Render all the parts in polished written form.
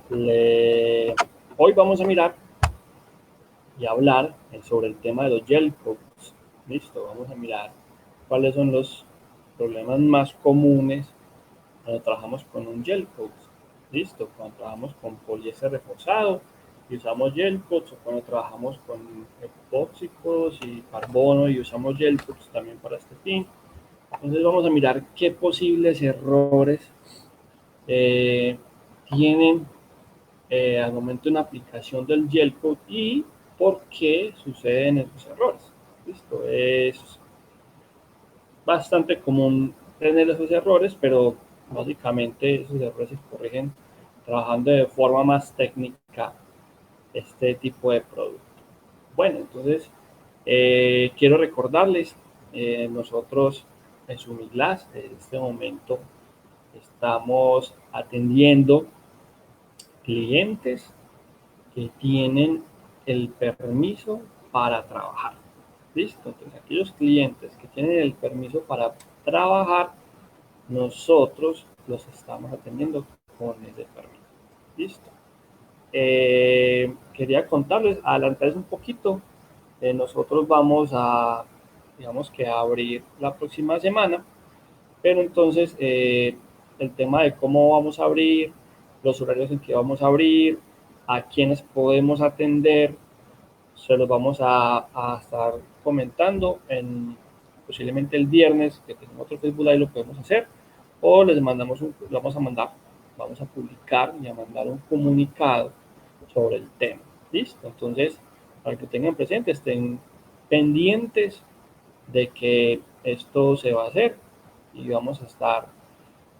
Le- Hoy vamos a mirar y hablar sobre el tema de los gelcoats. Listo, vamos a mirar cuáles son los problemas más comunes cuando trabajamos con un gelcoat. Listo, cuando trabajamos con poliéster reforzado y usamos gelcoats, o cuando trabajamos con epóxicos y carbono y usamos gelcoats también para este fin. Entonces vamos a mirar qué posibles errores eh, tienen al momento de una aplicación del gelcoat y por qué suceden esos errores. Listo, es bastante común tener esos errores, pero básicamente esos errores se corrigen trabajando de forma más técnica este tipo de producto. Bueno, entonces quiero recordarles, nosotros en Sumiglas en este momento estamos atendiendo clientes que tienen el permiso para trabajar. ¿Listo? Entonces, aquellos clientes que tienen el permiso para trabajar, nosotros los estamos atendiendo con ese permiso. ¿Listo? Quería contarles, adelantarles un poquito. Nosotros vamos a, digamos que a abrir la próxima semana, pero entonces el tema de cómo vamos a abrir, los horarios en que vamos a abrir, a quienes podemos atender, se los vamos a estar comentando en posiblemente el viernes, que tenemos otro Facebook Live, lo podemos hacer, o les mandamos vamos a mandar, vamos a publicar y a mandar un comunicado sobre el tema. ¿Listo? Entonces, para que tengan presente, estén pendientes de que esto se va a hacer y vamos a estar,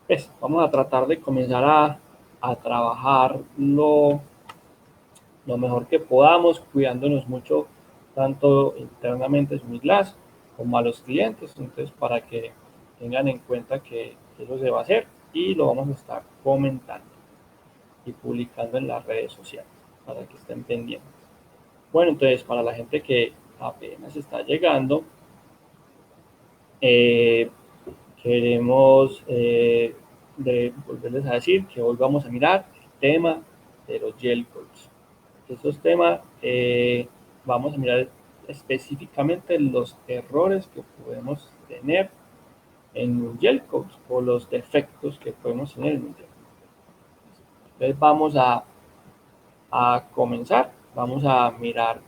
pues, vamos a tratar de comenzar a trabajar lo mejor que podamos, cuidándonos mucho, tanto internamente en mi clase como a los clientes. Entonces, para que tengan en cuenta que eso se va a hacer y lo vamos a estar comentando y publicando en las redes sociales para que estén pendientes. Bueno, entonces, para la gente que apenas está llegando, eh, queremos volverles a decir que hoy vamos a mirar el tema de los gel coats. Esos temas vamos a mirar específicamente los errores que podemos tener en un gel coat o los defectos que podemos tener en un gel coat. Entonces vamos a comenzar, vamos a mirar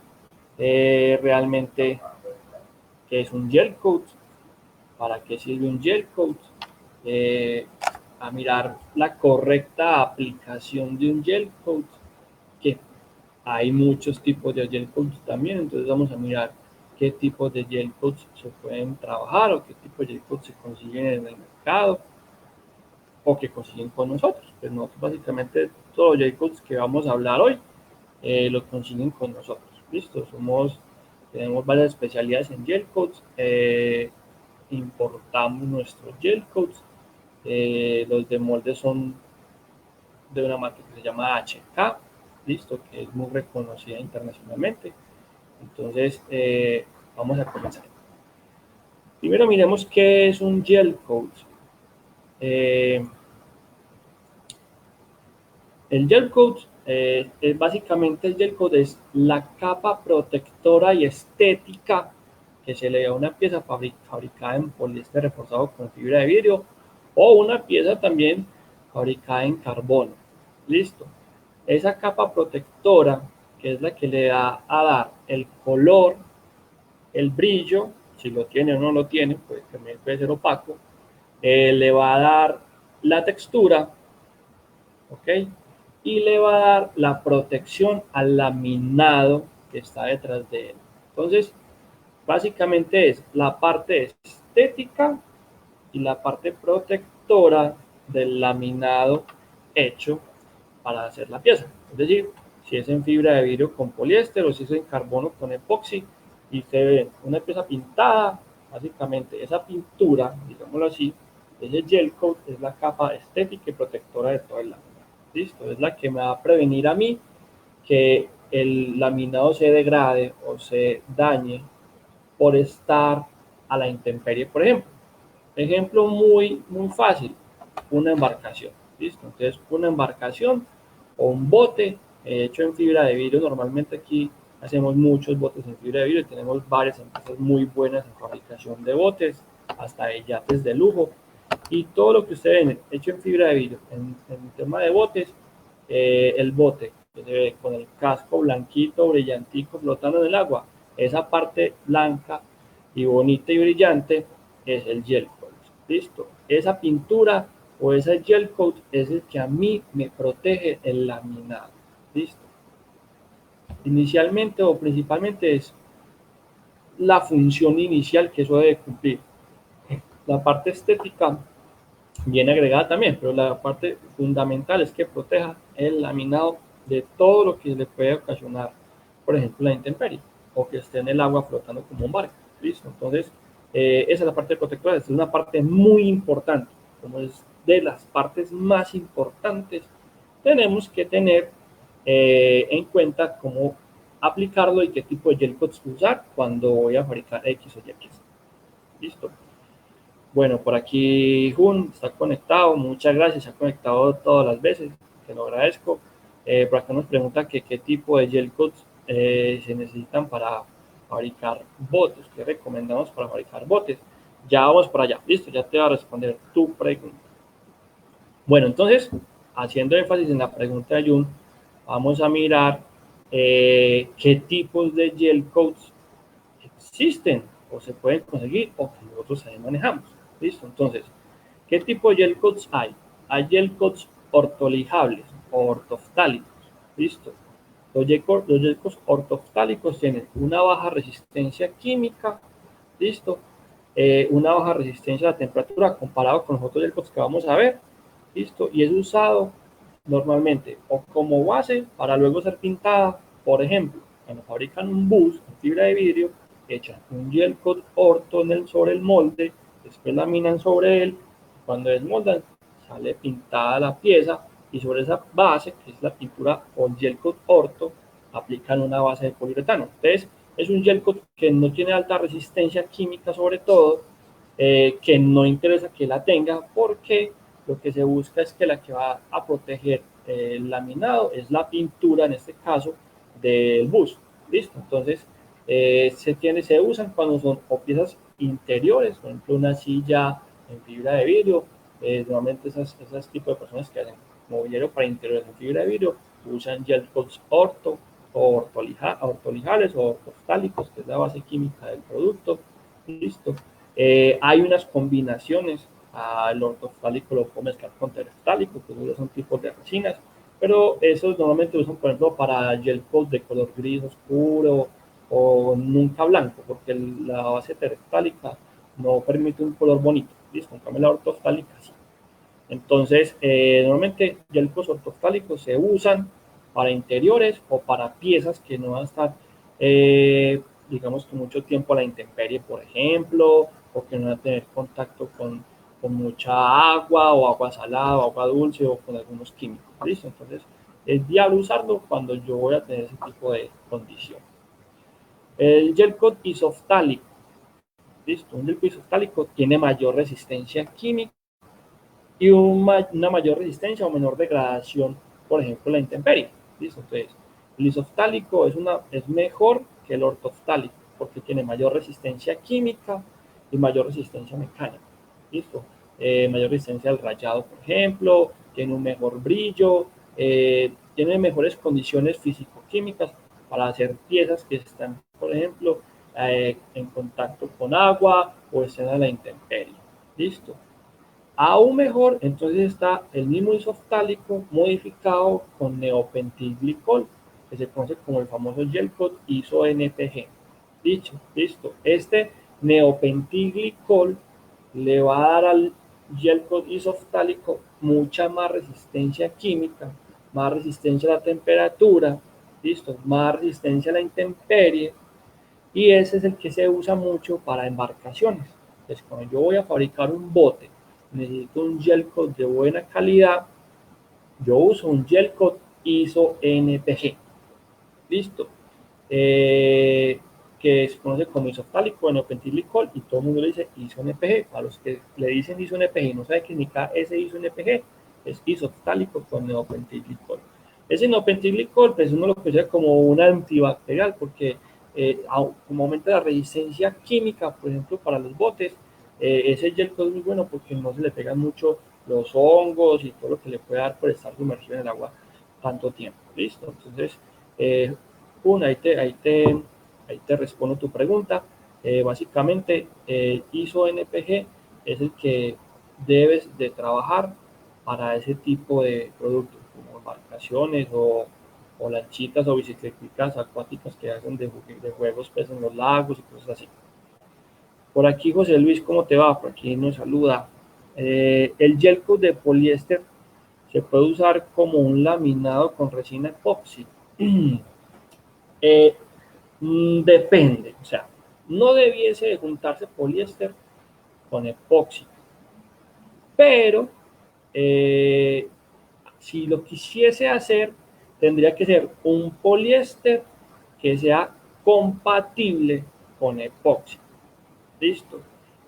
realmente qué es un gel coat, para qué sirve un gel coat, eh, a mirar la correcta aplicación de un gel coat, que hay muchos tipos de gel coats también, entonces vamos a mirar qué tipos de gel coats se pueden trabajar o qué tipo de gel coats se consiguen en el mercado o que consiguen con nosotros. Pues nosotros básicamente todos los gel coats que vamos a hablar hoy los consiguen con nosotros. Listo, tenemos varias especialidades en gel coats, importamos nuestros gel coats, los de molde son de una marca que se llama HK, listo, que es muy reconocida internacionalmente. Entonces, vamos a comenzar. Primero miremos qué es un gel coat. Eh, el gel coat, básicamente el gel coat es la capa protectora y estética que se le da a una pieza fabricada en poliéster reforzado con fibra de vidrio o una pieza también fabricada en carbono. Listo. Esa capa protectora, que es la que le da a dar el color, el brillo, si lo tiene o no lo tiene, pues también puede ser opaco, le va a dar la textura, ¿ok? Y le va a dar la protección al laminado que está detrás de él. Entonces, básicamente es la parte estética y la parte protectora del laminado hecho para hacer la pieza. Es decir, si es en fibra de vidrio con poliéster o si es en carbono con epoxi y se ve una pieza pintada, básicamente esa pintura, digámoslo así, ese gel coat es la capa estética y protectora de todo el laminado. Listo, es la que me va a prevenir a mí que el laminado se degrade o se dañe por estar a la intemperie, por ejemplo. Ejemplo muy fácil, una embarcación. ¿Listo? Entonces, una embarcación o un bote hecho en fibra de vidrio. Normalmente aquí hacemos muchos botes en fibra de vidrio, tenemos varias empresas muy buenas en fabricación de botes, hasta de yates de lujo, y todo lo que ustedes ven hecho en fibra de vidrio. En tema de botes, el bote que se ve con el casco blanquito, brillantico, flotando en el agua, esa parte blanca y bonita y brillante es el gel coat. Listo. Esa pintura o ese gel coat es el que a mí me protege el laminado. Listo. Inicialmente o principalmente es la función inicial que eso debe cumplir. La parte estética viene agregada también, pero la parte fundamental es que proteja el laminado de todo lo que le puede ocasionar, por ejemplo, la intemperie o que esté en el agua flotando como un barco. ¿Listo? Entonces, esa es la parte protectora, es una parte muy importante, como es de las partes más importantes, tenemos que tener en cuenta cómo aplicarlo y qué tipo de gel coats usar cuando voy a fabricar X o Y. Listo. Bueno, por aquí Jun está conectado, muchas gracias, se ha conectado todas las veces, te lo agradezco. Por acá nos pregunta que qué tipo de gel coats se necesitan para fabricar botes, qué recomendamos para fabricar botes. Ya vamos para allá, listo, ya te voy a responder tu pregunta. Bueno, entonces, haciendo énfasis en la pregunta de Jun, vamos a mirar qué tipos de gel coats existen o se pueden conseguir o que nosotros ahí manejamos. ¿Listo? Entonces, ¿qué tipo de gel coats hay? Hay gel coats ortolijables o ortoftálicos. ¿Listo? Los gel coats ortoftálicos tienen una baja resistencia química. ¿Listo? Una baja resistencia a la temperatura comparado con los otros gel coats que vamos a ver. ¿Listo? Y es usado normalmente o como base para luego ser pintada. Por ejemplo, cuando fabrican un bus en fibra de vidrio, echan un gel coat orto sobre el molde, después laminan sobre él, cuando desmoldan sale pintada la pieza y sobre esa base, que es la pintura o gel coat orto, aplican una base de poliuretano. Entonces, es un gel coat que no tiene alta resistencia química sobre todo, que no interesa que la tenga porque lo que se busca es que la que va a proteger el laminado es la pintura, en este caso, del bus. ¿Listo? Entonces, se usan cuando son o piezas interiores, por ejemplo, una silla en fibra de vidrio. Normalmente esas tipos de personas que hacen mobiliario para interiores en fibra de vidrio usan gel coats orto o ortolijales o ortoftálicos, que es la base química del producto. Listo. Hay unas combinaciones. El ortoftálico lo puedo mezclar con tereftálico, que son tipos de resinas, pero esos normalmente usan, por ejemplo, para gel coat de color gris oscuro o nunca blanco, porque la base tereftálica no permite un color bonito. ¿Listo? En cambio, la ortoftálica sí. Entonces, normalmente gel coats ortoftálicos se usan para interiores o para piezas que no van a estar, digamos, con mucho tiempo a la intemperie, por ejemplo, o que no van a tener contacto con mucha agua o agua salada o agua dulce o con algunos químicos. ¿Listo? Entonces, es viable usarlo cuando yo voy a tener ese tipo de condición. El gel coat isoftálico. ¿Listo? Un gel coat isoftálico tiene mayor resistencia química y una mayor resistencia o menor degradación, por ejemplo, la intemperie. ¿Listo? Entonces, el isoftálico es mejor que el ortoftálico porque tiene mayor resistencia química y mayor resistencia mecánica. ¿Listo? Mayor resistencia al rayado, por ejemplo, tiene un mejor brillo, tiene mejores condiciones físico-químicas para hacer piezas que están, por ejemplo, en contacto con agua o estén a la intemperie. ¿Listo? Aún mejor, entonces está el mismo isoftálico modificado con neopentilglicol, que se conoce como el famoso gel coat iso-NPG. Listo. Este neopentilglicol le va a dar al gel coat isoftálico mucha más resistencia química, más resistencia a la temperatura, listo, más resistencia a la intemperie, y ese es el que se usa mucho para embarcaciones. Entonces, cuando yo voy a fabricar un bote, necesito un gel coat de buena calidad, yo uso un gel coat ISO-NPG. Listo. Que se conoce como isoftálico, neopentilglicol, y todo el mundo le dice ISO-NPG. A los que le dicen ISO-NPG y no saben qué significa ese ISO-NPG, es isoftálico con neopentilglicol. Ese inopentilglicol, pues uno lo considera como un antibacterial porque como aumenta la resistencia química, por ejemplo, para los botes, ese gel coat es muy bueno porque no se le pegan mucho los hongos y todo lo que le puede dar por estar sumergido en el agua tanto tiempo. ¿Listo? Entonces, ahí te respondo tu pregunta. Básicamente, ISO NPG es el que debes de trabajar para ese tipo de productos, como embarcaciones o lanchitas o bicicletas acuáticas que hacen de juegos pues, en los lagos y cosas así. Por aquí, José Luis, ¿cómo te va? Por aquí nos saluda. El gel coat de poliéster se puede usar como un laminado con resina epoxi. eh, Depende, o sea, no debiese de juntarse poliéster con epoxi, pero eh, si lo quisiese hacer, tendría que ser un poliéster que sea compatible con epoxi. Listo.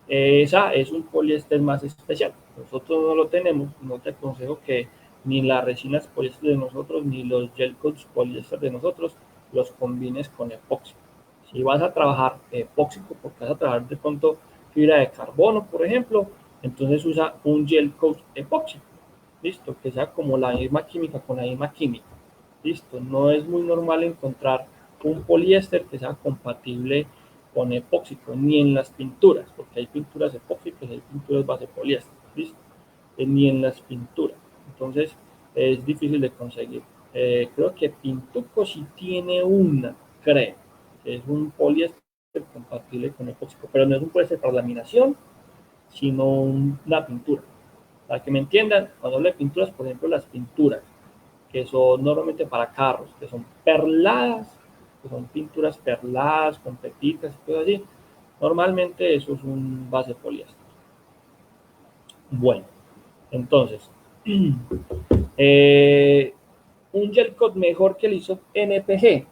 Esa es un poliéster más especial. Nosotros no lo tenemos. No te aconsejo que ni las resinas poliéster de nosotros ni los gel coats poliéster de nosotros los combines con epoxi. Si vas a trabajar epóxico, porque vas a trabajar de pronto fibra de carbono, por ejemplo, entonces usa un gel coat epóxico. Listo, que sea como la misma química con la misma química. Listo, no es muy normal encontrar un poliéster que sea compatible con epóxico, ni en las pinturas, porque hay pinturas epóxicas y hay pinturas base poliéster, ¿listo? Ni en las pinturas. Entonces, es difícil de conseguir. Creo que Pintuco sí tiene una, creo, que es un poliéster compatible con epóxico, pero no es un poliéster para laminación, sino una pintura. Para que me entiendan, cuando hablo de pinturas, por ejemplo, las pinturas que son normalmente para carros, que son perladas, que son pinturas perladas con pepitas y todo así. Normalmente eso es un base poliéster. Bueno, entonces, eh, un gel coat mejor que el ISO NPG,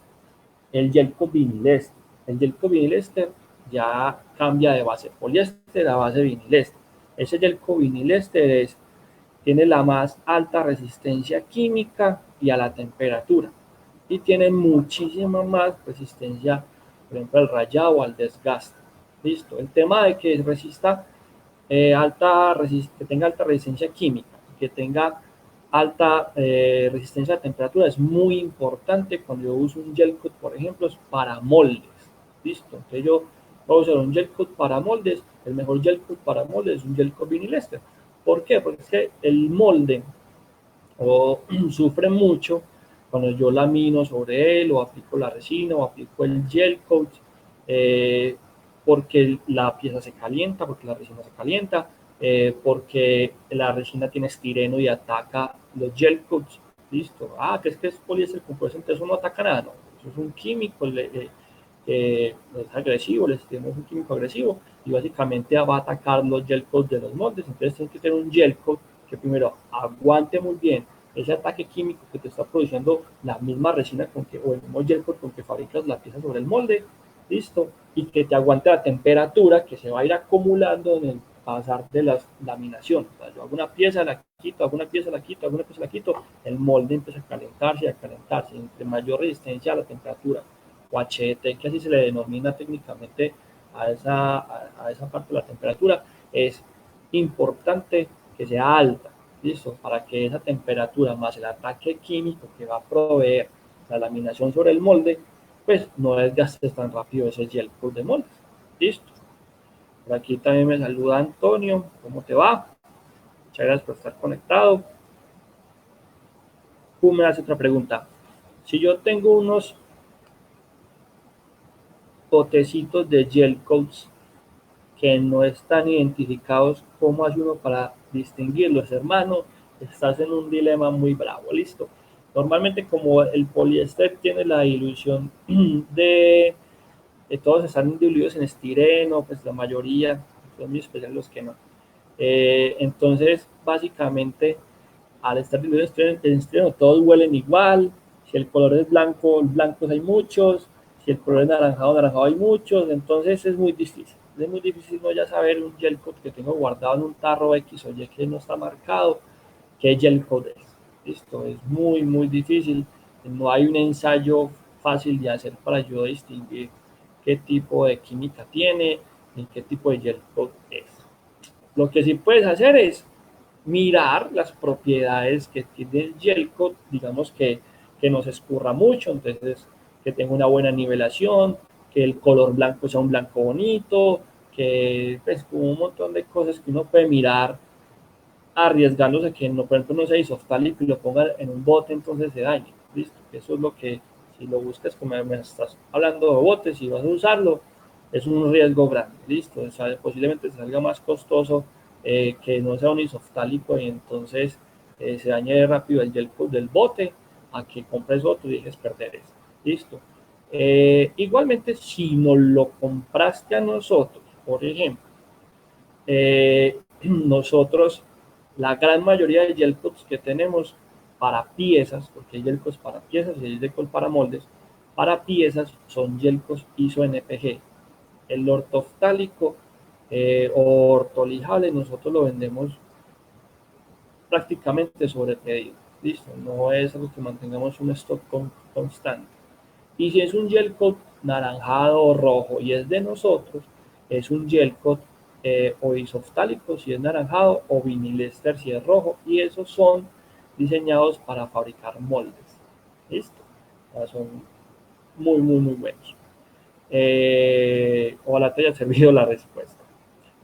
el gel coat vinilester. El gel coat vinilester ya cambia de base poliéster a base vinilester. Ese gel coat vinilester tiene la más alta resistencia química y a la temperatura. Y tiene muchísima más resistencia, por ejemplo, al rayado o al desgaste. Listo. El tema de que resista que tenga alta resistencia química, que tenga alta resistencia a temperatura es muy importante cuando yo uso un gel coat, por ejemplo, para moldes. Listo. Entonces yo voy a usar un gel coat para moldes. El mejor gel coat para moldes es un gel coat vinilester. ¿Por qué? Porque es que el molde sufre mucho cuando yo lamino sobre él o aplico la resina o aplico el gel coat, eh, porque la pieza se calienta, porque la resina se calienta, porque la resina tiene estireno y ataca los gel coats. Listo. Ah, que es poliéster compuesto, entonces eso no ataca nada. No, eso es un químico, es agresivo, el estireno es un químico agresivo y básicamente va a atacar los gel coats de los moldes. Entonces tienes que tener un gel coat que primero aguante muy bien ese ataque químico que te está produciendo la misma resina o el mismo gel con que fabricas la pieza sobre el molde, listo, y que te aguante la temperatura que se va a ir acumulando en el pasar de la laminación. O sea, yo hago una pieza, la quito, hago una pieza, la quito, hago una pieza, la quito, el molde empieza a calentarse y a calentarse. Entre mayor resistencia a la temperatura, o HT, que así se le denomina técnicamente a esa parte de la temperatura, es importante que sea alta. ¿Listo? Para que esa temperatura más el ataque químico que va a proveer la laminación sobre el molde, pues no desgastes tan rápido ese gel coat de molde. ¿Listo? Por aquí también me saluda Antonio. ¿Cómo te va? Muchas gracias por estar conectado. Tú me hace otra pregunta. Si yo tengo unos potecitos de gel coats que no están identificados, ¿cómo hace uno para distinguirlos, hermano? Estás en un dilema muy bravo, listo. Normalmente como el poliéster tiene la ilusión de todos están diluidos en estireno, pues la mayoría, son muy especiales los que no. Entonces, básicamente, al estar diluidos en estireno, todos huelen igual. Si el color es blanco, blancos hay muchos. Si el color es naranjado, naranjado hay muchos. Entonces es muy difícil. Es muy difícil no ya saber un gel coat que tengo guardado en un tarro X o Y que no está marcado, qué gel coat es. Listo, es muy, muy difícil. No hay un ensayo fácil de hacer para yo distinguir qué tipo de química tiene ni qué tipo de gel coat es. Lo que sí puedes hacer es mirar las propiedades que tiene el gel coat, digamos que no se escurra mucho, entonces que tenga una buena nivelación, que el color blanco sea un blanco bonito, que pues como un montón de cosas que uno puede mirar arriesgándose a que no, por ejemplo, no sea isoftálico y lo ponga en un bote, entonces se dañe. ¿Listo? Eso es lo que, si lo buscas, como me estás hablando de botes, si vas a usarlo, es un riesgo grande. ¿Listo? O sea, posiblemente te salga más costoso que no sea un isoftálico y entonces se dañe rápido el gel del bote a que compres otro y dejes perder eso. ¿Listo? Igualmente, si nos lo compraste a nosotros, por ejemplo, nosotros, la gran mayoría de gel coats que tenemos para piezas, porque hay gel coats para piezas y hay gel coats para moldes, para piezas son gel coats ISO NPG. El ortoftálico o ortolijable nosotros lo vendemos prácticamente sobre pedido. Listo, no es algo que mantengamos un stock constante. Y si es un gel coat naranjado o rojo y es de nosotros, es un gel coat o isoftálico si es naranjado o vinilester si es rojo. Y esos son diseñados para fabricar moldes. ¿Listo? O sea, son muy, muy, muy buenos. Ojalá te haya servido la respuesta.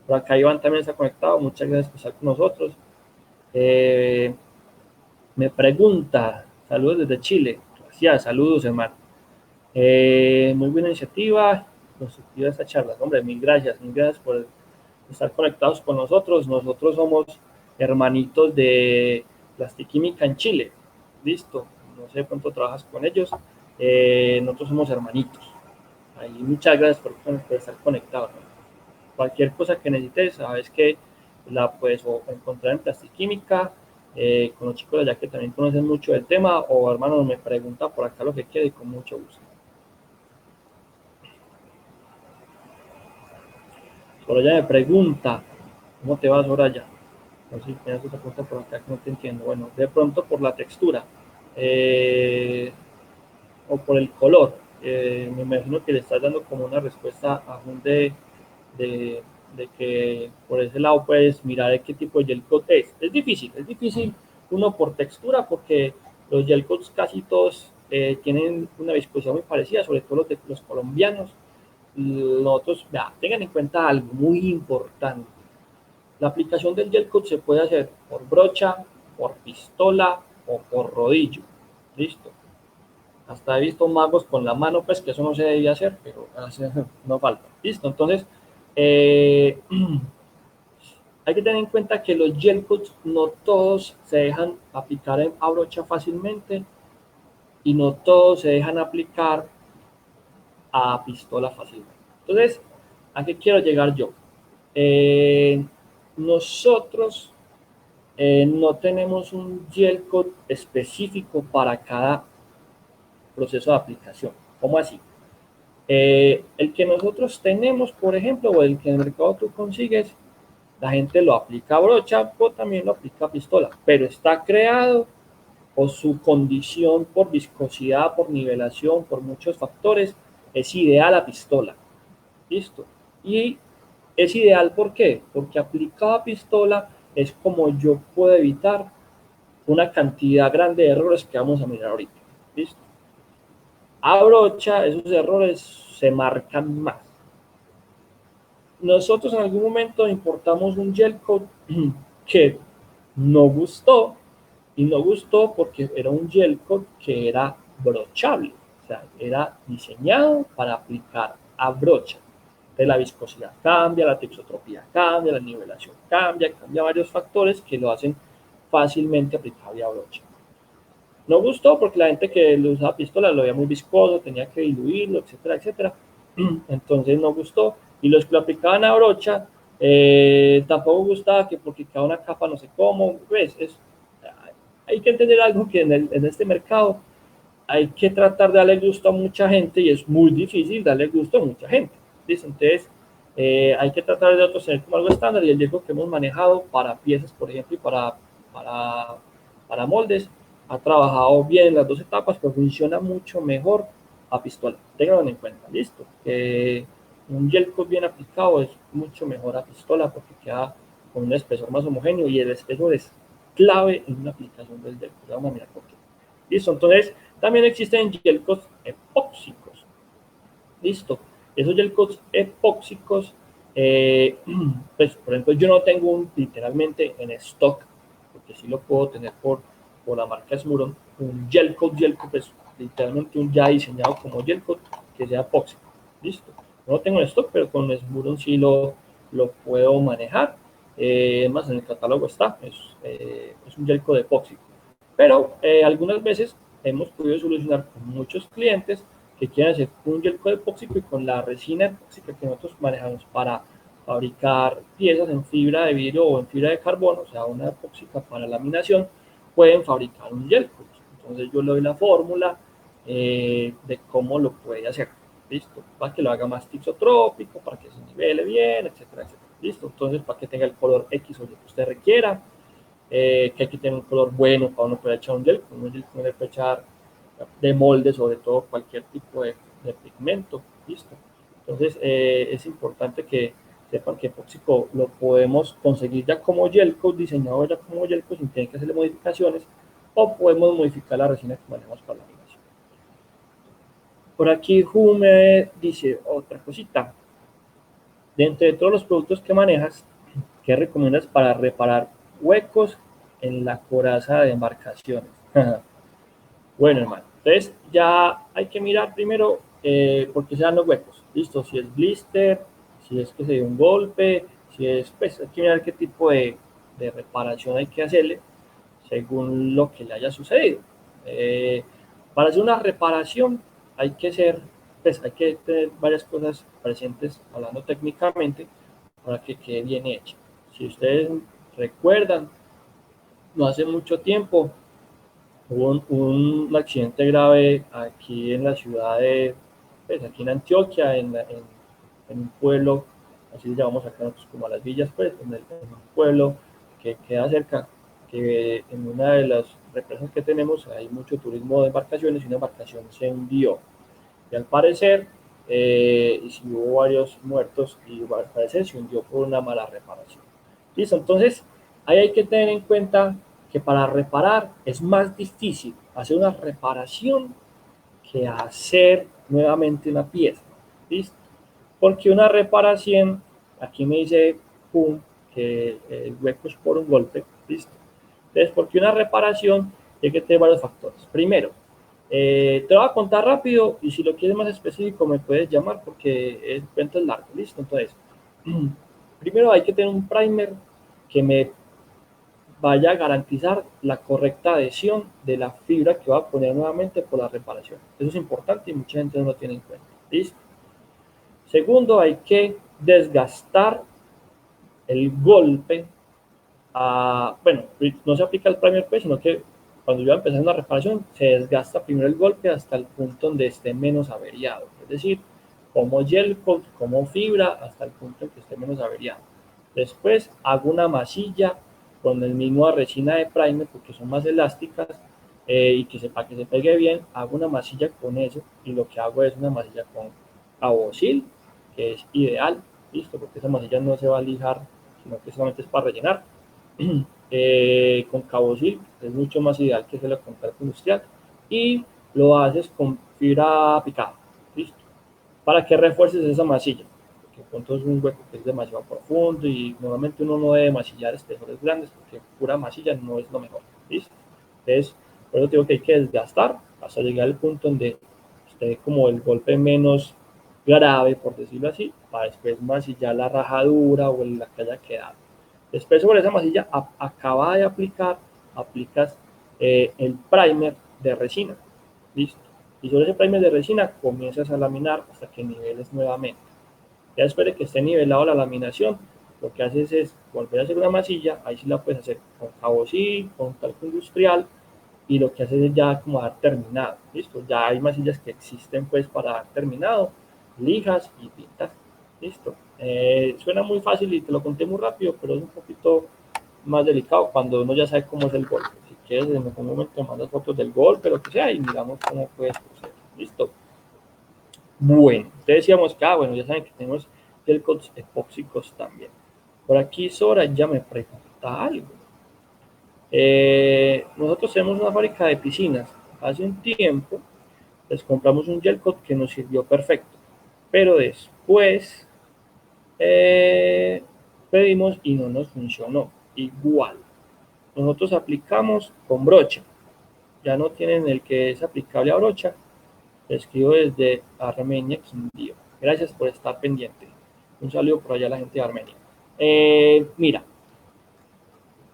Por acá Iván también está conectado. Muchas gracias por estar con nosotros. Eh, Me pregunta, saludos desde Chile. Gracias, saludos hermano. Muy buena iniciativa, constructiva esta charla. Hombre, mil gracias por estar conectados con nosotros. Nosotros somos hermanitos de Plastiquímica en Chile. Listo, no sé cuánto trabajas con ellos. Nosotros somos hermanitos. Ahí, muchas gracias por estar conectados. ¿No? Cualquier cosa que necesites, sabes que la puedes encontrar en Plastiquímica. Con los chicos de allá que también conocen mucho del tema, o hermanos, me pregunta por acá lo que quede y con mucho gusto. Soraya me pregunta, ¿cómo te va, Soraya? No sé si tienes otra pregunta por acá que no te entiendo. Bueno, de pronto por la textura eh, o por el color. Me imagino que le estás dando como una respuesta a un de, de que por ese lado puedes mirar qué tipo de gel coat es. Es difícil uno por textura porque los gel coats casi todos tienen una viscosidad muy parecida, sobre todo los colombianos. Nosotros, vea, tengan en cuenta algo muy importante. La aplicación del gel coat se puede hacer por brocha, por pistola o por rodillo. Listo. Hasta he visto magos con la mano, pues que eso no se debía hacer, pero no falta. Listo. Entonces, eh, hay que tener en cuenta que los gel coats no todos se dejan aplicar a brocha fácilmente y no todos se dejan aplicar a pistola fácilmente. Entonces, ¿a qué quiero llegar yo? Eh, Nosotros no tenemos un gel coat específico para cada proceso de aplicación. ¿Cómo así? El que nosotros tenemos, por ejemplo, o el que en el mercado tú consigues, la gente lo aplica a brocha o también lo aplica a pistola, pero está creado o su condición por viscosidad, por nivelación, por muchos factores, es ideal a pistola. ¿Listo? Y es ideal, ¿por qué? Porque aplicado a pistola es como yo puedo evitar una cantidad grande de errores que vamos a mirar ahorita. ¿Listo? A brocha, esos errores se marcan más. Nosotros en algún momento importamos un gel coat que no gustó, y no gustó porque era un gel coat que era brochable, o sea, era diseñado para aplicar a brocha. Entonces la viscosidad cambia, la texotropía cambia, la nivelación cambia varios factores que lo hacen fácilmente aplicable a brocha. No gustó porque la gente que lo usaba pistola lo veía muy viscoso, tenía que diluirlo, etcétera, etcétera. Entonces no gustó. Y los que lo aplicaban a brocha tampoco gustaba que porque cada una capa no sé cómo. ¿Ves? Hay que entender algo que en este mercado hay que tratar de darle gusto a mucha gente y es muy difícil darle gusto a mucha gente. ¿Listo? Entonces hay que tratar de obtener como algo estándar y el riesgo que hemos manejado para piezas, por ejemplo, y para moldes ha trabajado bien en las dos etapas, pero funciona mucho mejor a pistola. Ténganlo en cuenta, listo. Un gel coat bien aplicado es mucho mejor a pistola porque queda con un espesor más homogéneo y el espesor es clave en una aplicación del gel coat. Vamos a mirar por qué. Listo, entonces también existen gel coats epóxicos. Listo. Esos gel coats epóxicos, pues por ejemplo, yo no tengo literalmente en stock, porque sí lo puedo tener por la marca Smuron, un gel coat, pues literalmente un ya diseñado como gel coat que sea epóxico. Listo. No lo tengo en stock, pero con Smuron sí lo puedo manejar. Más en el catálogo está, es un gel coat epóxico. Pero algunas veces hemos podido solucionar con muchos clientes que quieren hacer un gel coat epóxico y con la resina epóxica que nosotros manejamos para fabricar piezas en fibra de vidrio o en fibra de carbono, o sea, una epóxica para laminación, pueden fabricar un gel coat. Entonces yo le doy la fórmula de cómo lo puede hacer. Listo, para que lo haga más tisotrópico, para que se nivele bien, etcétera, etcétera. Listo, entonces para que tenga el color X o Y que usted requiera, que hay que tener un color bueno para uno poder echar un gel, uno puede echar de molde, sobre todo cualquier tipo de pigmento, listo. Entonces es importante que sepan que epóxico lo podemos conseguir ya como gel coat, diseñado ya como gel coat sin tener que hacerle modificaciones, o podemos modificar la resina que manejamos para la laminación. Por aquí Jume dice otra cosita. Dentro de todos los productos que manejas, ¿qué recomiendas para reparar huecos en la coraza de embarcaciones? Bueno, hermano, entonces ya hay que mirar primero por qué se dan los huecos. Listo, si es blister, si es que se dio un golpe, si es, pues hay que mirar qué tipo de reparación hay que hacerle según lo que le haya sucedido. Eh, para hacer una reparación hay que ser, pues hay que tener varias cosas presentes hablando técnicamente para que quede bien hecha. Si ustedes recuerdan, no hace mucho tiempo hubo un accidente grave aquí en la ciudad de, pues aquí en Antioquia, en un pueblo, así le llamamos acá nosotros como a las villas, pues, en un pueblo que queda cerca, que en una de las represas que tenemos hay mucho turismo de embarcaciones y una embarcación se hundió. Y al parecer, si hubo varios muertos y al parecer se hundió por una mala reparación. Listo, entonces ahí hay que tener en cuenta que para reparar es más difícil hacer una reparación que hacer nuevamente una pieza. ¿Listo? Porque una reparación, aquí me dice Pum, que el hueco es por un golpe. ¿Listo? Entonces, porque una reparación hay que tener varios factores. Primero, te voy a contar rápido y si lo quieres más específico me puedes llamar porque el cuento es largo. ¿Listo? Entonces, primero hay que tener un primer que me vaya a garantizar la correcta adhesión de la fibra que va a poner nuevamente por la reparación. Eso es importante y mucha gente no lo tiene en cuenta. ¿Listo? Segundo, hay que desgastar el golpe. Bueno, no se aplica el primer P, sino que cuando yo voy a empezar una reparación, se desgasta primero el golpe hasta el punto donde esté menos averiado. Es decir, como gel coat, como fibra, hasta el punto en que esté menos averiado. Después hago una masilla con el mismo resina de primer, porque son más elásticas, y para que se pegue bien, hago una masilla con eso, y lo que hago es una masilla con Avosil, que es ideal, listo, porque esa masilla no se va a lijar, sino que solamente es para rellenar. Con Cabosil es mucho más ideal que hacerlo con calco industrial, y lo haces con fibra picada, listo, para que refuerces esa masilla, porque pronto es un hueco que es demasiado profundo y normalmente uno no debe masillar espesores grandes porque pura masilla no es lo mejor, listo. Entonces, por eso digo que hay que desgastar hasta llegar al punto donde esté como el golpe menos grave, por decirlo así, para después masillar la rajadura o la que haya quedado. Después sobre esa masilla acaba de aplicar, aplicas el primer de resina, listo. Y sobre ese primer de resina comienzas a laminar hasta que niveles nuevamente. Ya después de que esté nivelado la laminación, lo que haces es volver a hacer una masilla, ahí sí la puedes hacer con Cabosil, con talco industrial, y lo que haces es ya como dar terminado, listo. Ya hay masillas que existen pues para dar terminado, lijas y pintas, listo. Suena muy fácil y te lo conté muy rápido, pero es un poquito más delicado cuando uno ya sabe cómo es el golpe. quieres en algún momento me mandas fotos del golpe, lo que sea, y miramos cómo puedes proceder. Listo. Bueno, entonces decíamos que, bueno, ya saben que tenemos gel coats epóxicos también. Por aquí Sora ya me pregunta algo. Nosotros tenemos una fábrica de piscinas. Hace un tiempo les compramos un gel coat que nos sirvió perfecto, pero después pedimos y no nos funcionó igual. Nosotros aplicamos con brocha, ya no tienen el que es aplicable a brocha. Le escribo desde Armenia, Quindío. Gracias por estar pendiente. Un saludo por allá a la gente de Armenia. Mira,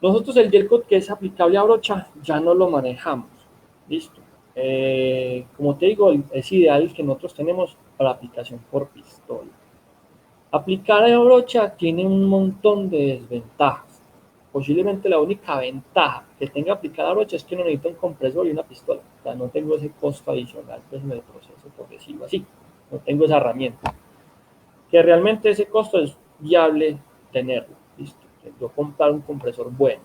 nosotros el gel coat que es aplicable a brocha ya no lo manejamos. Listo. Como te digo, es ideal el que nosotros tenemos para aplicación por pistola. Aplicar a brocha tiene un montón de desventajas. Posiblemente la única ventaja que tenga aplicada a brocha es que no necesita un compresor y una pistola. O sea, no tengo ese costo adicional pues, en el proceso, por decirlo así. No tengo esa herramienta. Que realmente ese costo es viable tenerlo. ¿Listo? Yo comprar un compresor bueno,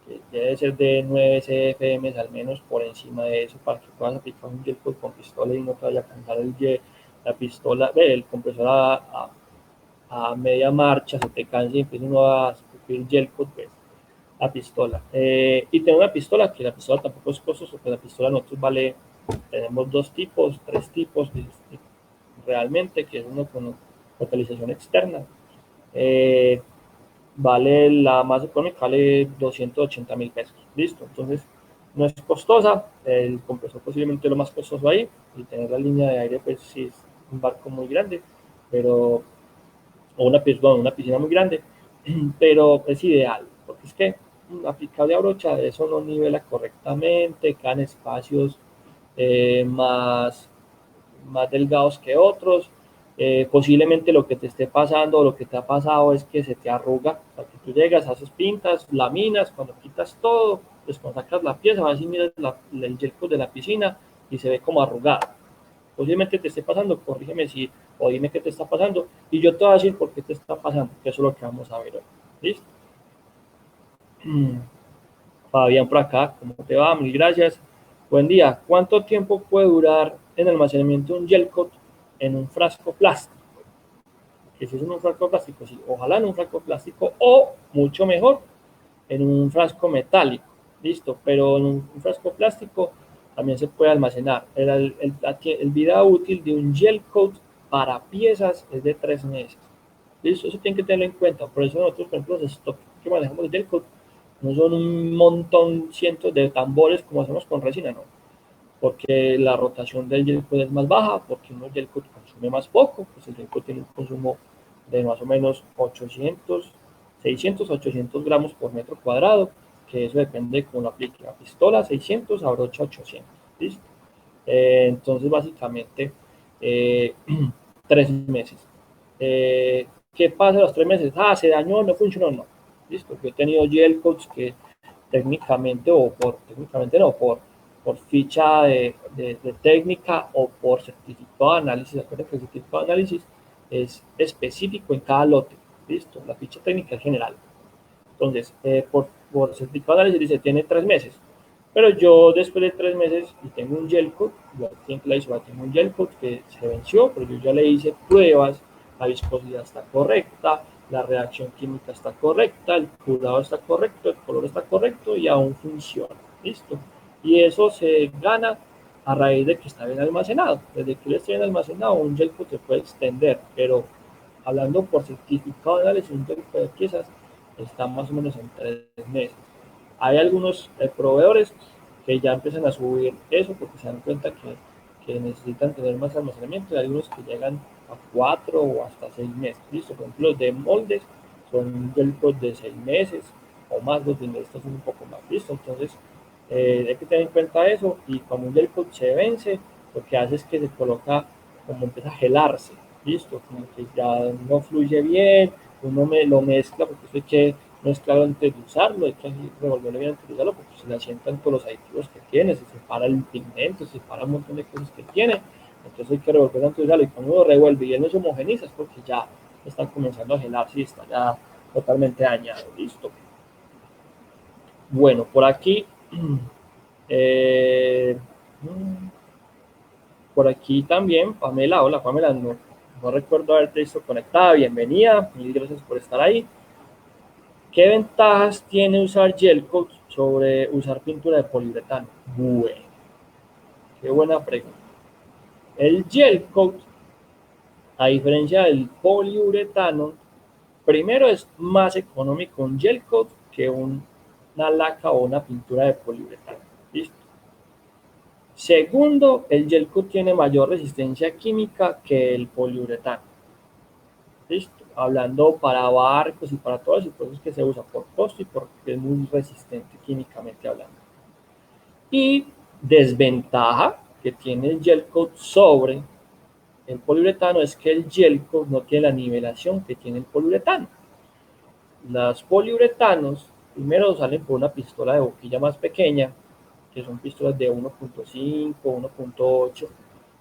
que debe ser de 9 CFM al menos por encima de eso para que puedas aplicar un gel con pistola y no te vaya a cansar la pistola, el compresor a media marcha, se te cansa y empieza uno a escupir gel coat, pues, la pistola. Y tengo una pistola, que la pistola tampoco es costosa, porque la pistola nosotros vale, tenemos dos tipos, tres tipos realmente, que es uno con localización externa. Vale la más económica, vale 280.000 pesos. Listo, entonces no es costosa, el compresor posiblemente lo más costoso ahí, y tener la línea de aire, pues sí es un barco muy grande, pero o una piscina muy grande, pero es ideal, porque es que aplicable a brocha, eso no nivela correctamente, quedan espacios más delgados que otros. Posiblemente lo que te esté pasando o lo que te ha pasado es que se te arruga, o sea, que tú llegas, haces pintas, laminas, cuando quitas todo, pues cuando sacas la pieza, vas y miras el gel de la piscina y se ve como arrugada. Posiblemente te esté pasando, corrígeme si, o dime qué te está pasando, y yo te voy a decir por qué te está pasando, que eso es lo que vamos a ver hoy. ¿Listo? Fabián por acá, ¿cómo te va? Mil gracias. Buen día. ¿Cuánto tiempo puede durar en almacenamiento un gel coat en un frasco plástico? Que si es en un frasco plástico, sí, ojalá en un frasco plástico o, mucho mejor, en un frasco metálico. Listo, pero en un frasco plástico también se puede almacenar. El vida útil de un gel coat para piezas es de 3 meses. Listo, eso tienen que tenerlo en cuenta. Por eso nosotros, por ejemplo, los stock que manejamos de gel coat no son un montón, cientos de tambores como hacemos con resina, no. Porque la rotación del gel coat es más baja, porque un gel coat consume más poco, pues el gel coat tiene un consumo de más o menos 600, 800 gramos por metro cuadrado, que eso depende de cómo lo aplique. La pistola 600, a brocha 800, ¿listo? Entonces, básicamente, 3 meses. ¿Qué pasa a los 3 meses? Se dañó, no funcionó, no. Listo, yo he tenido gel coats que técnicamente, técnicamente no, por ficha de técnica o por certificado de análisis. Acuérdense que el certificado de análisis es específico en cada lote. Listo, la ficha técnica es general. Entonces, por certificado de análisis dice, tiene 3 meses. Pero yo después de 3 meses y tengo un gel coat, yo aquí en Claysura tengo un gel coat que se venció, pero yo ya le hice pruebas, la viscosidad está correcta, la reacción química está correcta, el curado está correcto, el color está correcto y aún funciona. ¿Listo? Y eso se gana a raíz de que está bien almacenado. Desde que esté bien almacenado, un gel coat se puede extender, pero hablando por certificado de análisis, un gel coat de piezas está más o menos en 3 meses. Hay algunos proveedores que ya empiezan a subir eso porque se dan cuenta que necesitan tener más almacenamiento. Hay algunos que llegan a 4 o hasta 6 meses. Listo, por ejemplo, los de moldes son gel coat de 6 meses o más, los de estos son un poco más. Listo, entonces hay que tener en cuenta eso. Y cuando un gel coat se vence, lo que hace es que se coloca, como empieza a gelarse. Listo, como que ya no fluye bien, uno lo mezcla porque eso hay que mezclarlo antes de usarlo, hay que revolverlo bien antes de usarlo porque se le asientan todos los aditivos que tiene, se separa el pigmento, se separa un montón de cosas que tiene, entonces hay que revolverlo antes de usarlo y cuando uno revuelve y él no se homogeniza es porque ya está comenzando a gelarse y está ya totalmente dañado. Listo. Bueno, por aquí Eh, por aquí también, Pamela, hola Pamela, no recuerdo haberte visto conectada, bienvenida, mil gracias por estar ahí. ¿Qué ventajas tiene usar gel coat sobre usar pintura de poliuretano? Bueno, qué buena pregunta. El gel coat, a diferencia del poliuretano, primero es más económico un gel coat que una laca o una pintura de poliuretano. ¿Listo? Segundo, el gel coat tiene mayor resistencia química que el poliuretano. ¿Listo? Hablando para barcos y para todos, y por eso es que se usa por costo y porque es muy resistente químicamente hablando. Y desventaja que tiene el gel coat sobre el poliuretano es que el gel coat no tiene la nivelación que tiene el poliuretano. Los poliuretanos primero salen por una pistola de boquilla más pequeña, que son pistolas de 1.5, 1.8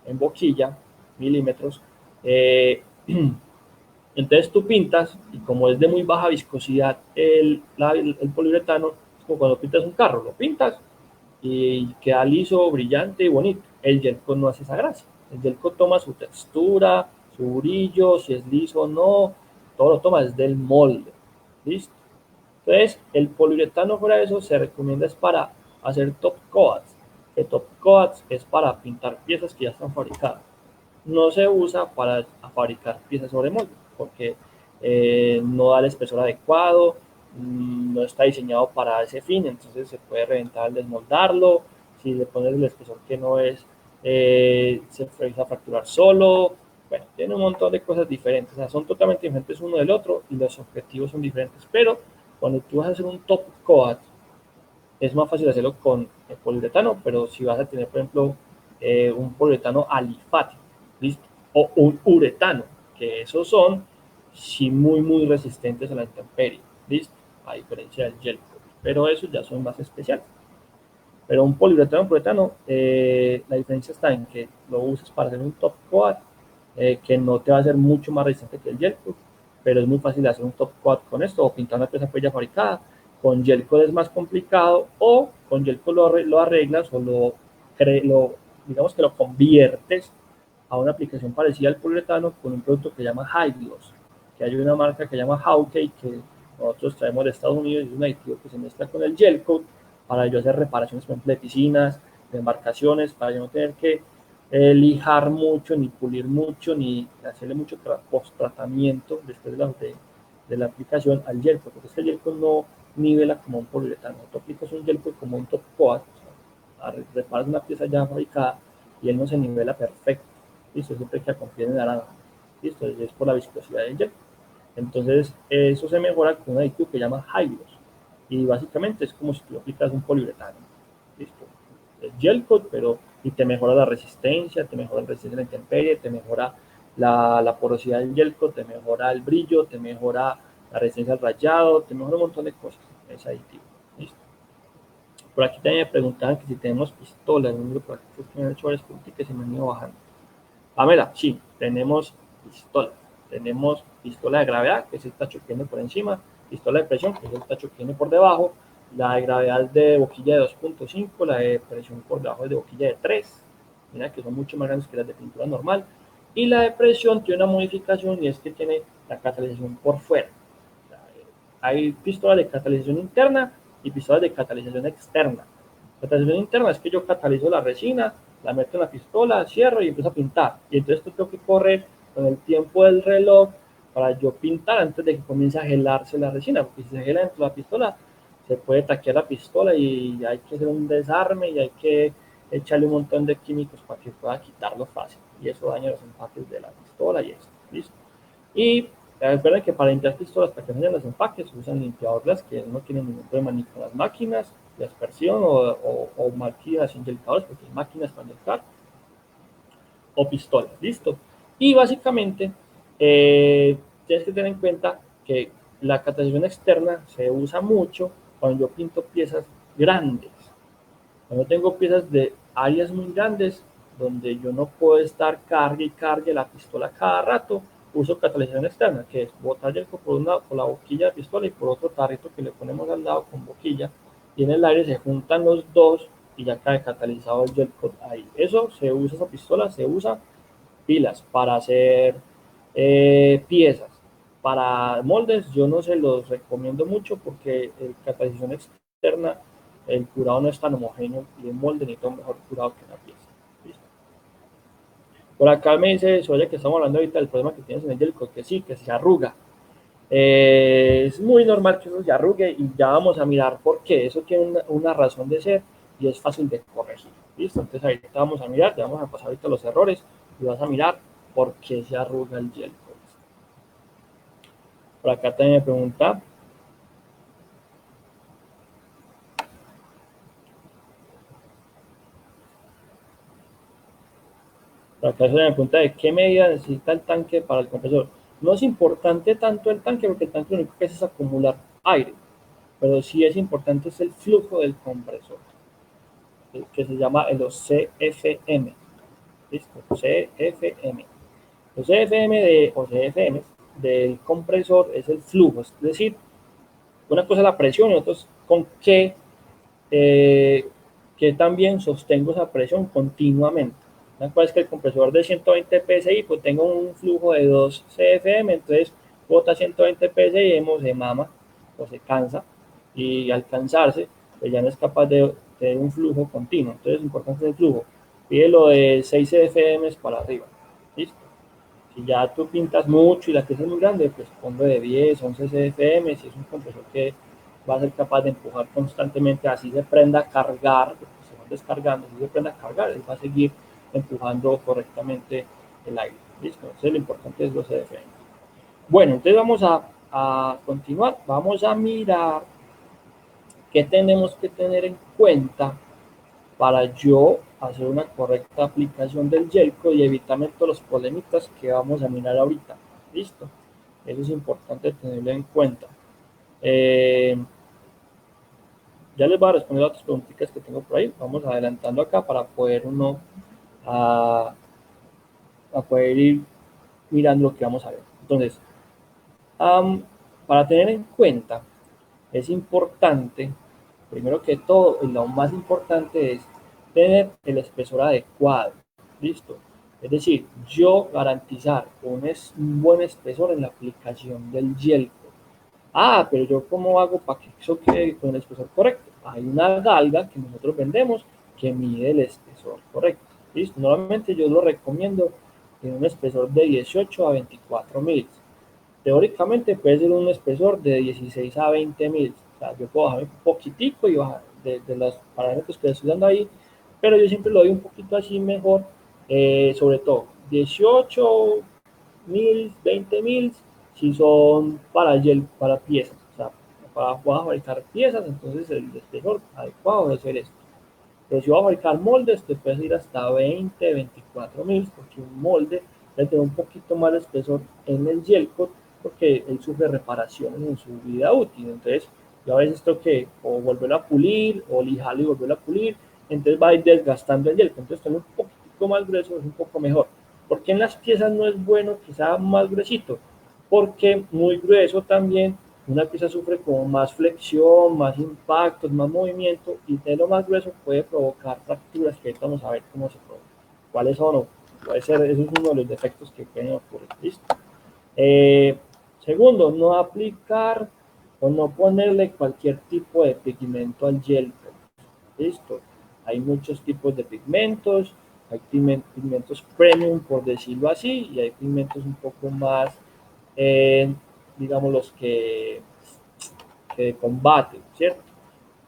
en boquilla, milímetros. Entonces tú pintas, y como es de muy baja viscosidad el poliuretano, es como cuando pintas un carro, lo pintas y queda liso, brillante y bonito. El gel coat no hace esa gracia. El gel coat toma su textura, su brillo, si es liso o no, todo lo toma desde el molde. ¿Listo? Entonces, el poliuretano fuera de eso se recomienda es para hacer top coats. El top coats es para pintar piezas que ya están fabricadas. No se usa para fabricar piezas sobre molde, porque no da el espesor adecuado, no está diseñado para ese fin, entonces se puede reventar al desmoldarlo, si le pones el espesor que no es, se empieza a fracturar solo, bueno, tiene un montón de cosas diferentes, o sea, son totalmente diferentes uno del otro y los objetivos son diferentes, pero cuando tú vas a hacer un top coat, es más fácil hacerlo con el poliuretano, pero si vas a tener, por ejemplo, un poliuretano alifático, ¿listo? O un uretano, que esos son sí muy resistentes a la intemperie, ¿listo? A diferencia del gel coat, pero esos ya son más especiales. Pero un poliuretano, la diferencia está en que lo usas para hacer un top coat, que no te va a ser mucho más resistente que el gel coat, pero es muy fácil hacer un top coat con esto, o pintar una pieza ya fabricada. Con gel coat es más complicado, o con gel coat lo arreglas o digamos que lo conviertes a una aplicación parecida al poliuretano con un producto que se llama High Gloss, que hay una marca que se llama Hawkeye que nosotros traemos de Estados Unidos, es un aditivo que se mezcla con el gel coat para yo hacer reparaciones, por ejemplo, de piscinas, de embarcaciones, para yo no tener que lijar mucho, ni pulir mucho, ni hacerle mucho post-tratamiento después de la aplicación al gel coat, porque es que el gel coat no nivela como un poliuretano. Tú aplicas un gel coat como un top coat, o sea, reparas una pieza ya fabricada y él no se nivela perfecto. Listo, siempre hay que confiar en naranja. Listo, es por la viscosidad del gel. Entonces, eso se mejora con un aditivo que se llama High Gloss. Y básicamente es como si tú aplicas un poliuretano. Listo. Es gel coat, pero y te mejora la resistencia, te mejora la resistencia a la intemperie, te mejora la porosidad del gel coat, te mejora el brillo, te mejora la resistencia al rayado, te mejora un montón de cosas. Ese aditivo. Listo. Por aquí también me preguntaban que si tenemos pistolas, un grupo que me han hecho varias preguntas que se me han ido bajando. Pamela, sí, tenemos pistola. Tenemos pistola de gravedad, que es el tacho que viene por encima, pistola de presión, que es el tacho que viene por debajo, la de gravedad de boquilla de 2.5, la de presión por debajo es de boquilla de 3, mira que son mucho más grandes que las de pintura normal, y la de presión tiene una modificación y es que tiene la catalización por fuera. O sea, hay pistolas de catalización interna y pistolas de catalización externa. Catalización interna es que yo catalizo la resina, la meto en la pistola, cierro y empiezo a pintar. Y entonces tengo que correr con el tiempo del reloj para yo pintar antes de que comience a gelarse la resina, porque si se gela dentro de la pistola, se puede taquear la pistola y hay que hacer un desarme y hay que echarle un montón de químicos para que pueda quitarlo fácil. Y eso daña los empaques de la pistola y eso. ¿Listo? Y recuerden que para limpiar pistolas, para que no los empaques, se usan limpiadores que no tienen ningún problema ni con las máquinas de aspersión o máquinas inyectadoras, porque hay máquinas para inyectar, o pistolas, listo. Y básicamente tienes que tener en cuenta que la catalización externa se usa mucho cuando yo pinto piezas grandes. Cuando tengo piezas de áreas muy grandes, donde yo no puedo estar cargue y cargue la pistola cada rato, uso catalización externa, que es botar por la boquilla de pistola y por otro tarrito que le ponemos al lado con boquilla y en el aire se juntan los dos y ya cae catalizado el gel coat ahí. Eso se usa, esa pistola se usa pilas para hacer piezas. Para moldes yo no se los recomiendo mucho porque el catalización externa, el curado no es tan homogéneo y el molde necesita un mejor curado que una pieza. ¿Listo? Por acá me dice Soya que estamos hablando ahorita del problema que tienes en el gel coat, que sí, que se arruga. Es muy normal que eso se arrugue y ya vamos a mirar por qué. Eso tiene una razón de ser y es fácil de corregir. ¿Listo? Entonces ahorita vamos a mirar, ya vamos a pasar ahorita los errores y vas a mirar por qué se arruga el gel coat. Por acá también me pregunta. Por acá se me pregunta de qué medida necesita el tanque para el compresor. No es importante tanto el tanque porque el tanque lo único que hace es acumular aire, pero sí es importante es el flujo del compresor, que se llama los CFM. ¿Listo? CFM. Los CFM o CFM del compresor es el flujo, es decir, una cosa es la presión y otra es con que también sostengo esa presión continuamente. Una cosa es que el compresor de 120 psi pues tenga un flujo de 2 CFM, entonces bota 120 psi y se mama o se cansa y al cansarse pues ya no es capaz de tener un flujo continuo. Entonces es importante el flujo. Pídelo de 6 CFM para arriba. ¿Listo? Si ya tú pintas mucho y la pieza es muy grande, pues ponlo de 10, 11 CFM, si es un compresor que va a ser capaz de empujar constantemente, así se prenda a cargar, porque se va descargando, así se prenda a cargar, él va a seguir empujando correctamente el aire. ¿Listo? Entonces lo importante es los CFM. Bueno, entonces vamos a continuar, vamos a mirar qué tenemos que tener en cuenta para yo hacer una correcta aplicación del gelco y evitarme todos los problemitas que vamos a mirar ahorita. ¿Listo? Eso es importante tenerlo en cuenta. Ya les voy a responder a otras preguntitas que tengo por ahí. Vamos adelantando acá para poder uno a poder ir mirando lo que vamos a ver. Entonces, para tener en cuenta, es importante, primero que todo, y lo más importante es tener el espesor adecuado. ¿Listo? Es decir, yo garantizar un buen espesor en la aplicación del gelco. Pero yo cómo hago para que eso quede con el espesor correcto. Hay una galga que nosotros vendemos que mide el espesor correcto. ¿Listo? Normalmente yo lo recomiendo en un espesor de 18 a 24 mil. Teóricamente puede ser un espesor de 16 a 20 mil. O sea, yo puedo bajar un poquitico y bajar de los parámetros que estoy dando ahí, pero yo siempre lo doy un poquito así mejor, sobre todo 18 mil, 20 mil, si son para piezas. O sea, para fabricar piezas, entonces el espesor adecuado debe ser esto. Pero si vas a fabricar moldes, te puedes ir hasta 20, 24 mil, porque un molde debe tener un poquito más de espesor en el gel coat, porque él sufre reparaciones en su vida útil. Entonces, yo a veces tengo que o volverlo a pulir, o lijarlo y volverlo a pulir, entonces va a ir desgastando el gel coat. Entonces, tener un poquito más grueso es un poco mejor. Porque en las piezas no es bueno que sea más gruesito, porque muy grueso también una pieza sufre como más flexión, más impactos, más movimiento, y de lo más grueso puede provocar fracturas que ahorita vamos a ver cómo se provocan. ¿Cuáles son? O puede ser, eso es uno de los defectos que pueden ocurrir. ¿Listo? Segundo, no aplicar o no ponerle cualquier tipo de pigmento al gel. ¿Listo? Hay muchos tipos de pigmentos, hay pigmentos premium, por decirlo así, y hay pigmentos un poco más, digamos, los que combaten, ¿cierto?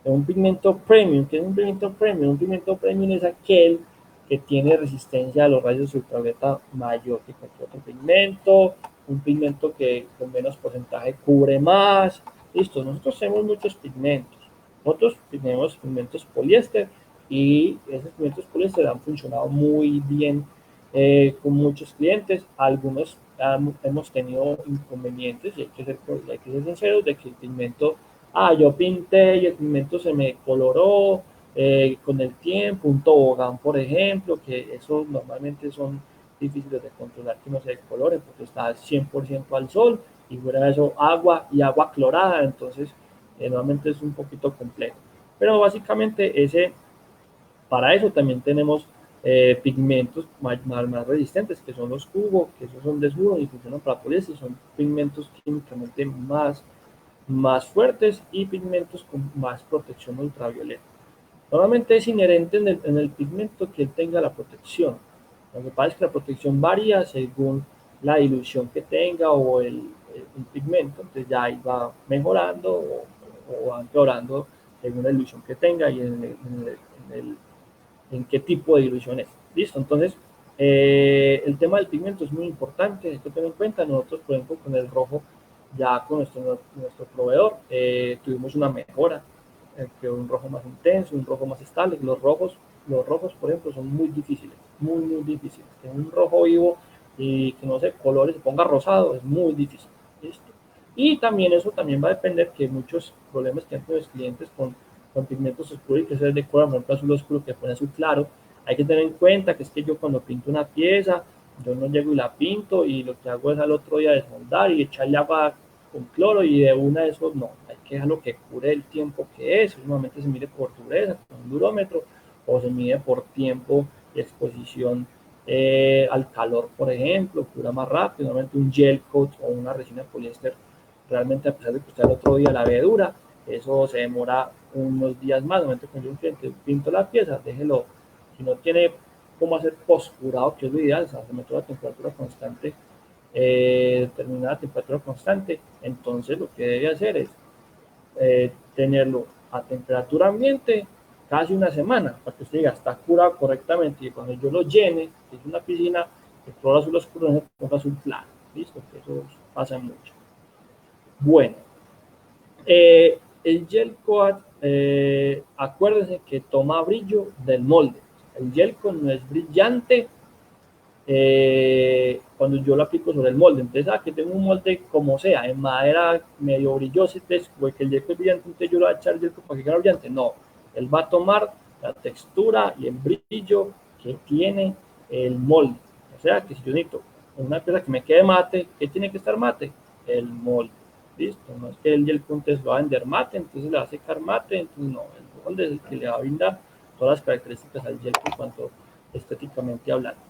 Un pigmento premium, ¿qué es un pigmento premium? Un pigmento premium es aquel que tiene resistencia a los rayos ultravioleta mayor que cualquier otro pigmento, un pigmento que con menos porcentaje cubre más. Listo, nosotros tenemos muchos pigmentos. Nosotros tenemos pigmentos poliéster y esos pigmentos poliéster han funcionado muy bien con muchos clientes. Algunos hemos tenido inconvenientes y hay que ser sinceros de que el pigmento, yo pinté y el pigmento se me coloró con el tiempo, un tobogán, por ejemplo, que esos normalmente son difíciles de controlar que no se decolore porque está 100% al sol y fuera de eso agua y agua clorada, entonces normalmente es un poquito complejo. Pero básicamente para eso también tenemos pigmentos más resistentes, que son los cubos, que esos son desnudos y funcionan para poliéster, son pigmentos químicamente más fuertes y pigmentos con más protección ultravioleta. Normalmente es inherente en el pigmento que él tenga la protección. Lo que pasa es que la protección varía según la dilución que tenga o el pigmento, entonces ya ahí va mejorando o va empeorando según la dilución que tenga y en qué tipo de dilución es. ¿Listo? Entonces, el tema del pigmento es muy importante, hay que tener en cuenta. Nosotros, por ejemplo, con el rojo, ya con nuestro proveedor, tuvimos una mejora, que un rojo más intenso, un rojo más estable. Los rojos, por ejemplo, son muy difíciles, muy difíciles. Que un rojo vivo y que no sé, colores se ponga rosado, es muy difícil. ¿Listo? Y también eso también va a depender que muchos problemas que han tenido los clientes con pigmentos oscuros y que se decora, por ejemplo, azul oscuro que pone azul claro, hay que tener en cuenta que es que yo cuando pinto una pieza, yo no llego y la pinto y lo que hago es al otro día desmoldar y echarle agua con cloro y de una de esos no, hay que dejarlo que cure el tiempo que es. Normalmente se mide por dureza, con un durómetro, o se mide por tiempo de exposición al calor, por ejemplo, cura más rápido. Normalmente un gel coat o una resina de poliéster, realmente a pesar de que usted el otro día la ve dura, eso se demora unos días más. Normalmente cuando un cliente pinto la pieza, déjelo, si no tiene cómo hacer postcurado, que es lo ideal, o sea, se mete a temperatura constante, determinada temperatura constante, entonces lo que debe hacer es tenerlo a temperatura ambiente casi una semana, para que usted diga, está curado correctamente, y cuando yo lo llene, que es una piscina, el color azul oscuro no se ponga azul claro, listo, que eso pasa mucho. Bueno, el gel coat, acuérdense que toma brillo del molde. El gel coat no es brillante cuando yo lo aplico sobre el molde. Entonces, aquí tengo un molde como sea, en madera medio brilloso, entonces, pues que el gel coat es brillante, entonces yo lo voy a echar el gel coat para que quede brillante. No, él va a tomar la textura y el brillo que tiene el molde. O sea, que si yo necesito una pieza que me quede mate, ¿qué tiene que estar mate? El molde. Listo, no es que el gel coat lo va a vender mate, entonces le va a secar mate, entonces no, el molde es el que le va a brindar todas las características al gel coat cuanto estéticamente hablando.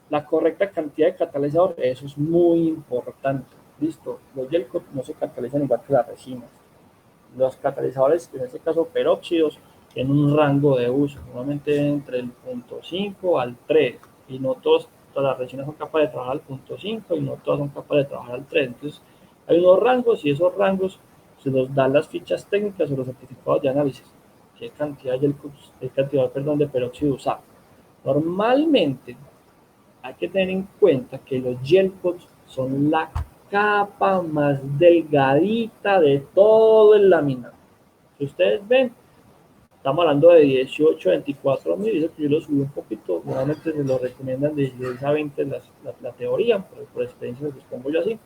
La correcta cantidad de catalizador, eso es muy importante. Listo, los gel coat no se catalizan igual que las resinas. Los catalizadores, en este caso peróxidos, tienen un rango de uso, normalmente entre el 0.5 al 3, y no todas las resinas son capaces de trabajar al 0.5 y no todas son capaces de trabajar al 3. Entonces, hay unos rangos y esos rangos se los dan las fichas técnicas o los certificados de análisis. ¿Qué cantidad de peróxido usar? Normalmente hay que tener en cuenta que los gel coats son la capa más delgadita de todo el laminado. Si ustedes ven, estamos hablando de 18, 24 mil, yo lo subí un poquito, normalmente se lo recomiendan de 16 a 20 la teoría, por experiencia los pongo yo así.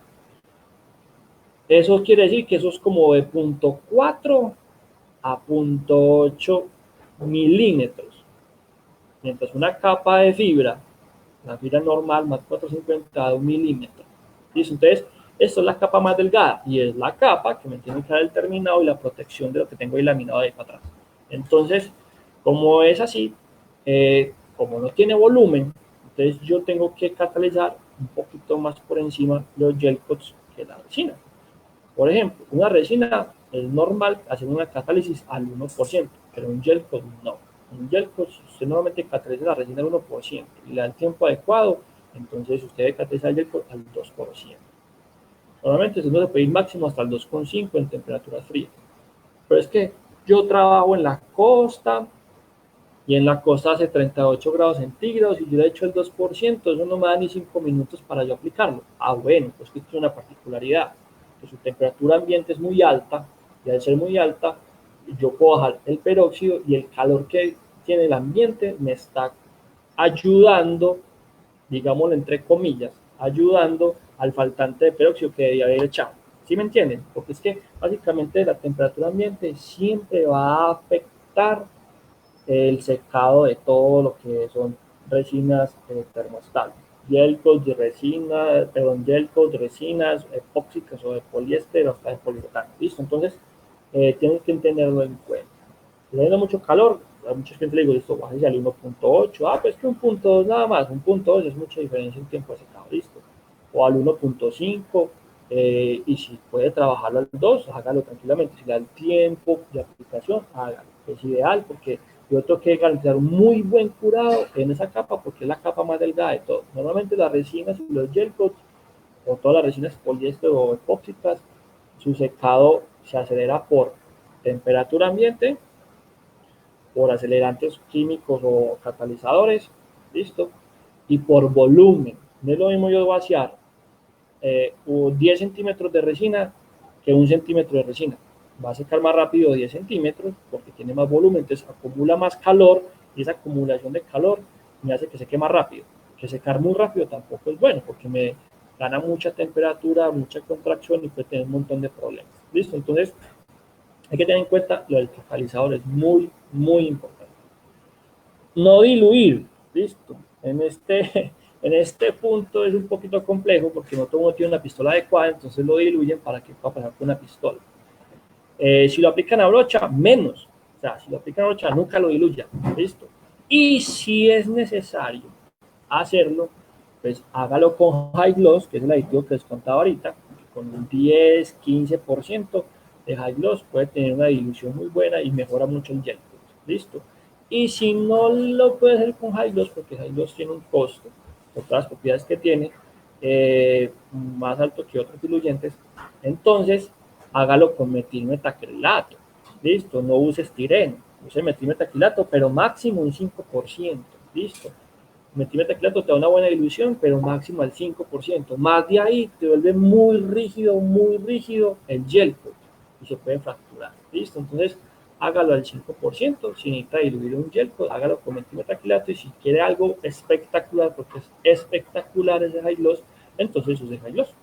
Eso quiere decir que eso es como de 0.4 a 0.8 milímetros, mientras una capa de fibra, la fibra normal más 450 a 1 milímetro. ¿Listo? Entonces, esto es la capa más delgada y es la capa que me tiene que dar el terminado y la protección de lo que tengo ahí laminado de ahí para atrás. Entonces, como es así, como no tiene volumen, entonces yo tengo que catalizar un poquito más por encima los gel coats que la resina. Por ejemplo, una resina es normal hacer una catálisis al 1%, pero un gel coat no. Un gel coat, usted normalmente cataliza la resina al 1% y le da el tiempo adecuado, entonces usted debe catalizar el gel coat al 2%. Normalmente se puede ir máximo hasta el 2,5 en temperaturas frías. Pero es que yo trabajo en la costa y en la costa hace 38 grados centígrados y yo le echo el 2%, eso no me da ni 5 minutos para yo aplicarlo. Ah, bueno, pues que es una particularidad, que su temperatura ambiente es muy alta y al ser muy alta, yo puedo bajar el peróxido y el calor que tiene el ambiente me está ayudando, digámoslo entre comillas, ayudando al faltante de peróxido que debía haber echado. ¿Sí me entienden? Porque es que básicamente la temperatura ambiente siempre va a afectar el secado de todo lo que son resinas termostales. Gel coat de resina, perdón, gel coat de resinas epóxicas o de poliéster o hasta de poliuretano. ¿Listo? Entonces, tienes que tenerlo en cuenta. Si está haciendo mucho calor, a muchos clientes les digo, listo, bájese al 1.8, pues que un punto 2 nada más, un punto 2 es mucha diferencia en tiempo de secado, listo. O al 1.5, y si puede trabajarlo al 2, hágalo tranquilamente. Si le da el tiempo de aplicación, hágalo. Es ideal porque yo tengo que garantizar un muy buen curado en esa capa porque es la capa más delgada de todo. Normalmente las resinas y los gel coats o todas las resinas poliéster o epóxicas, su secado se acelera por temperatura ambiente, por acelerantes químicos o catalizadores, listo, y por volumen. No es lo mismo yo vaciar 10 centímetros de resina que 1 centímetro de resina. Va a secar más rápido 10 centímetros porque tiene más volumen, entonces acumula más calor y esa acumulación de calor me hace que seque más rápido. Que secar muy rápido tampoco es bueno porque me gana mucha temperatura, mucha contracción y puede tener un montón de problemas. ¿Listo? Entonces hay que tener en cuenta lo del catalizador, es muy, muy importante. No diluir, listo. En este punto es un poquito complejo porque no todo el mundo tiene una pistola adecuada, entonces lo diluyen para que pueda pasar con una pistola. Si lo aplican a brocha, menos. O sea, si lo aplican a brocha, nunca lo diluyan, listo. Y si es necesario hacerlo, pues hágalo con high gloss, que es el aditivo que les contaba ahorita, con un 10-15% de high gloss puede tener una dilución muy buena y mejora mucho el gel. Listo. Y si no lo puede hacer con high gloss, porque high gloss tiene un costo, por todas las propiedades que tiene, más alto que otros diluyentes, entonces hágalo con metilmetacrilato. Listo, no use estireno, use metilmetacrilato, pero máximo un 5%. Listo. Metilmetacrilato te da una buena dilución, pero máximo al 5%. Más de ahí te vuelve muy rígido el gel coat y se puede fracturar. Listo, entonces hágalo al 5%. Si necesita diluir un gel coat, hágalo con metilmetacrilato. Y si quiere algo espectacular, porque es espectacular ese high gloss, entonces use high gloss.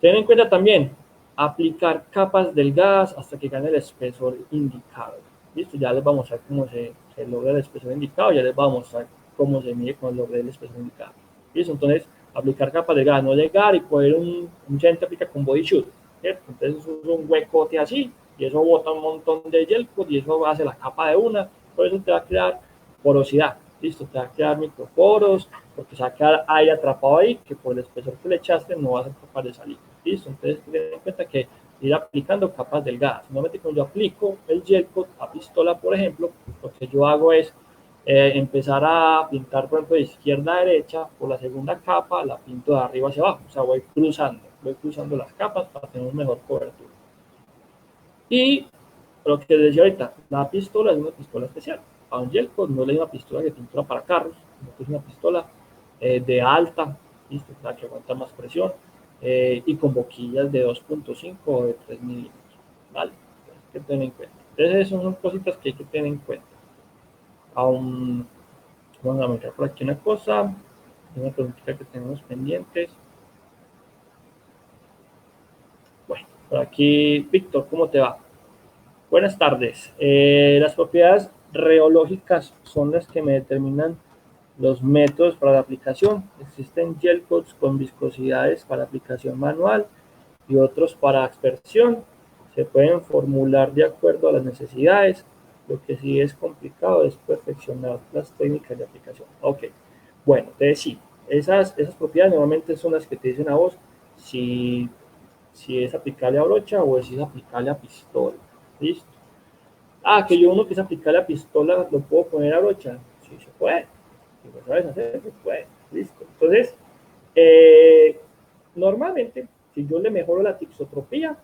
Ten en cuenta también aplicar capas delgadas hasta que gane el espesor indicado. Listo, ya les vamos a mostrar cómo se logra el espesor indicado, ya les vamos a mostrar cómo se mide cuando logre el espesor indicado. Listo, entonces aplicar capas delgadas, no llegar y poner mucha gente aplica con body shoot, ¿cierto? Entonces es un huecote así y eso bota un montón de gel coat y eso hace la capa de una, por eso te va a crear porosidad. Listo, te va a quedar microporos, porque se va a quedar aire atrapado ahí, que por el espesor que le echaste no va a ser capaz de salir. Listo, entonces ten en cuenta que ir aplicando capas delgadas. Normalmente cuando yo aplico el gel coat a pistola, por ejemplo, lo que yo hago es empezar a pintar, por ejemplo, de izquierda a derecha, por la segunda capa la pinto de arriba hacia abajo, o sea, voy cruzando las capas para tener una mejor cobertura. Y lo que les decía ahorita, la pistola es una pistola especial. A un gel coat no es una pistola que pintura para carros, sino que es una pistola de alta, ¿listo? La que aguanta más presión, y con boquillas de 2.5 o de 3 milímetros, ¿vale? Hay que tener en cuenta. Entonces, esas son cositas que hay que tener en cuenta. Vamos a mirar por aquí una cosa, una preguntita que tenemos pendientes. Bueno, por aquí, Víctor, ¿cómo te va? Buenas tardes. Las propiedades reológicas son las que me determinan los métodos para la aplicación. Existen gel coats con viscosidades para aplicación manual y otros para aspersión. Se pueden formular de acuerdo a las necesidades. Lo que sí es complicado es perfeccionar las técnicas de aplicación. Ok, bueno, te decía, esas propiedades normalmente son las que te dicen a vos si es aplicable a brocha o si es aplicable a pistola. ¿Listo? Ah, que yo uno que es aplicable a pistola lo puedo poner a brocha. Sí, se puede. Si lo sabes hacer, se puede. Listo. Entonces, normalmente, si yo le mejoro la tixotropía,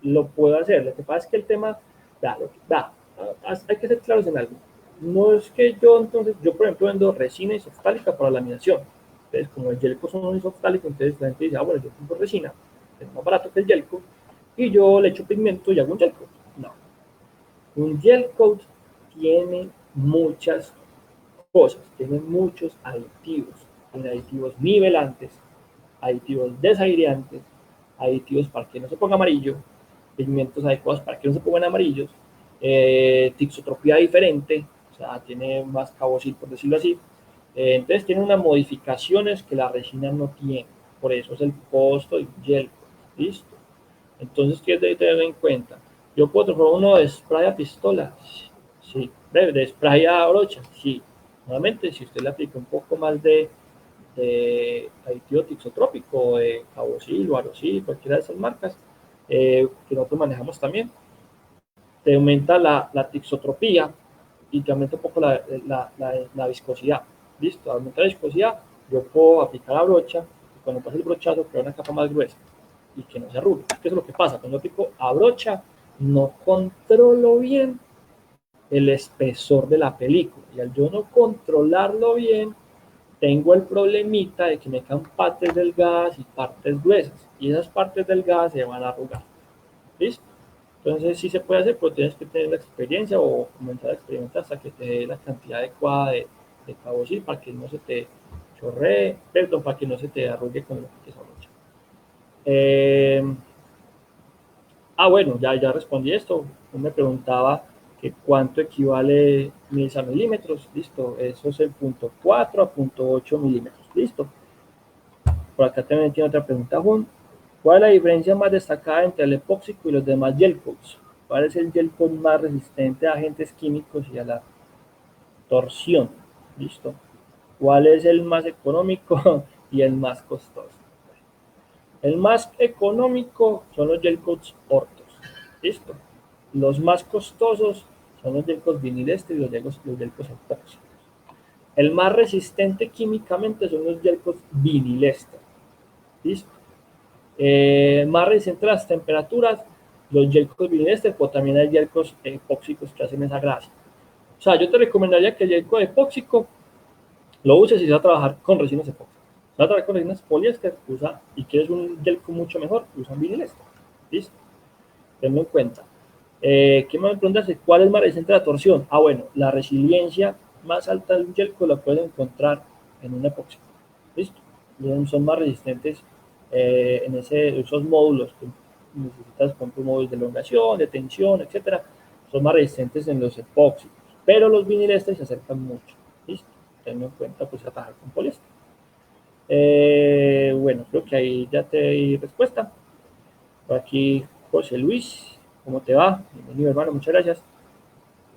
lo puedo hacer. Lo que pasa es que el tema, hay que ser claros en algo. No es que yo, entonces, yo por ejemplo vendo resina isoftálica para laminación. Entonces, como el gelco son isoftálicos, entonces la gente dice, bueno, yo compro resina, es más barato que el gelco, y yo le echo pigmento y hago un gelco. No. Un gel coat tiene muchas cosas, tiene muchos aditivos. Tiene aditivos nivelantes, aditivos desaireantes, aditivos para que no se ponga amarillo, pigmentos adecuados para que no se pongan amarillos, tixotropía diferente, o sea, tiene más cabosil, por decirlo así. Entonces tiene unas modificaciones que la resina no tiene. Por eso es el costo del gel. ¿Listo? Entonces, ¿qué debe tener en cuenta? Yo puedo transformar uno de spray a pistola, sí. De spray a brocha, sí. Nuevamente, si usted le aplica un poco más de aditivo tixotrópico, de Cabosil o Arosil, cualquiera de esas marcas, que nosotros manejamos también, te aumenta la tixotropía y te aumenta un poco la viscosidad. ¿Listo? Aumenta la viscosidad, yo puedo aplicar la brocha y cuando pase el brochazo crea una capa más gruesa y que no se arrugue. ¿Qué es lo que pasa? Cuando yo aplico a brocha, no controlo bien el espesor de la película. Y al yo no controlarlo bien, tengo el problemita de que me quedan partes delgadas y partes gruesas. Y esas partes delgadas se van a arrugar. ¿Listo? Entonces sí se puede hacer, pero tienes que tener la experiencia o comenzar a experimentar hasta que te dé la cantidad adecuada de Cabosil para que no se te chorree, perdón, para que no se te arrugue con lo que es mucho. Bueno, ya respondí esto. Me preguntaba que cuánto equivale mils a milímetros. Listo, eso es el punto 4 a punto 8 milímetros. Listo. Por acá también tiene otra pregunta, Juan. ¿Cuál es la diferencia más destacada entre el epóxico y los demás gel coats? ¿Cuál es el gel coat más resistente a agentes químicos y a la torsión? Listo. ¿Cuál es el más económico y el más costoso? El más económico son los gel coats ortos. Listo. Los más costosos son los gel coats vinilestres y los gel coats epóxicos. El más resistente químicamente son los gel coats vinilestres. ¿Listo? Más resistente a las temperaturas, los gel coats vinilestres, pero también hay gel coats epóxicos que hacen esa gracia. O sea, yo te recomendaría que el gel coat epóxico lo uses si vas a trabajar con resinas epóxicas. Si vas a trabajar con resinas poliéster, usa, y quieres un gel coat mucho mejor, usa un vinilestre. ¿Listo? Tenlo en cuenta. ¿Qué más me preguntas? ¿Cuál es más resistente a la torsión? Bueno, la resiliencia más alta de un gel coat la puedes encontrar en un epóxico. ¿Listo? Son más resistentes en esos módulos que necesitas, con módulos de elongación, de tensión, etcétera, son más resistentes en los epóxicos, pero los vinilestres se acercan mucho. ¿Listo? Tenlo en cuenta, pues, a trabajar con poliéster. Bueno, creo que ahí ya te di respuesta. Por aquí, José Luis, ¿cómo te va? Bienvenido, hermano, muchas gracias.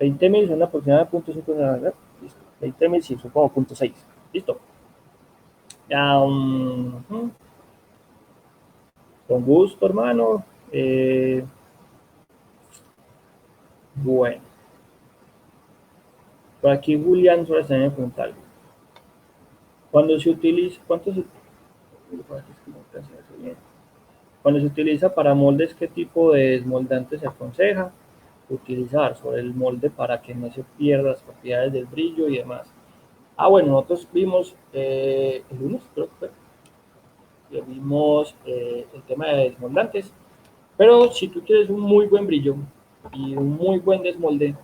20.000 son aproximadamente 0.5, listo. 20.000 sí, son como 0.6. Listo. Ya, con gusto, hermano. Bueno, por aquí Julián Suárez también me pregunta algo. Cuando se utiliza, cuando se utiliza para moldes, ¿qué tipo de desmoldante se aconseja utilizar sobre el molde para que no se pierdan las propiedades del brillo y demás? Bueno, nosotros vimos el lunes, creo que fue, vimos el tema de desmoldantes, pero si tú quieres un muy buen brillo y un muy buen desmolde,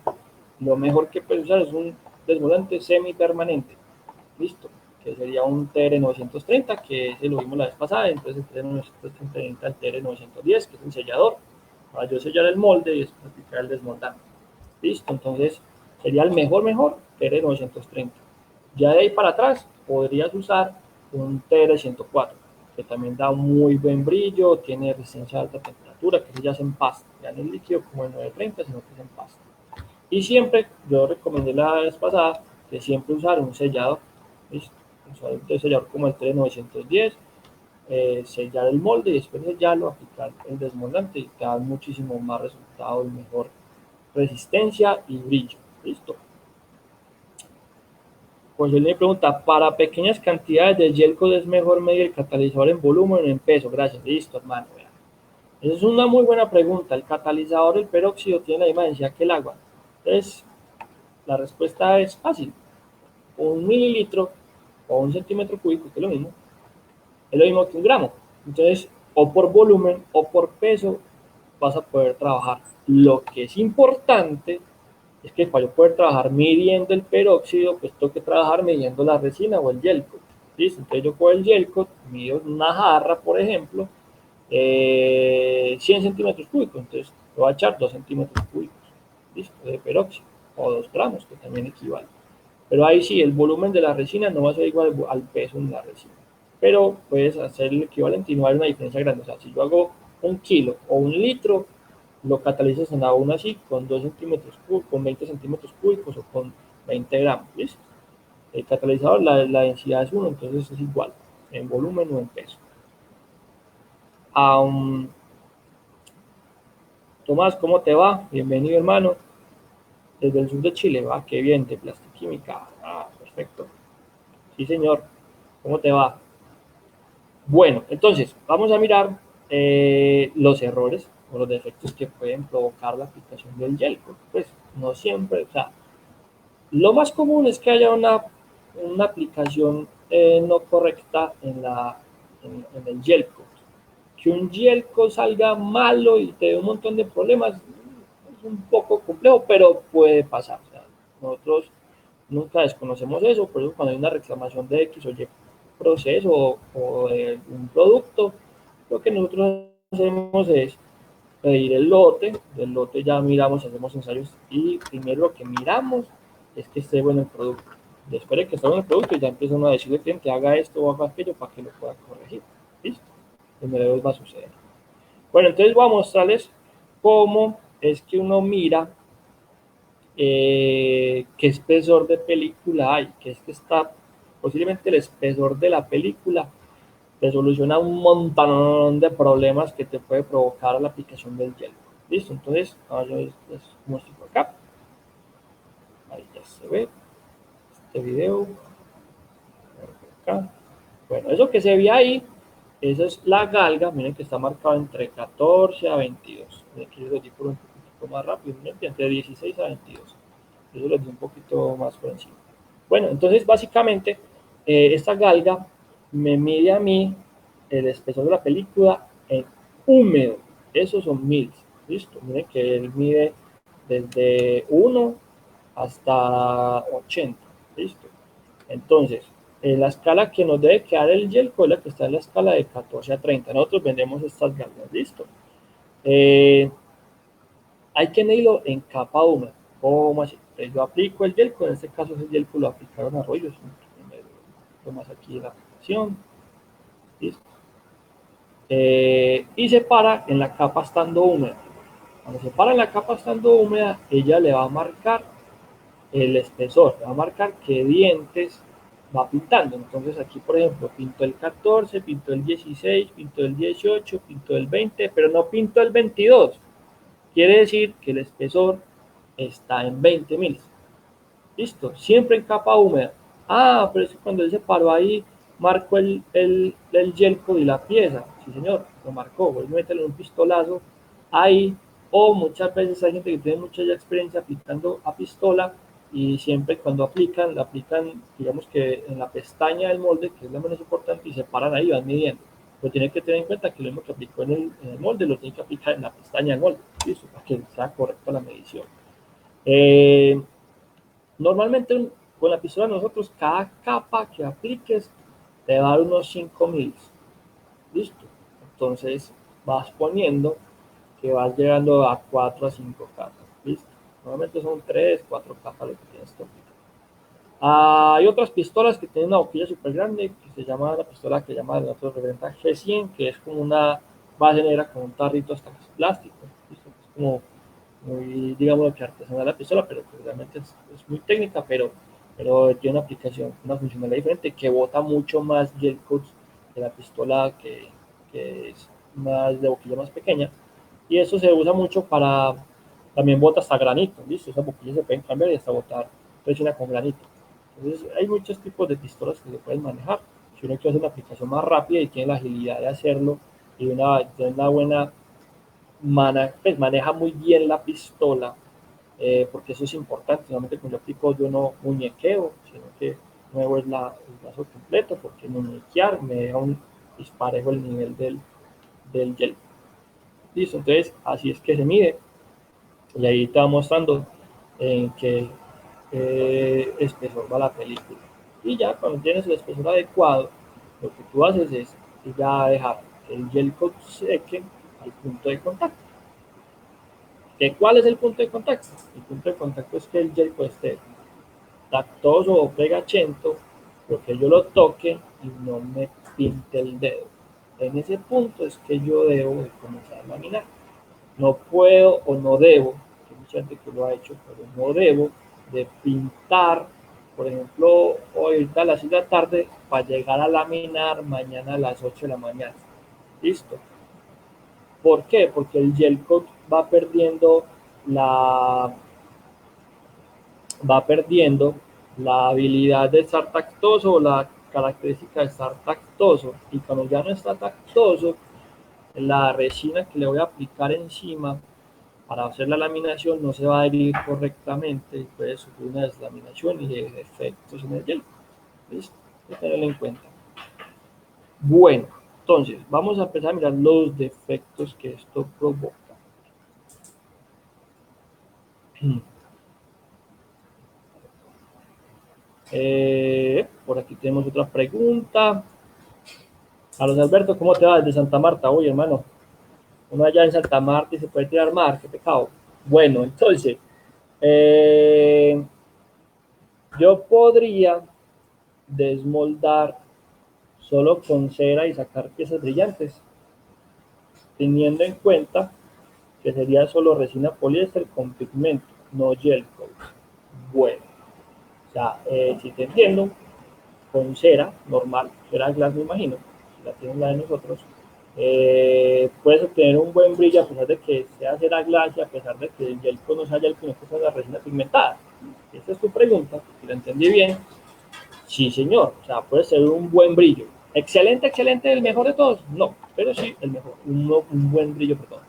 lo mejor que puedes usar es un desmoldante semipermanente. Listo, que sería un TR930, que ese lo vimos la vez pasada. Entonces el TR930 al TR910, que es un sellador, para yo sellar el molde y después aplicar el desmoldante. Listo, entonces sería el mejor TR930. Ya de ahí para atrás podrías usar un TR104, que también da un muy buen brillo, tiene resistencia a alta temperatura, que ya es en pasta, ya no es líquido como el 930, sino que es en pasta. Y siempre, yo recomendé la vez pasada, que siempre usar un sellador, ¿listo? Usar un sellador como el TR910, sellar el molde y después de sellarlo aplicar el desmoldante y te da muchísimo más resultado y mejor resistencia y brillo. ¿Listo? Pues él me pregunta, para pequeñas cantidades de gel coat es mejor medir el catalizador en volumen o en peso. Gracias. Listo, hermano. Esa es una muy buena pregunta. El catalizador, el peróxido, tiene la misma densidad que el agua. Entonces, la respuesta es fácil. Un mililitro o un centímetro cúbico, que es lo mismo que un gramo. Entonces, o por volumen o por peso vas a poder trabajar. Lo que es importante es que para yo poder trabajar midiendo el peróxido, pues tengo que trabajar midiendo la resina o el gel coat. ¿Listo? Entonces yo con el gel coat mido una jarra, por ejemplo, 100 centímetros cúbicos, entonces le voy a echar 2 centímetros cúbicos, ¿listo? De peróxido, o 2 gramos, que también equivale. Pero ahí sí, el volumen de la resina no va a ser igual al peso de la resina. Pero puedes hacer el equivalente y no hay una diferencia grande. O sea, si yo hago 1 kilo o 1 litro, lo catalizas en agua así con 2 centímetros cúbicos, con 20 centímetros cúbicos o con 20 gramos, ¿listo? El catalizador, la densidad es 1, entonces es igual en volumen o en peso. Tomás, ¿cómo te va? Bienvenido, hermano. Desde el sur de Chile, va, qué bien, de Plastiquímica. Ah, perfecto. Sí, señor. ¿Cómo te va? Bueno, entonces, vamos a mirar los errores o los defectos que pueden provocar la aplicación del gel. Pues no siempre, o sea, lo más común es que haya una aplicación no correcta en el gelcoat. Que un gelcoat salga malo y te dé un montón de problemas es un poco complejo, pero puede pasar. O sea, nosotros nunca desconocemos eso, por eso cuando hay una reclamación de X o Y proceso o de un producto, lo que nosotros hacemos es pedir el lote, del lote ya miramos, hacemos ensayos y primero lo que miramos es que esté bueno el producto. Después de que esté bueno el producto ya empieza uno a decirle al cliente haga esto o haga aquello para que lo pueda corregir. ¿Listo? Primera vez va a suceder. Bueno, entonces voy a mostrarles cómo es que uno mira qué espesor de película hay, que es que está posiblemente el espesor de la película te soluciona un montón de problemas que te puede provocar la aplicación del gel. Listo, entonces yo les muestro por acá. Ahí ya se ve este video. Acá. Bueno, eso que se ve ahí, esa es la galga, miren que está marcado entre 14 a 22. Aquí lo di por un poquito más rápido, miren, entre 16 a 22. Eso lo di un poquito más por encima. Bueno, entonces básicamente esta galga me mide a mí el espesor de la película en húmedo. Esos son 1000. Listo, miren que él mide desde 1 hasta 80. Listo. Entonces, la escala que nos debe quedar el gelco es la que está en la escala de 14 a 30. Nosotros vendemos estas galgas. Listo. Hay que medirlo en capa húmeda. ¿Cómo así? Entonces yo aplico el gelco, en este caso ese gelco lo aplicaron a rollos. Tomas aquí la aplicación. Listo. Y se para en la capa estando húmeda. Cuando se para en la capa estando húmeda, ella le va a marcar el espesor, le va a marcar qué dientes va pintando. Entonces aquí, por ejemplo, pinto el 14, pinto el 16, pinto el 18, pinto el 20, pero no pinto el 22. Quiere decir que el espesor está en 20 mil. Listo, siempre en capa húmeda. Ah, pero es que cuando él se paró ahí, marcó el gelco y la pieza. Sí, señor, lo marcó. Vuelve a meterle un pistolazo ahí. O muchas veces hay gente que tiene mucha ya experiencia aplicando a pistola y siempre cuando aplican, la aplican, digamos que en la pestaña del molde, que es la menos importante, y se paran ahí y van midiendo. Pero tienen que tener en cuenta que lo mismo que aplicó en el molde, lo tienen que aplicar en la pestaña del molde, listo, para que sea correcta la medición. Normalmente con la pistola nosotros cada capa que apliques te va a dar unos 5000. Listo. Entonces vas poniendo que vas llegando a 4 a 5 capas. Listo. Normalmente son 3, 4 capas lo que tienes que aplicar. Hay otras pistolas que tienen una boquilla súper grande que se llama la pistola que llama de nosotros referente G100, que es como una base negra con un tarrito hasta plástico. ¿Listo? Es como muy, digamos, que artesanal la pistola, pero que realmente es muy técnica, pero tiene una aplicación, una funcionalidad diferente que bota mucho más gel coats que la pistola que es más de boquilla más pequeña. Y eso se usa mucho para, también bota hasta granito, ¿listo? Esas boquillas se pueden cambiar y hasta botar resina con granito. Entonces hay muchos tipos de pistolas que se pueden manejar. Si uno quiere hacer una aplicación más rápida y tiene la agilidad de hacerlo y una buena pues maneja muy bien la pistola, porque eso es importante. Normalmente cuando yo aplico yo no muñequeo, sino que muevo el brazo completo, porque muñequear me deja un disparejo el nivel del gel. Listo, entonces así es que se mide. Y ahí está mostrando en qué espesor va la película. Y ya cuando tienes el espesor adecuado, lo que tú haces es ya dejar el gel coat seque al punto de contacto. ¿Cuál es el punto de contacto? El punto de contacto es que el gel esté tactoso o pegachento, pero que yo lo toque y no me pinte el dedo. En ese punto es que yo debo de comenzar a laminar. No puedo o no debo, que mucha gente que lo ha hecho, pero no debo de pintar, por ejemplo, hoy a las 6 de la tarde para llegar a laminar mañana a las 8 de la mañana. Listo. ¿Por qué? Porque el gel coat la, va perdiendo la habilidad de estar tactoso o la característica de estar tactoso. Y cuando ya no está tactoso, la resina que le voy a aplicar encima para hacer la laminación no se va a adherir correctamente y puede sufrir una deslaminación y defectos en el gel. ¿Listo? Hay que tenerlo en cuenta. Bueno, entonces vamos a empezar a mirar los defectos que esto provoca. Por aquí tenemos otra pregunta. Carlos Alberto, ¿cómo te va desde Santa Marta? Oye, hermano, uno allá en Santa Marta y se puede tirar mar, qué pecado. Bueno, entonces, yo podría desmoldar solo con cera y sacar piezas brillantes, teniendo en cuenta que sería solo resina poliéster con pigmento, no gel coat. Bueno, o sea, si te entiendo, con cera normal, cera glass me imagino, si la tienen la de nosotros, puedes obtener un buen brillo a pesar de que sea cera glass y a pesar de que el gel coat no sea gel coat, no sea la resina pigmentada. Esa es tu pregunta, si la entendí bien. Sí, señor, o sea, puede ser un buen brillo. Excelente, excelente, el mejor de todos. No, pero sí, el mejor, un buen brillo, perdón.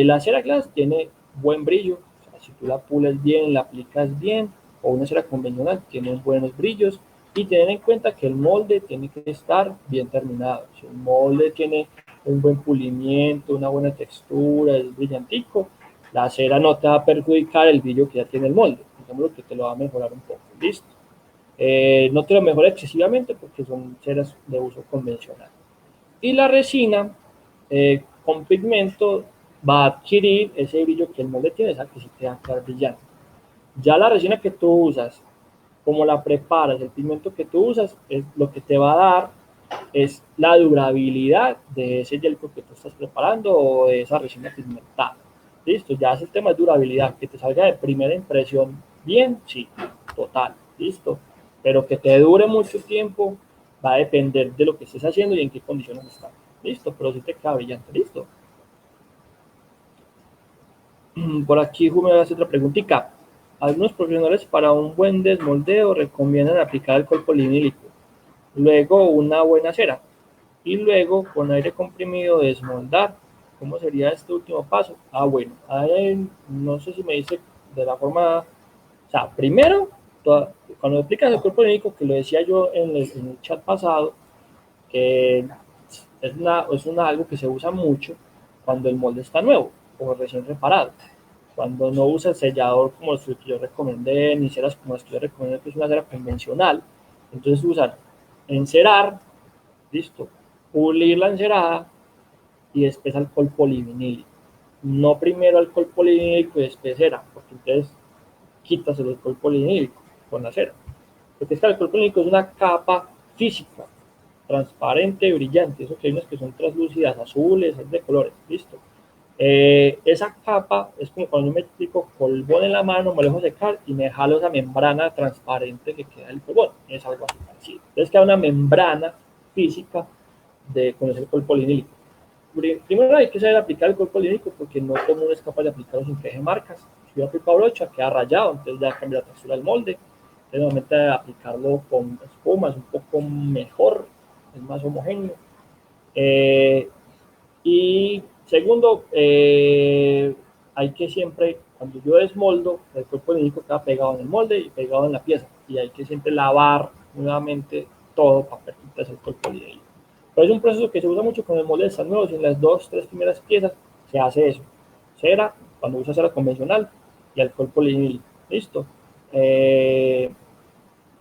La cera glass tiene buen brillo, o sea, si tú la pules bien, la aplicas bien, o una cera convencional tiene buenos brillos, y tener en cuenta que el molde tiene que estar bien terminado. Si el molde tiene un buen pulimiento, una buena textura, es brillantico, la cera no te va a perjudicar el brillo que ya tiene el molde, digamos que te lo va a mejorar un poco. ¿Listo? No te lo mejora excesivamente porque son ceras de uso convencional. Y la resina con pigmento va a adquirir ese brillo que el molde tiene, esa que sí te va a quedar brillante. Ya la resina que tú usas, como la preparas, el pigmento que tú usas, es lo que te va a dar es la durabilidad de ese gel que tú estás preparando o de esa resina pigmentada. Listo, ya es el tema de durabilidad, que te salga de primera impresión bien, sí, total, listo. Pero que te dure mucho tiempo va a depender de lo que estés haciendo y en qué condiciones estás. Listo, pero si te queda brillante, listo. Por aquí me hace otra preguntita. Algunos profesionales para un buen desmoldeo recomiendan aplicar alcohol polinílico, luego una buena cera y luego con aire comprimido desmoldar. ¿Cómo sería este último paso? Ah, bueno, no sé si me dice de la forma, o sea, primero, cuando aplicas el cuerpo médico, que lo decía yo en el chat pasado, que algo que se usa mucho cuando el molde está nuevo o recién reparado. Cuando no usa el sellador como los que yo recomendé, ni ceras como las que yo recomendé, que es una cera convencional, entonces usan encerar, listo, pulir la encerada y después alcohol polivinílico. No primero alcohol polivinílico y después cera, porque entonces quitas el alcohol polivinílico con la cera. Porque es que el alcohol polivinílico es una capa física, transparente, brillante, eso que hay unas que son translúcidas, azules, de colores, listo. Esa capa es como cuando yo me explico polvón en la mano, me lo dejo secar y me jalo esa membrana transparente que queda el polvón, es algo así parecido. Entonces queda una membrana física con el alcohol polinílico. Primero hay que saber aplicar el alcohol polinílico porque no todo el mundo es capaz de aplicarlo sin que deje marcas. Si yo aplico brocha, queda rayado, entonces ya cambia la textura del molde. Entonces, normalmente aplicarlo con espuma es un poco mejor, es más homogéneo. Y segundo, hay que siempre, cuando yo desmoldo, el cuerpo líquido queda pegado en el molde y pegado en la pieza. Y hay que siempre lavar nuevamente todo para permitir el cuerpo líquido. Pero es un proceso que se usa mucho con el molde de San nuevos. En las dos, tres primeras piezas se hace eso. Cera, cuando usa cera convencional, y alcohol polivinil. Listo.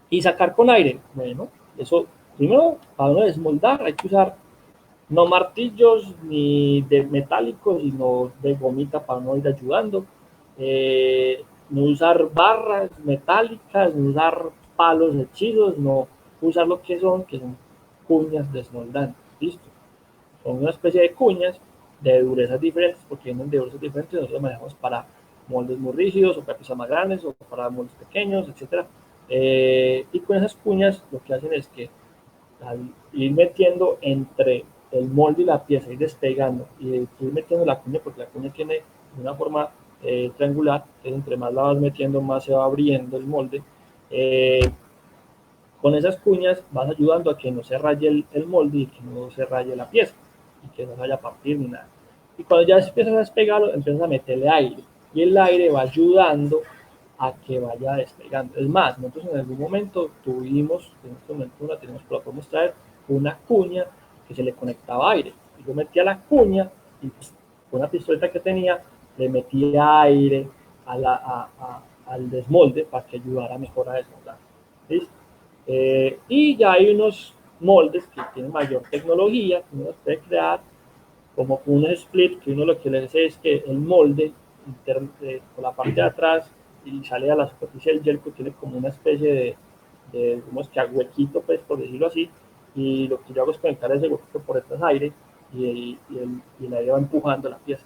Y sacar con aire. Bueno, eso primero, para no desmoldar, hay que usar no martillos ni de metálicos, sino de gomita para no ir ayudando. No usar barras metálicas, no usar palos hechizos, no usar lo que son cuñas desmoldantes. ¿Listo? Son una especie de cuñas de durezas diferentes, porque vienen de durezas diferentes. Nosotros las manejamos para moldes muy rígidos o para piezas más grandes o para moldes pequeños, etcétera. Y con esas cuñas lo que hacen es que al ir metiendo entre el molde y la pieza, ir despegando y ir metiendo la cuña, porque la cuña tiene una forma triangular, entonces entre más la vas metiendo, más se va abriendo el molde. Con esas cuñas vas ayudando a que no se raye el molde y que no se raye la pieza y que no se vaya a partir ni nada. Y cuando ya empiezas a despegarlo, empiezas a meterle aire y el aire va ayudando a que vaya despegando. Es más, nosotros en algún momento tuvimos, en este momento la tenemos, pero la podemos traer, una cuña que se le conectaba aire. Y yo metía la cuña y pues, con una pistoleta que tenía le metía aire al desmolde para que ayudara mejor a desmoldar. ¿Listo? Y ya hay unos moldes que tienen mayor tecnología, que uno los puede crear, como un split, que uno lo que le hace es que el molde, por la parte de atrás, y sale a la superficie del gel, que tiene como una especie digamos que huequito, pues, por decirlo así, y lo que yo hago es conectar ese huequito por detrás aire, y el aire va empujando la pieza,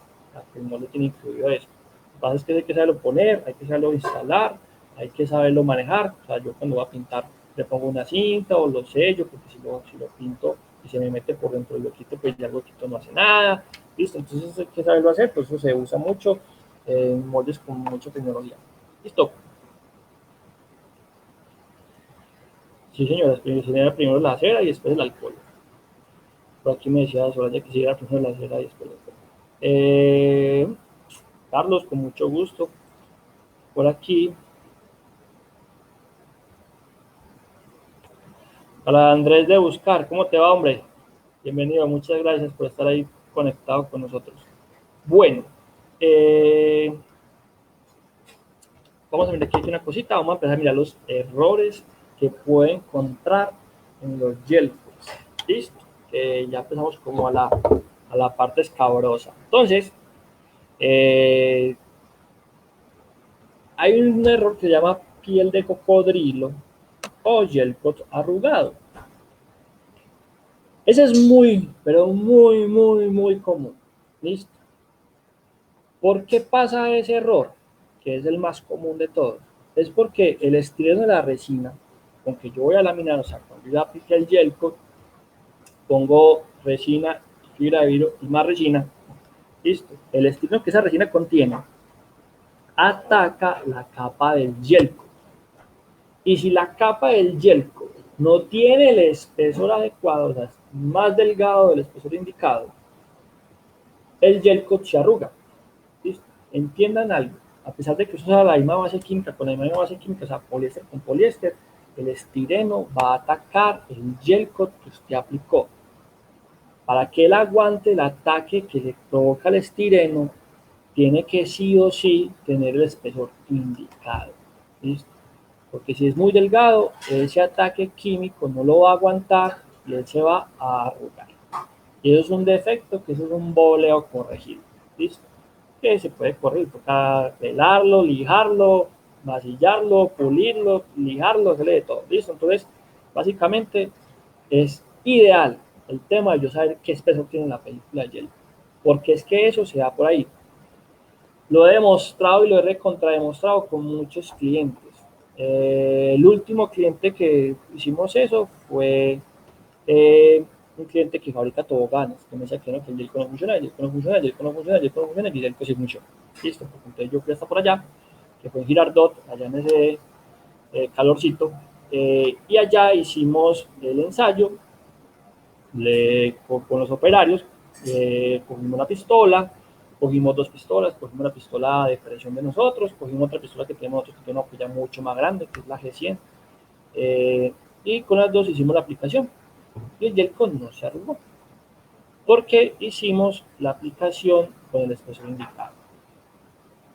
que no le tiene incluido eso. Lo que pasa es que hay que saberlo poner, hay que saberlo instalar, hay que saberlo manejar. O sea, yo cuando voy a pintar le pongo una cinta o lo sello, porque si lo pinto y se me mete por dentro del huequito, pues ya el huequito no hace nada. Listo, entonces hay que saberlo hacer, pues eso se usa mucho en moldes con mucha tecnología. Listo. Sí, señora, primero la cera y después el alcohol. Por aquí me decía Soraya que sí era primero la cera y después el alcohol. Carlos, con mucho gusto. Por aquí. Para Andrés de Buscar, ¿cómo te va, hombre? Bienvenido, muchas gracias por estar ahí conectado con nosotros. Bueno, vamos a mirar aquí una cosita, vamos a empezar a mirar los errores que puede encontrar en los gel coats. Listo, ya empezamos como a la parte escabrosa. Entonces, hay un error que se llama piel de cocodrilo o gel coat arrugado. Ese es muy, pero muy, muy, muy común. ¿Listo? ¿Por qué pasa ese error? Que es el más común de todos. Es porque el estireno de la resina, con que yo voy a laminar, o sea, cuando yo aplique el gel coat, pongo resina, fibra de vidrio y más resina. Listo. El estireno que esa resina contiene ataca la capa del gel coat. Y si la capa del gel coat no tiene el espesor adecuado, o sea, es más delgado del espesor indicado, el gel coat se arruga. ¿Listo? Entiendan algo. A pesar de que usa la misma base química, con la misma base química, o sea, poliéster con poliéster, el estireno va a atacar el gel coat que usted aplicó. Para que él aguante el ataque que le provoca el estireno, tiene que sí o sí tener el espesor indicado. ¿Listo? Porque si es muy delgado, ese ataque químico no lo va a aguantar y él se va a arrugar. Y eso es un defecto, que eso es un boleo corregible. ¿Listo? Que se puede corregir, toca pelarlo, lijarlo, masillarlo, pulirlo, lijarlo, hacerle de todo. ¿Listo? Entonces, básicamente es ideal el tema de yo saber qué espesor tiene la película de hielo. Porque es que eso se da por ahí. Lo he demostrado y lo he recontrademostrado con muchos clientes. El último cliente que hicimos eso fue un cliente que fabrica toboganes, que me decía que no, que el Yelco no funciona, el Yelco no funciona, el Yelco no funciona, el Yelco no funciona, y el Yelco sí funciona. Listo, pues entonces yo fui hasta por allá, que fue en Girardot, allá en ese calorcito, y allá hicimos el ensayo con los operarios, cogimos una pistola, cogimos dos pistolas, cogimos la pistola de presión de nosotros, cogimos otra pistola que tenemos nosotros que tiene una polla mucho más grande, que es la G100, y con las dos hicimos la aplicación. Y el Yelco no se arrugó, porque hicimos la aplicación con el espesor indicado.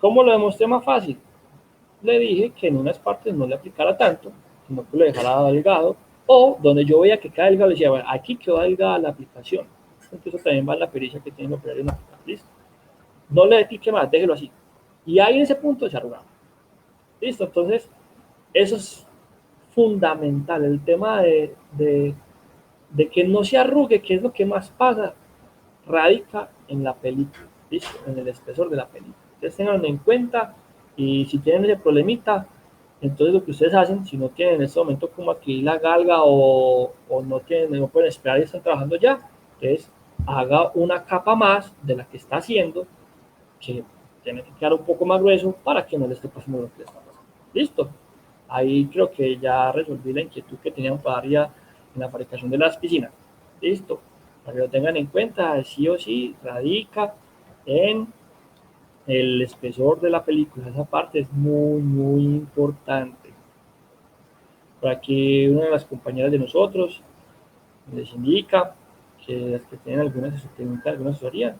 ¿Cómo lo demostré más fácil? Le dije que en unas partes no le aplicara tanto, sino que lo dejara delgado, o donde yo veía que cada delgado, le decía, bueno, aquí quedó delgada la aplicación. Entonces también va en la pericia que tiene el operario en aplicar. ¿Listo? No le aplique más, déjelo así. Y ahí en ese punto se arrugaba. ¿Listo? Entonces, eso es fundamental, el tema de que no se arrugue, que es lo que más pasa. radica en la película, ¿listo? En el espesor de la película. Ustedes tenganlo en cuenta y si tienen ese problemita, entonces lo que ustedes hacen, si no tienen en este momento como aquí la galga o no tienen, no pueden esperar y están trabajando ya, entonces haga una capa más de la que está haciendo, que tiene que quedar un poco más grueso para que no le esté pasando lo que le está pasando. ¿Listo? Ahí creo que ya resolví la inquietud que teníamos todavía en la fabricación de las piscinas. Listo. Para que lo tengan en cuenta, sí o sí radica en el espesor de la película. Esa parte es muy, muy importante. Por aquí una de las compañeras de nosotros les indica que las que tienen alguna asesoría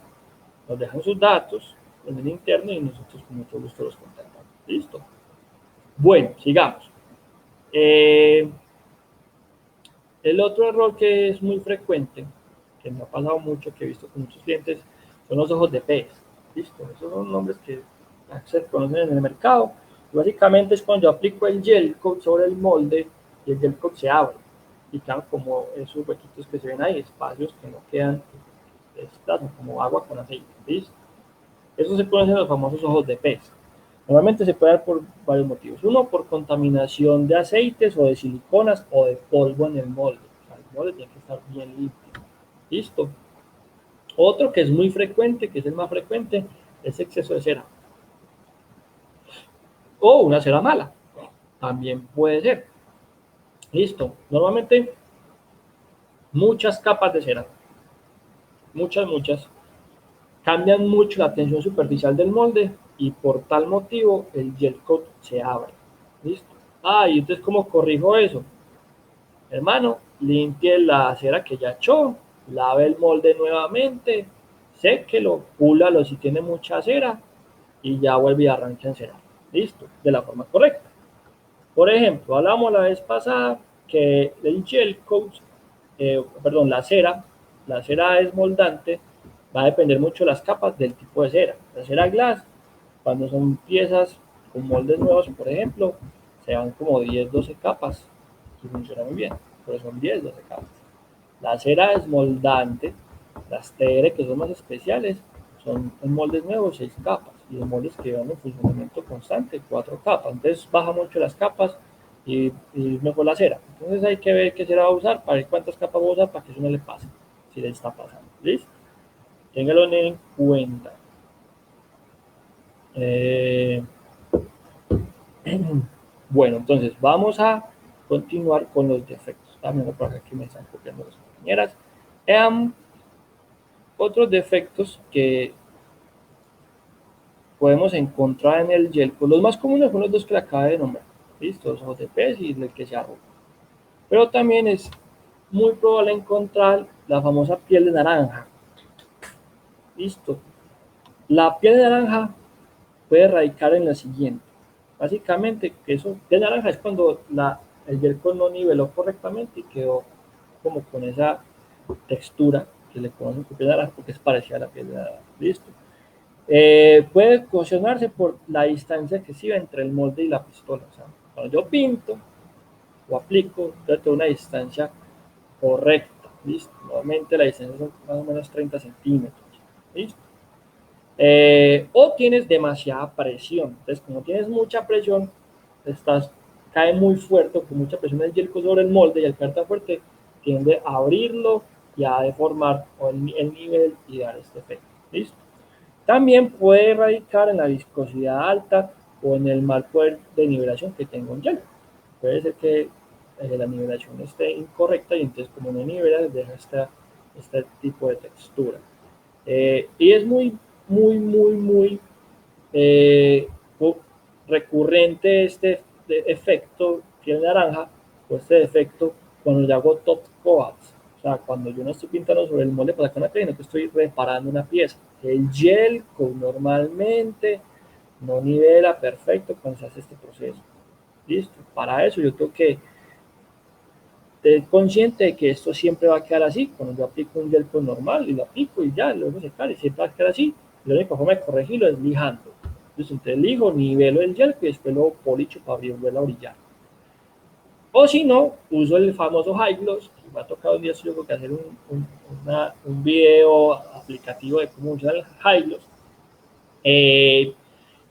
nos dejan sus datos en el interno y nosotros con mucho gusto los contactamos. Listo. Bueno, sigamos. El otro error que es muy frecuente, que me ha pasado mucho, que he visto con muchos clientes, son los ojos de pez. Listo, esos son nombres que se conocen en el mercado. Y básicamente es cuando yo aplico el gel coat sobre el molde y el gel coat se abre. Y quedan como esos huequitos que se ven ahí, espacios que no quedan, como agua con aceite. ¿Listo? Eso se conocen los famosos ojos de pez. Normalmente se puede dar por varios motivos. Uno, por contaminación de aceites o de siliconas o de polvo en el molde. O sea, el molde tiene que estar bien limpio. Listo. Otro que es muy frecuente, que es el más frecuente, es exceso de cera. O una cera mala. También puede ser. Listo. Normalmente muchas capas de cera. Muchas. Cambian mucho la tensión superficial del molde y por tal motivo el gel coat se abre. ¿Listo? Y entonces, ¿cómo corrijo eso? Hermano, limpie la cera que ya echó, lave el molde nuevamente, séquelo, púlalo si tiene mucha cera y ya vuelve y arranca a encerar. Listo, de la forma correcta. Por ejemplo, hablamos la vez pasada que el gel coat, la cera esmoldante, va a depender mucho de las capas del tipo de cera. La cera glass, cuando son piezas con moldes nuevos, por ejemplo, se van como 10, 12 capas y funciona muy bien, pero son 10, 12 capas. La cera esmoldante, las TR que son más especiales, son en moldes nuevos 6 capas y en moldes que van en funcionamiento constante 4 capas. Entonces baja mucho las capas y mejor la cera. Entonces hay que ver qué cera va a usar, para ver cuántas capas va a usar para que eso no le pase, si le está pasando. ¿Listo? Téngalo en cuenta. Bueno, entonces vamos a continuar con los defectos. También por acá que me están copiando las compañeras. Otros defectos que podemos encontrar en el gel, pues los más comunes son los dos que le acabé de nombrar. Listo, los ojos de pez y el que se arruga. Pero también es muy probable encontrar la famosa piel de naranja. Listo. La piel de naranja puede radicar en la siguiente. Básicamente, que eso de naranja es cuando el gel no niveló correctamente y quedó como con esa textura que le conocen como piel de naranja porque es parecida a la piel de naranja. Listo. Puede ocasionarse por la distancia excesiva entre el molde y la pistola. O sea, cuando yo pinto o aplico, yo tengo una distancia correcta. ¿Listo? Normalmente la distancia son más o menos 30 centímetros. ¿Listo? O tienes demasiada presión. Entonces, como tienes mucha presión, cae muy fuerte, con mucha presión el gel sobre el molde y al caer tan fuerte tiende a abrirlo y a deformar el nivel y dar este efecto. ¿Listo? También puede radicar en la viscosidad alta o en el mal poder de nivelación que tenga un gel. Puede ser que la nivelación esté incorrecta y entonces como no nivela, deja este tipo de textura. Y es muy eh, recurrente este efecto piel naranja o este defecto cuando yo hago top coats. O sea, cuando yo no estoy pintando sobre el molde para sacar una pieza, sino que estoy reparando una pieza. El gel normalmente no nivela perfecto cuando se hace este proceso. Listo. Para eso yo tengo que ser consciente de que esto siempre va a quedar así. Cuando yo aplico un gel normal y lo aplico y ya, lo dejo secar y siempre va a quedar así. La única forma de corregirlo es lijando. Entonces, lijo, nivelo el gel y después lo policho para volverlo a brillar. O si no, uso el famoso high gloss. Me ha tocado un día yo creo que hacer un video aplicativo de cómo usar el high gloss.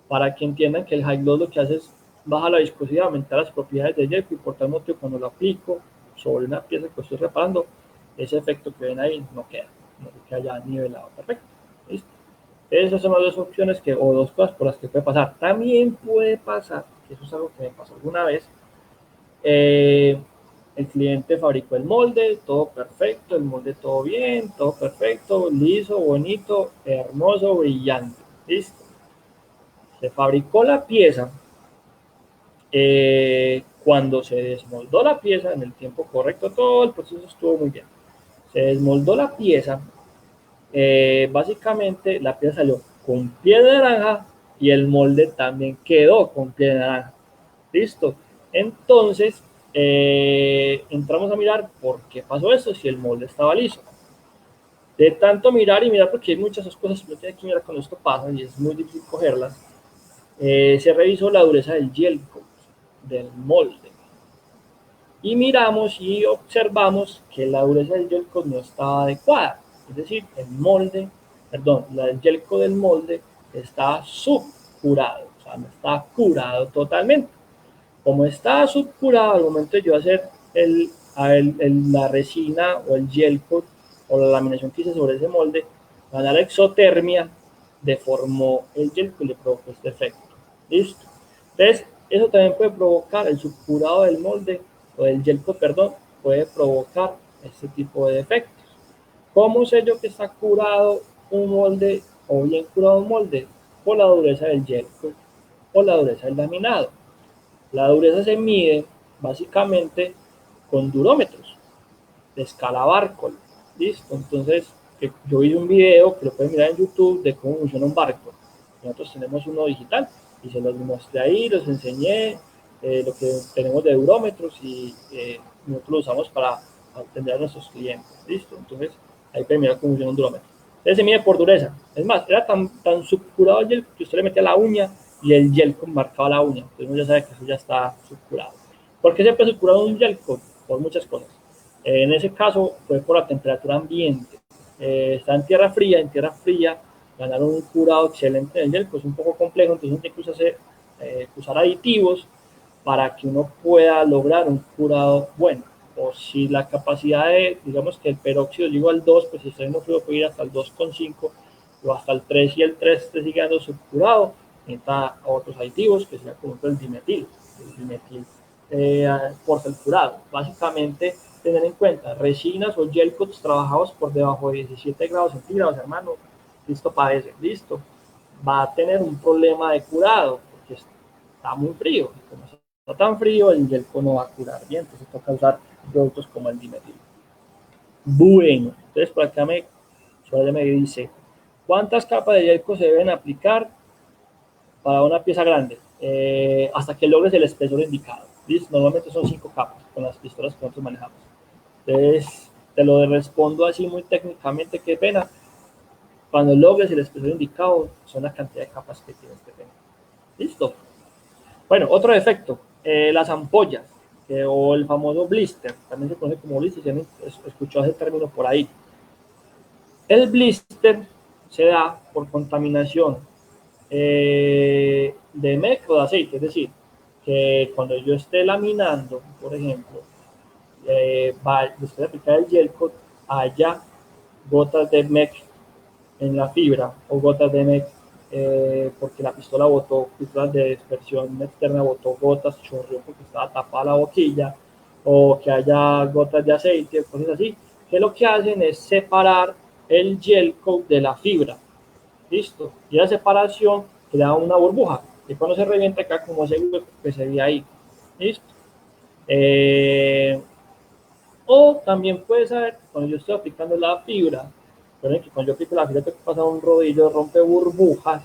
Para que entiendan que el high gloss lo que hace es baja la viscosidad, aumentar las propiedades del gel, y por tal motivo cuando lo aplico sobre una pieza que estoy reparando, ese efecto que ven ahí no queda, no queda ya nivelado. Perfecto. ¿Listo? Esas son las dos opciones o dos cosas por las que puede pasar. También puede pasar, que eso es algo que me pasó alguna vez, el cliente fabricó el molde, todo perfecto, el molde todo bien, todo perfecto, liso, bonito, hermoso, brillante. Listo. Se fabricó la pieza. Cuando se desmoldó la pieza en el tiempo correcto, todo el proceso estuvo muy bien. Se desmoldó la pieza, básicamente la pieza salió con piel de naranja y el molde también quedó con piel de naranja. Listo. Entonces, entramos a mirar por qué pasó eso si el molde estaba liso. De tanto mirar y mirar, porque hay muchas cosas que uno tiene que mirar cuando esto pasa y es muy difícil cogerlas, se revisó la dureza del gel coat, del molde. Y miramos y observamos que la dureza del gel coat no estaba adecuada. Es decir, el gel coat del molde está subcurado, o sea, no está curado totalmente. Como está subcurado, al momento de yo hacer la resina o el gel coat o la laminación que hice sobre ese molde, la exotermia deformó el gel coat y le provocó este efecto. ¿Listo? Entonces, eso también puede provocar el subcurado del molde o del gel coat, perdón, puede provocar este tipo de defectos. ¿Cómo sé yo que está curado un molde o bien curado un molde? Por la dureza del gel coat o la dureza del laminado. La dureza se mide básicamente con durómetros de escala Barcol. ¿Listo? Entonces, yo hice un video que lo pueden mirar en YouTube de cómo funciona un Barcol. Nosotros tenemos uno digital y se los mostré ahí, los enseñé lo que tenemos de durómetros y nosotros lo usamos para atender a nuestros clientes. ¿Listo? Entonces, ahí pueden mirar cómo funciona un durómetro. Entonces se mide por dureza. Es más, era tan subcurado el gel que usted le metía la uña y el gel marcaba la uña. Entonces uno ya sabe que eso ya está subcurado. ¿Por qué se puede subcurar un gel? Por muchas cosas. En ese caso fue por la temperatura ambiente. Está en tierra fría ganar un curado excelente del gel, pues un poco complejo, entonces uno tiene que usar aditivos para que uno pueda lograr un curado bueno. O si la capacidad digamos que el peróxido llegó al 2, pues si está en frío puede ir hasta el 2,5 o hasta el 3 y el 3 esté siguiendo subcurado, necesita otros aditivos que sería como el dimetil. El dimetil por el curado. Básicamente, tener en cuenta resinas o gel coats trabajados por debajo de 17 grados centígrados, hermano, listo para ese, listo. Va a tener un problema de curado porque está muy frío. Como está tan frío, el gel coat no va a curar bien, entonces toca usar productos como el dimetil. Bueno, entonces por acá me dice, ¿cuántas capas de gel coat se deben aplicar para una pieza grande? Hasta que logres el espesor indicado. ¿Listo? Normalmente son 5 capas con las pistolas que nosotros manejamos. Entonces, te lo respondo así muy técnicamente, qué pena. Cuando logres el espesor indicado, son la cantidad de capas que tienes que tener. ¿Listo? Bueno, otro defecto, las ampollas o el famoso blister, también se conoce como blister, si han escuchado ese término por ahí. El blister se da por contaminación de mec o de aceite, es decir, que cuando yo esté laminando, por ejemplo, después de aplicar el gel coat, haya gotas de mec en la fibra o gotas de mec porque la pistola botó, pistolas de dispersión externa botó gotas, chorreó porque estaba tapada la boquilla, o que haya gotas de aceite, cosas así, que lo que hacen es separar el gel coat de la fibra. Listo. Y la separación crea una burbuja. Y cuando se revienta acá como ese hueco que se ve ahí. Listo. O también puedes saber, cuando yo estoy aplicando la fibra, que cuando yo aplico la fibra, tengo que pasar un rodillo rompe burbujas.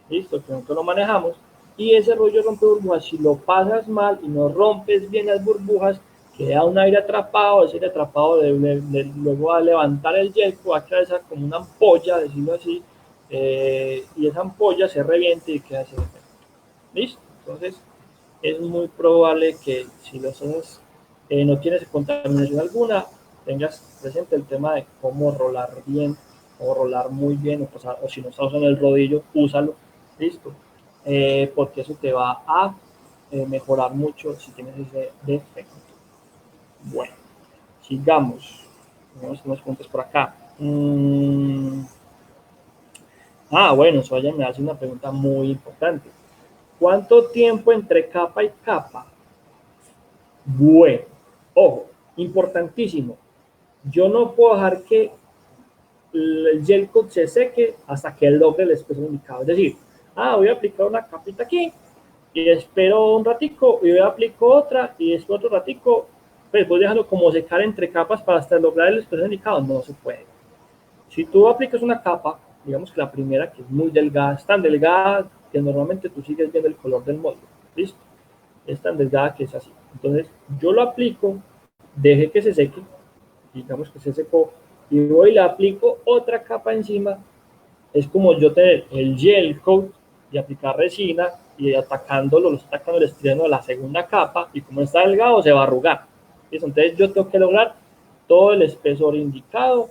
Listo, que nosotros lo manejamos. Y ese rollo rompe burbujas, si lo pasas mal y no rompes bien las burbujas, queda un aire atrapado, ese aire atrapado luego va a levantar el gel, va a quedar esa como una ampolla, decirlo así, y esa ampolla se reviente y queda así. ¿Listo? Entonces, es muy probable que si los haces, no tienes contaminación alguna, tengas presente el tema de cómo rolar bien o rolar muy bien, o si no estás usando el rodillo, úsalo, listo, porque eso te va a mejorar mucho si tienes ese defecto. Bueno, sigamos. Vamos unos puntos por acá. Bueno, Soya me hace una pregunta muy importante. ¿Cuánto tiempo entre capa y capa? Bueno, ojo, importantísimo. Yo no puedo dejar que el gel coat se seque hasta que logre el espesor indicado. Es decir, voy a aplicar una capita aquí y espero un ratico y voy a aplicar otra y después otro ratico, pues voy dejando como secar entre capas para hasta lograr el espesor indicado. No se puede. Si tú aplicas una capa, digamos que la primera, que es muy delgada, es tan delgada que normalmente tú sigues viendo el color del módulo, ¿listo? Es tan delgada que es así. Entonces, yo lo aplico, deje que se seque, digamos que se secó, y voy y le aplico otra capa encima. Es como yo tener el gel coat y aplicar resina y atacándolo, lo estoy atacando el estreno de la segunda capa, y como está delgado, se va a arrugar. ¿Listo? Entonces, yo tengo que lograr todo el espesor indicado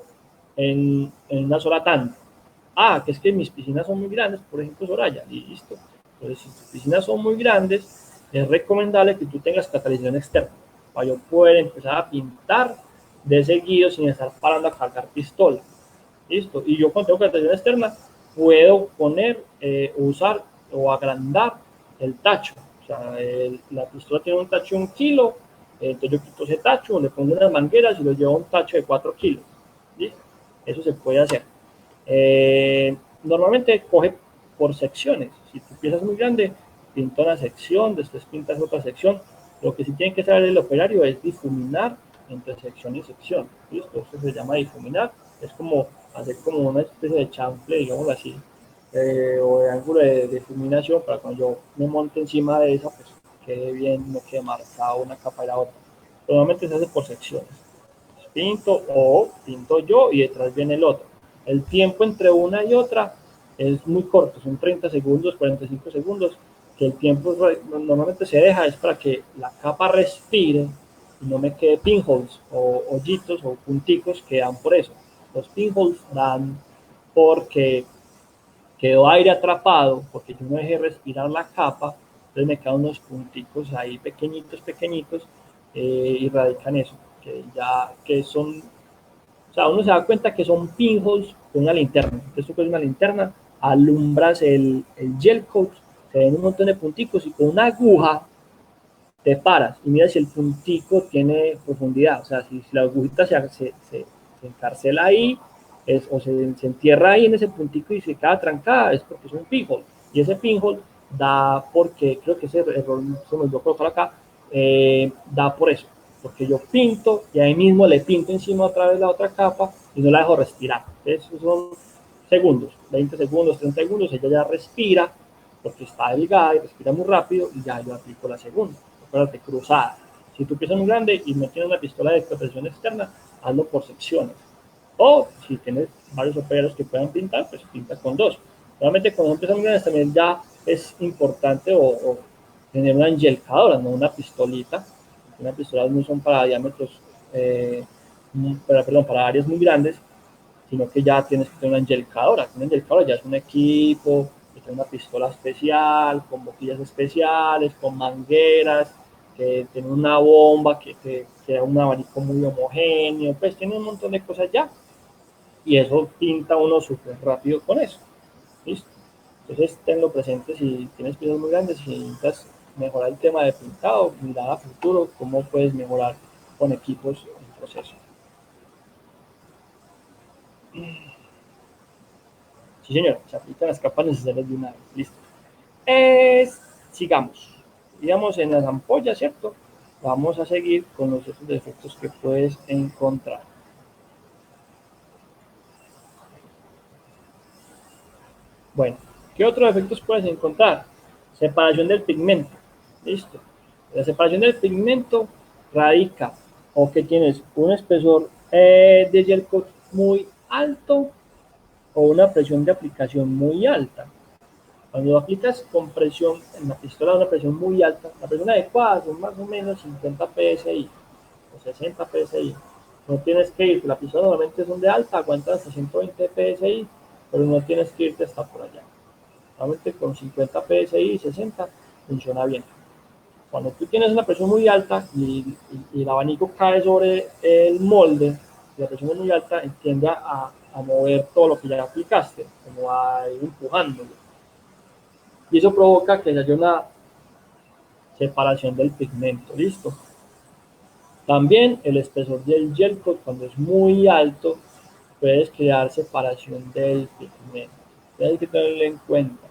en una sola tanda. Que es que mis piscinas son muy grandes, por ejemplo, Soraya, listo. Entonces, si tus piscinas son muy grandes, es recomendable que tú tengas catalización externa para yo poder empezar a pintar de seguido sin estar parando a cargar pistola. Listo. Y yo cuando tengo catalización externa, puedo poner, usar o agrandar el tacho. O sea, la pistola tiene un tacho de 1 kilo, entonces yo quito ese tacho, le pongo unas mangueras y lo llevo a un tacho de 4 kilos. ¿Listo? Eso se puede hacer. Normalmente coge por secciones. Si tu pieza es muy grande, pinta una sección, después pintas otra sección. Lo que sí tiene que saber el operario es difuminar entre sección y sección. ¿Listo? Esto se llama difuminar. Es como hacer como una especie de chanfle, digamos así, o de ángulo de difuminación para cuando yo me monte encima de esa, pues quede bien, no quede marcado una capa y la otra. Normalmente se hace por secciones. Pinto o pinto yo y detrás viene el otro. El tiempo entre una y otra es muy corto, son 30 segundos, 45 segundos, que el tiempo normalmente se deja es para que la capa respire y no me quede pinholes o hoyitos o punticos que dan por eso. Los pinholes dan porque quedó aire atrapado, porque yo no dejé respirar la capa, entonces me quedan unos punticos ahí pequeñitos, pequeñitos, y radican eso, que son, o sea, uno se da cuenta que son pinholes con una linterna. Entonces tú coges una linterna, alumbras el gel coat, se ven un montón de punticos y con una aguja te paras y miras si el puntico tiene profundidad. O sea, si la agujita se encarcela ahí o se entierra ahí en ese puntico y se queda trancada, es porque es un pinhole. Y ese pinhole da porque, creo que ese error se me olvidó colocar acá, da por eso, porque yo pinto y ahí mismo le pinto encima otra vez la otra capa y no la dejo respirar. Entonces son segundos, 20 segundos, 30 segundos, ella ya respira porque está delgada y respira muy rápido y ya yo aplico la segunda. Acuérdate, cruzada. Si tu pieza es muy grande y no tienes una pistola de protección externa, hazlo por secciones. O si tienes varios operarios que puedan pintar, pues pinta con dos. Realmente cuando son piezas muy grandes también ya es importante o tener una engelcadora, no una pistolita. Unas pistolas no son para diámetros, para áreas muy grandes, sino que ya tienes que tener una engelcadora. Una engelcadora ya es un equipo, que tiene una pistola especial, con boquillas especiales, con mangueras, que tiene una bomba, que da un abanico muy homogéneo, pues tiene un montón de cosas ya. Y eso pinta uno súper rápido con eso. ¿Listo? Entonces tenlo presente si tienes piezas muy grandes, si necesitas mejorar el tema de pintado, mirar a futuro, cómo puedes mejorar con equipos el proceso. Sí, señor, se aplican las capas necesarias de una vez. Listo. Sigamos. Digamos en las ampollas, ¿cierto? Vamos a seguir con los otros defectos que puedes encontrar. Bueno, ¿qué otros defectos puedes encontrar? Separación del pigmento. Listo. La separación del pigmento radica o que tienes un espesor de gel coat muy alto o una presión de aplicación muy alta. Cuando aplicas con presión en la pistola, una presión muy alta, la presión adecuada son más o menos 50 psi o 60 psi. No tienes que ir, la pistola normalmente son de alta, aguantan hasta 120 psi, pero no tienes que irte hasta por allá. Normalmente con 50 psi y 60 funciona bien. Cuando tú tienes una presión muy alta y el abanico cae sobre el molde, la presión es muy alta, tiende a mover todo lo que ya aplicaste, como a ir empujándolo. Y eso provoca que haya una separación del pigmento, ¿listo? También el espesor del gel coat, cuando es muy alto, puedes crear separación del pigmento. Tienes que tenerlo en cuenta.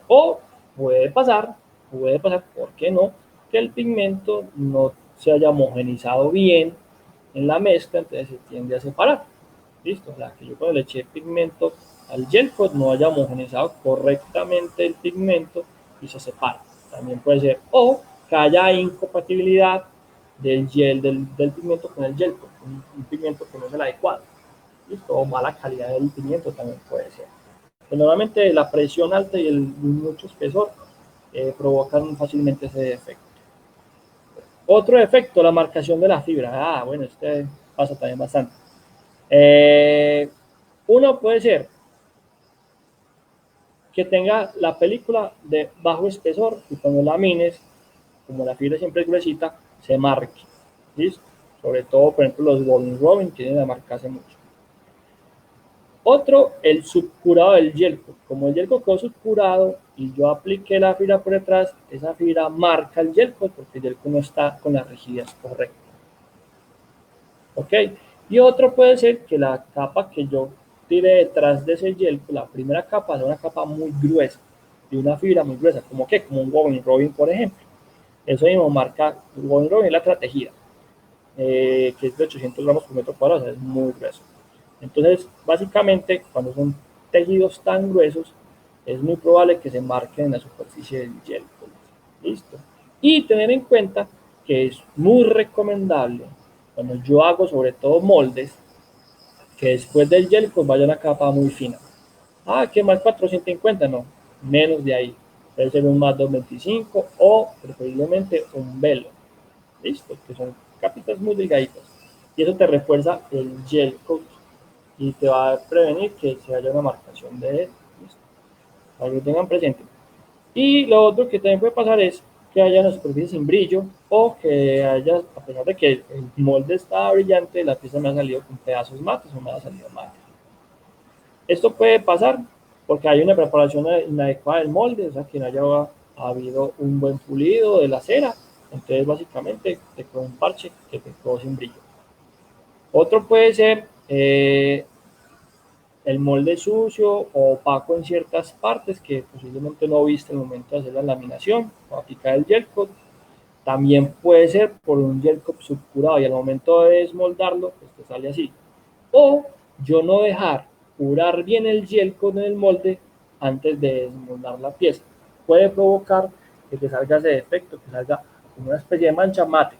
O puede pasar, ¿por qué no? Que el pigmento no se haya homogenizado bien en la mezcla, entonces se tiende a separar. ¿Listo? O sea, que yo cuando le eché pigmento al gel coat no haya homogenizado correctamente el pigmento y se separa. También puede ser. O que haya incompatibilidad del gel, del pigmento con el gel coat, un pigmento que no es el adecuado. ¿Listo? O mala calidad del pigmento también puede ser. Pero normalmente la presión alta y el mucho espesor provocan fácilmente ese defecto. Otro efecto, la marcación de la fibra. Ah, bueno, este pasa también bastante. Uno puede ser que tenga la película de bajo espesor y cuando la mines, como la fibra siempre es gruesita, se marque. ¿Listo? Sobre todo, por ejemplo, los Golden Robin tienen a marcarse mucho. Otro, el subcurado del yelco. Como el yelco quedó subcurado y yo apliqué la fibra por detrás, esa fibra marca el yelco porque el yelco no está con la rigidez correcta. ¿Ok? Y otro puede ser que la capa que yo tire detrás de ese yelco, la primera capa, es una capa muy gruesa, de una fibra muy gruesa, como que como un Golden Robin, por ejemplo. Eso mismo marca, el Golden Robin es la tratejida, que es de 800 gramos por metro cuadrado, o sea, es muy grueso. Entonces, básicamente, cuando son tejidos tan gruesos, es muy probable que se marquen en la superficie del gel. ¿Listo? Y tener en cuenta que es muy recomendable, cuando yo hago sobre todo moldes, que después del gel pues vaya una capa muy fina. Ah, ¿qué más 450? No, menos de ahí. Debe ser un más 225 o preferiblemente un velo. ¿Listo? Que son capitas muy delgaditas. Y eso te refuerza el gel coat y te va a prevenir que se haya una marcación de él. ¿Listo? Para que lo tengan presente. Y lo otro que también puede pasar es que haya una superficie sin brillo o que haya, a pesar de que el molde está brillante, la pieza me ha salido con pedazos mates o me ha salido mate. Esto puede pasar porque hay una preparación inadecuada del molde, o sea, que no haya habido un buen pulido de la cera. Entonces, básicamente, te quedó un parche que te quedó sin brillo. Otro puede ser el molde sucio o opaco en ciertas partes que posiblemente no viste en el momento de hacer la laminación o aplicar el gel coat. También puede ser por un gel coat subcurado y al momento de desmoldarlo, pues te sale así. O yo no dejar curar bien el gel coat en el molde antes de desmoldar la pieza. Puede provocar que te salga ese defecto, que salga como una especie de mancha mate.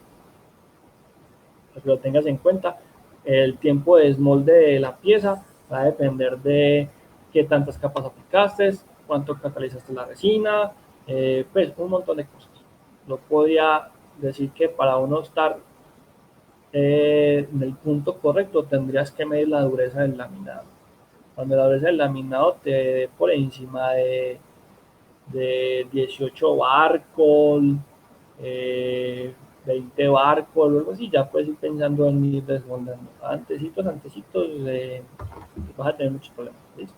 Para que lo tengas en cuenta, el tiempo de desmolde de la pieza va a depender de qué tantas capas aplicaste, cuánto catalizaste la resina, pues un montón de cosas. No podía decir que para uno estar en el punto correcto tendrías que medir la dureza del laminado. Cuando la dureza del laminado te dé por encima de 18 barcos, 20 barcos o algo así, ya puedes ir pensando en ir desmoldando. Antecitos, vas a tener muchos problemas. ¿Listo?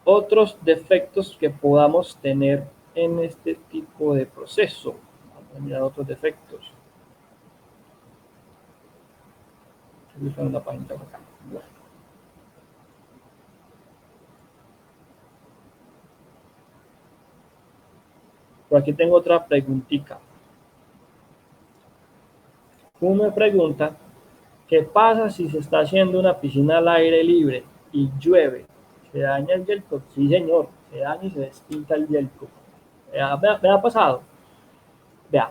Otros defectos que podamos tener en este tipo de proceso. Vamos a mirar otros defectos. Estoy buscando la página acá. Por aquí tengo otra preguntita. Uno me pregunta, ¿qué pasa si se está haciendo una piscina al aire libre y llueve? ¿Se daña el gel coat? Sí, señor, se daña y se despinta el gel coat. Me ha pasado. Vea,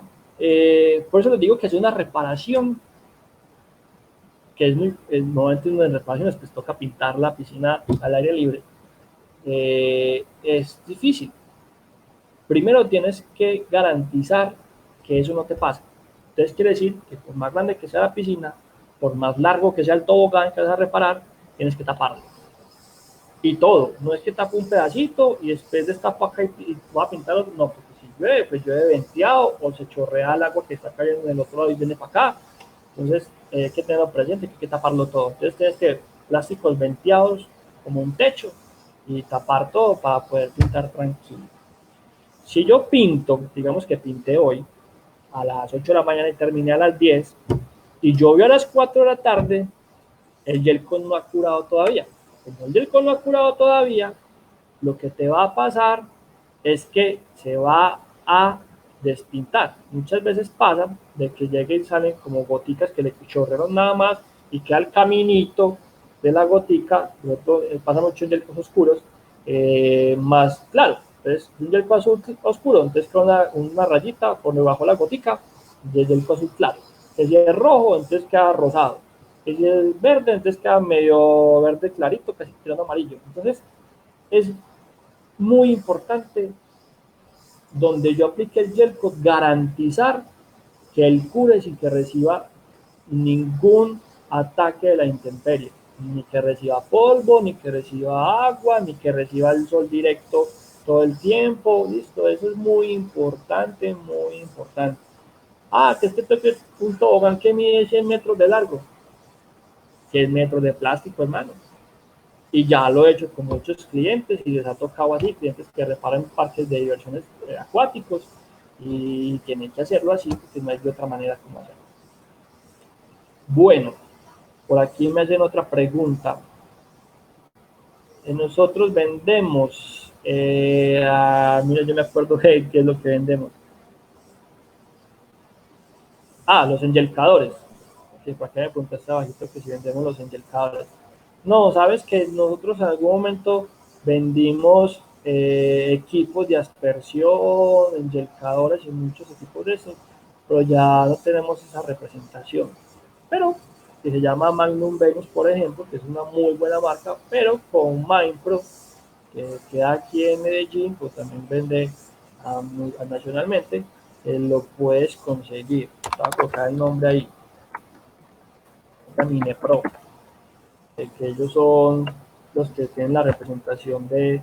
por eso les digo que es una reparación que es muy, normalmente en las reparaciones pues toca pintar la piscina al aire libre, es difícil. Primero tienes que garantizar que eso no te pase. Entonces quiere decir que por más grande que sea la piscina, por más largo que sea el tobogán que vas a reparar, tienes que taparlo. Y todo, no es que tapo un pedacito y después destapo acá y voy a pintar otro, no, porque si llueve, pues llueve venteado o se chorrea el agua que está cayendo en el otro lado y viene para acá. Entonces hay que tenerlo presente, hay que taparlo todo. Entonces tienes que plásticos venteados como un techo y tapar todo para poder pintar tranquilo. Si yo pinto, digamos que pinté hoy a las 8 de la mañana y terminé a las 10 y llovió a las 4 de la tarde, el gel coat no ha curado todavía. Como el gel coat no ha curado todavía, lo que te va a pasar es que se va a despintar. Muchas veces pasa de que lleguen y salen como goticas que le chorrearon nada más y queda el caminito de la gotica, pasa mucho en gel oscuros, más claro. Entonces, un gel azul oscuro, entonces con una rayita por debajo de la gotica, y el gel azul claro. Si es rojo, entonces queda rosado. Si es verde, entonces queda medio verde clarito, casi tirando amarillo. Entonces, es muy importante donde yo aplique el gel coat, garantizar que él cure sin que reciba ningún ataque de la intemperie, ni que reciba polvo, ni que reciba agua, ni que reciba el sol directo todo el tiempo, listo, eso es muy importante, muy importante. Ah, que este toque un tobogán que mide 100 metros de largo, 100 metros de plástico, hermano. Y ya lo he hecho con muchos clientes y les ha tocado así, clientes que reparan parques de diversiones acuáticos y tienen que hacerlo así porque no hay de otra manera como hacerlo. Bueno, por aquí me hacen otra pregunta. Nosotros vendemos, mira, yo me acuerdo de qué es lo que vendemos. Ah, los enyelcadores. Que para que me preguntaste abajito que si vendemos los enyelcadores. No, sabes que nosotros en algún momento vendimos equipos de aspersión, enyelcadores y muchos equipos de eso, pero ya no tenemos esa representación. Pero que se llama Magnum Venus, por ejemplo, que es una muy buena marca, pero con Mindpro, que queda aquí en Medellín, pues también vende nacionalmente, lo puedes conseguir. Voy a colocar el nombre ahí, Mine Pro, que ellos son los que tienen la representación de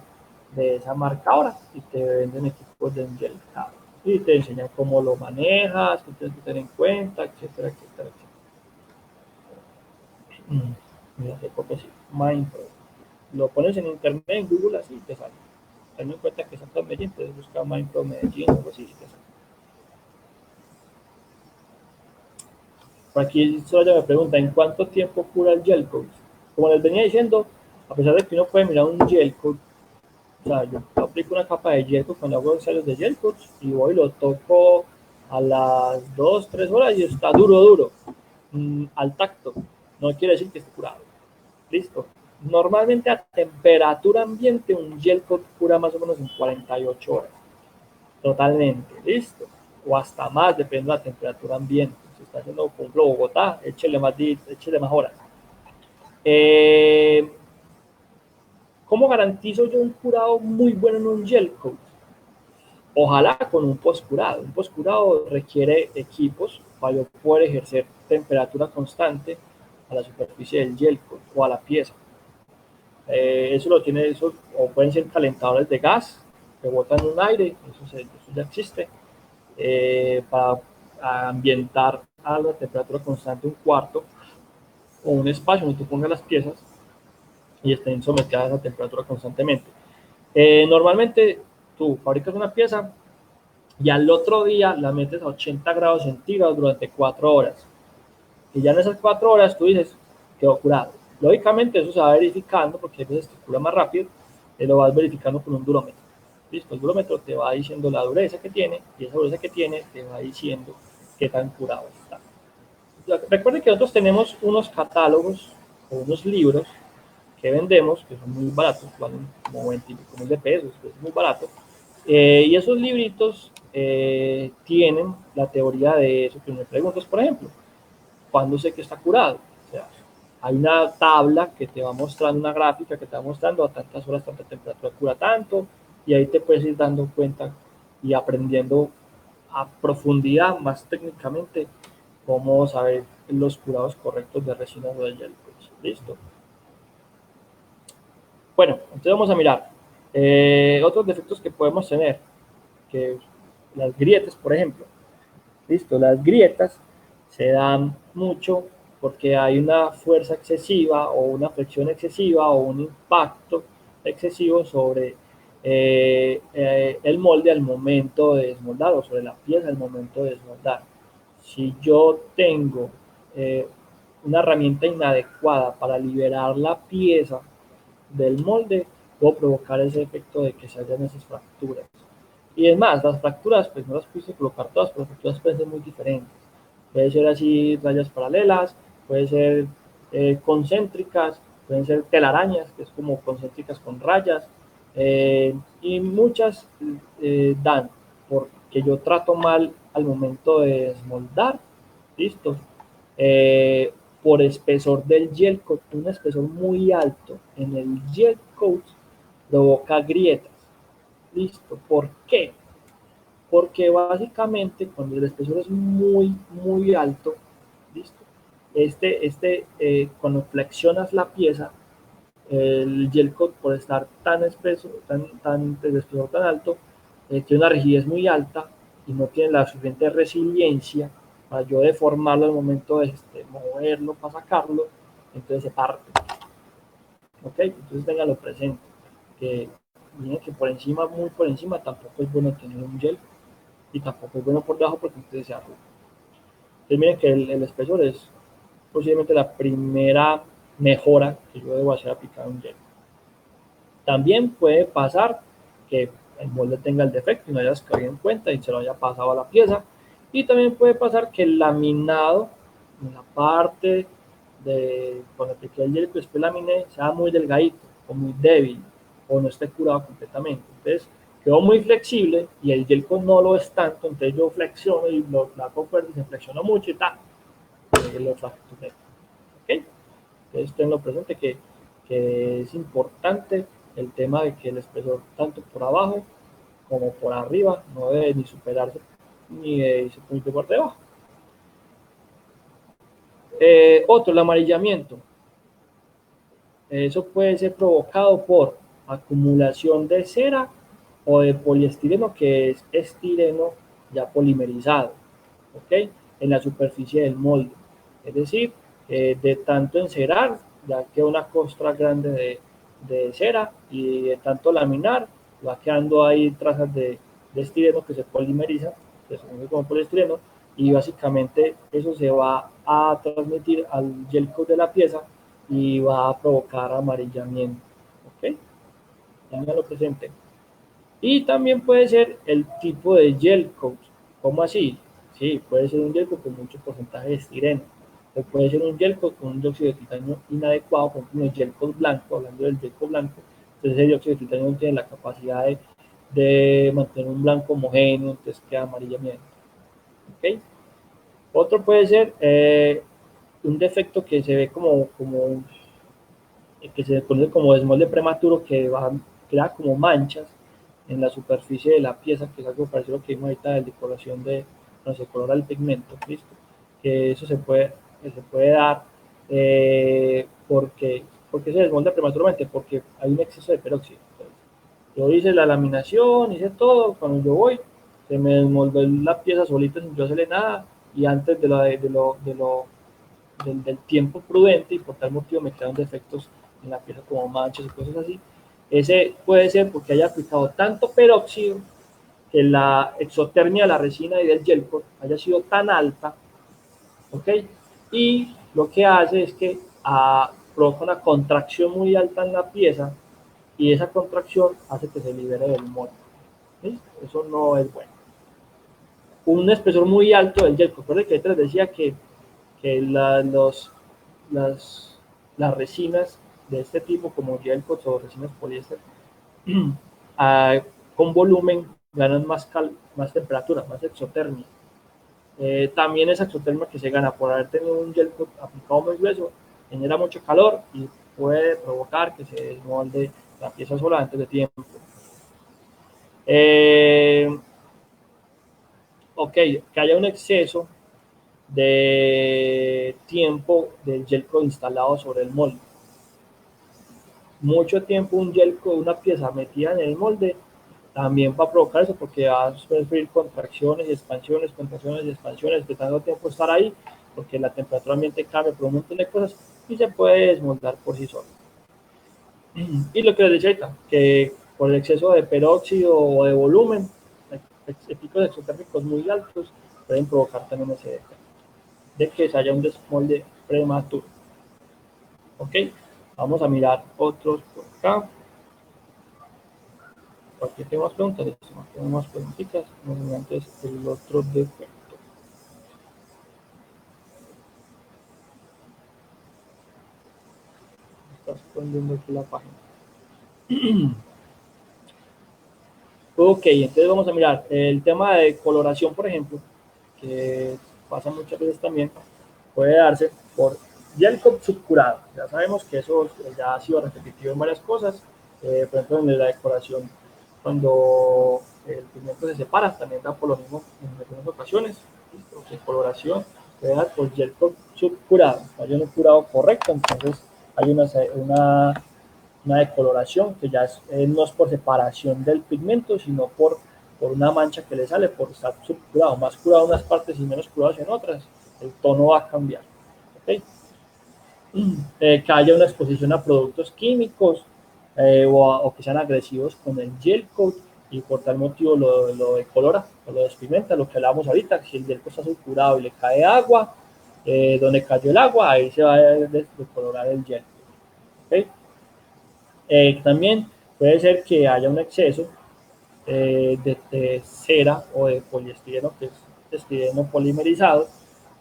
esa marca ahora y te venden equipos de enyelcado y te enseñan cómo lo manejas, qué tienes que tener en cuenta, etcétera, etcétera, etcétera. Mira, te copio así, Mindpro. Lo pones en internet, en Google, así te sale. Ten en cuenta que es en Medellín, puedes buscar Mindpro Medellín o algo así, te sale. Por aquí solo me pregunta, ¿en cuánto tiempo cura el gel coat? Como les venía diciendo, a pesar de que uno puede mirar un gel coat, o sea, yo aplico una capa de gel coat cuando hago ensayos de gel coat y voy y lo toco a las 2, 3 horas y está duro, duro, al tacto. No quiere decir que esté curado. Listo. Normalmente a temperatura ambiente un gel coat cura más o menos en 48 horas. Totalmente, listo. O hasta más, depende de la temperatura ambiente. Si está haciendo, por ejemplo, Bogotá, échele más horas. Eh, ¿Cómo garantizo yo un curado muy bueno en un gel coat? Ojalá con un postcurado. Un postcurado requiere equipos para yo poder ejercer temperatura constante a la superficie del gel coat o a la pieza. Eso lo tiene, eso, o pueden ser calentadores de gas que botan un aire, eso ya existe, para ambientar a la temperatura constante un cuarto o un espacio donde tú pongas las piezas y estén sometidas a esa temperatura constantemente. Normalmente tú fabricas una pieza y al otro día la metes a 80 grados centígrados durante 4 horas. Y ya en esas 4 horas tú dices, quedó curado. Lógicamente eso se va verificando porque a veces te cura más rápido, lo vas verificando con un durómetro. ¿Listo? El durómetro te va diciendo la dureza que tiene y esa dureza que tiene te va diciendo qué tan curado está. Recuerden que nosotros tenemos unos catálogos o unos libros que vendemos, que son muy baratos, valen como 20 mil de pesos, es muy barato. Y esos libritos tienen la teoría de eso que me preguntas, por ejemplo, ¿cuándo sé que está curado? O sea, hay una tabla que te va mostrando, una gráfica que te va mostrando a tantas horas, tanta temperatura cura tanto, y ahí te puedes ir dando cuenta y aprendiendo a profundidad, más técnicamente, cómo saber los curados correctos de resinas o de gel coats. Listo. Bueno, entonces vamos a mirar otros defectos que podemos tener, que las grietas, por ejemplo. Listo, las grietas se dan mucho porque hay una fuerza excesiva o una flexión excesiva o un impacto excesivo sobre el molde al momento de desmoldar o sobre la pieza al momento de desmoldar. Si yo tengo eh, una herramienta inadecuada para liberar la pieza del molde, puedo provocar ese efecto de que se hayan esas fracturas. Y es más, las fracturas, pues no las puse colocar todas, pero las fracturas pueden ser muy diferentes. Puede ser así rayas paralelas, puede ser concéntricas, pueden ser telarañas, que es como concéntricas con rayas, y muchas dan porque yo trato mal al momento de desmoldar, listo, eh, por espesor del gel coat, un espesor muy alto en el gel coat provoca grietas, listo, ¿por qué? Porque básicamente cuando el espesor es muy alto, ¿listo? Cuando flexionas la pieza, el gel coat por estar tan espeso, el espesor tan alto, tiene una rigidez muy alta y no tiene la suficiente resiliencia para yo deformarlo al momento de moverlo para sacarlo, entonces se parte. ¿Ok? Entonces ténganlo presente, que miren que por encima, muy por encima, tampoco es bueno tener un gel y tampoco es bueno por debajo porque entonces se arruga. Entonces miren que el espesor es posiblemente la primera mejora que yo debo hacer aplicando un gel. También puede pasar que el molde tenga el defecto y no hayas caído en cuenta y se lo haya pasado a la pieza. Y también puede pasar que el laminado en la parte de cuando apliqué el gel que después laminé sea muy delgadito o muy débil o no esté curado completamente. Entonces quedó muy flexible y el gel no lo es tanto, entonces yo flexiono y lo hago fuerte y se flexionó mucho y tal. Lo fracturé. ¿Ok? Entonces tenlo presente que es importante el tema de que el espesor tanto por abajo como por arriba no debe ni superarse ni de ese punto por debajo. Otro, el amarillamiento. Eso puede ser provocado por acumulación de cera o de poliestireno, que es estireno ya polimerizado, ¿ok? En la superficie del molde. Es decir, de tanto encerar, ya queda una costra grande de cera y de tanto laminar, va quedando ahí trazas de estireno que se polimerizan, que se conoce como poliestireno, y básicamente eso se va a transmitir al gel coat de la pieza y va a provocar amarillamiento. ¿Ok? Ténganlo presente. Y también puede ser el tipo de gel coat. ¿Cómo así? Sí, puede ser un gel coat con mucho porcentaje de estireno. O puede ser un gel coat con un dióxido de titanio inadecuado, por ejemplo, el gel coat blanco, hablando del gel coat blanco. Entonces el dióxido de titanio no tiene la capacidad de mantener un blanco homogéneo, entonces queda amarillamiento. ¿Ok? Otro puede ser un defecto que se ve como que se conoce como desmolde prematuro, que va a crear como manchas en la superficie de la pieza, que es algo parecido a lo que vimos ahorita de decoración de, no sé, color al pigmento, ¿listo? Que eso se puede dar porque se desmolda prematuramente, porque hay un exceso de peróxido. Entonces, yo hice la laminación, hice todo, cuando yo voy, se me desmoldó la pieza solita sin yo hacerle nada, y antes del tiempo prudente y por tal motivo me quedan defectos en la pieza como manchas y cosas así. Ese puede ser porque haya aplicado tanto peróxido que la exotermia de la resina y del gel coat haya sido tan alta, ¿ok? Y lo que hace es que provoca una contracción muy alta en la pieza y esa contracción hace que se libere del molde. ¿Sí? Eso no es bueno. Un espesor muy alto del gel coat. Recuerden que les decía que las, las resinas de este tipo, como gel coats o resinas poliéster, con volumen ganan más temperatura, más exotermia. También esa exotermia que se gana por haber tenido un gel coat aplicado muy grueso genera mucho calor y puede provocar que se desmolde la pieza sola antes de tiempo. Ok, que haya un exceso de tiempo del gel coat instalado sobre el molde. Mucho tiempo un gel coat, una pieza metida en el molde, también va a provocar eso porque va a sufrir contracciones y expansiones, contracciones y expansiones de tanto tiempo estar ahí, porque la temperatura ambiente cambia por un montón de cosas y se puede desmoldar por sí solo. Y lo que les decía ahorita, que por el exceso de peróxido o de volumen, picos exotérmicos muy altos pueden provocar también ese efecto de que se haya un desmolde prematuro. Ok, vamos a mirar otros por acá. Aquí tengo más preguntas, tengo más preguntitas, antes el otro defecto. Está escondiendo aquí la página. Ok, entonces vamos a mirar el tema de coloración, por ejemplo, que pasa muchas veces también, puede darse por gel coat subcurado. Ya sabemos que eso ya ha sido repetitivo en varias cosas. Por ejemplo, en la decoración, cuando el pigmento se separa, también da por lo mismo en algunas ocasiones. En coloración puede dar por gel coat subcurado. Hay un curado correcto, entonces hay una decoloración que ya no es por separación del pigmento, sino por una mancha que le sale por estar subcurado, más curado en unas partes y menos curado en otras, el tono va a cambiar. ¿Okay? Que haya una exposición a productos químicos o que sean agresivos con el gel coat y por tal motivo lo decolora o lo despigmenta, lo que hablábamos ahorita, si el gel coat está subcurado y le cae agua, donde cayó el agua, ahí se va a decolorar el gel. ¿Okay? También puede ser que haya un exceso de cera o de poliestireno, que es estireno polimerizado,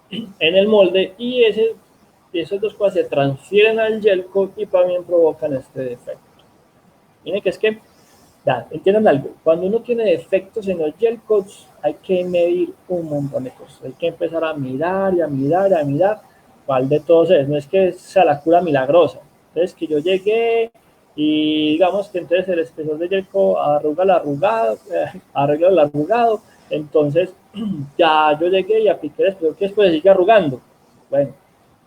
en el molde y esas dos cosas se transfieren al gel coat y también provocan este defecto. Miren que es que, ya, entiendan algo, cuando uno tiene defectos en los gel coats hay que medir un montón de cosas, hay que empezar a mirar y a mirar y a mirar cuál de todos es, no es que sea la cura milagrosa, entonces que yo llegué y digamos que entonces el espesor de gel coat arregla el arrugado, entonces ya yo llegué y apliqué el espesor que después sigue arrugando. Bueno,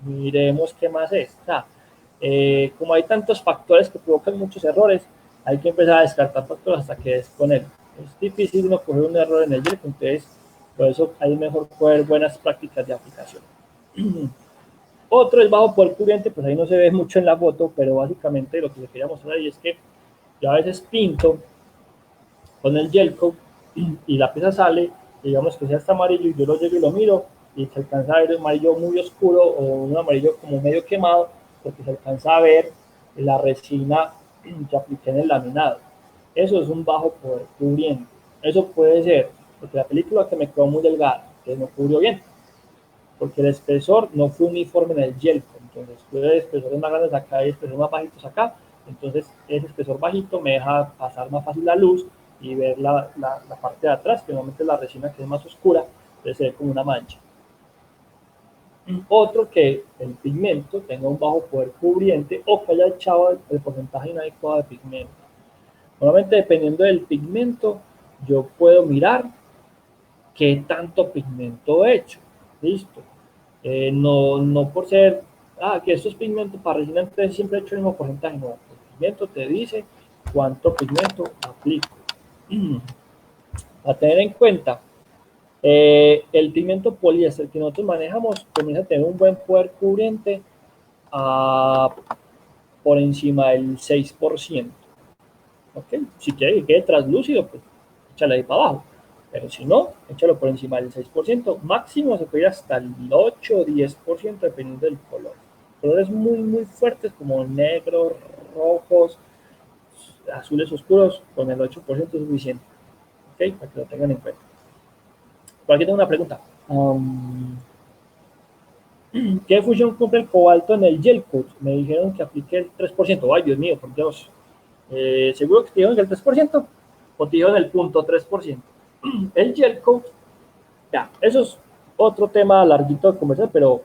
miremos qué más es. O sea, como hay tantos factores que provocan muchos errores, hay que empezar a descartar factores hasta que es con él. Es difícil uno coger un error en el gel, entonces por eso hay mejor poder buenas prácticas de aplicación. Otro es bajo poder cubriente, pues ahí no se ve mucho en la foto, pero básicamente lo que les quería mostrar ahí es que yo a veces pinto con el gel coat y la pieza sale, digamos que sea hasta amarillo y yo lo llego y lo miro y se alcanza a ver un amarillo muy oscuro o un amarillo como medio quemado porque se alcanza a ver la resina que apliqué en el laminado. Eso es un bajo poder cubriente. Eso puede ser porque la película que me quedó muy delgada, que no cubrió bien, porque el espesor no fue uniforme en el gel, entonces tuve espesores más grandes acá y espesores más bajitos acá, entonces ese espesor bajito me deja pasar más fácil la luz y ver la parte de atrás, que normalmente es la resina que es más oscura, entonces se ve como una mancha. Otro, que el pigmento tenga un bajo poder cubriente o que haya echado el porcentaje inadecuado de pigmento. Normalmente dependiendo del pigmento, yo puedo mirar qué tanto pigmento he hecho. Listo. No por ser, que esto es pigmento para resina, entonces siempre he hecho el mismo porcentaje. No, el pigmento te dice cuánto pigmento aplico. A tener en cuenta, el pigmento poliéster que nosotros manejamos comienza a tener un buen poder cubriente por encima del 6%. ¿Okay? Si quiere que quede translúcido, pues échale ahí para abajo. Pero si no, échalo por encima del 6%. Máximo se puede ir hasta el 8 o 10% dependiendo del color. Colores muy fuertes como negros, rojos, azules oscuros, con el 8% es suficiente. ¿Ok? Para que lo tengan en cuenta. Por aquí tengo una pregunta. ¿Qué función cumple el cobalto en el gel coat? Me dijeron que aplique el 3%. Ay, Dios mío, por Dios. ¿Seguro que te dijeron que el 3%? ¿O te dijeron el 0.3%? El gel coat, ya, eso es otro tema larguito de conversar, pero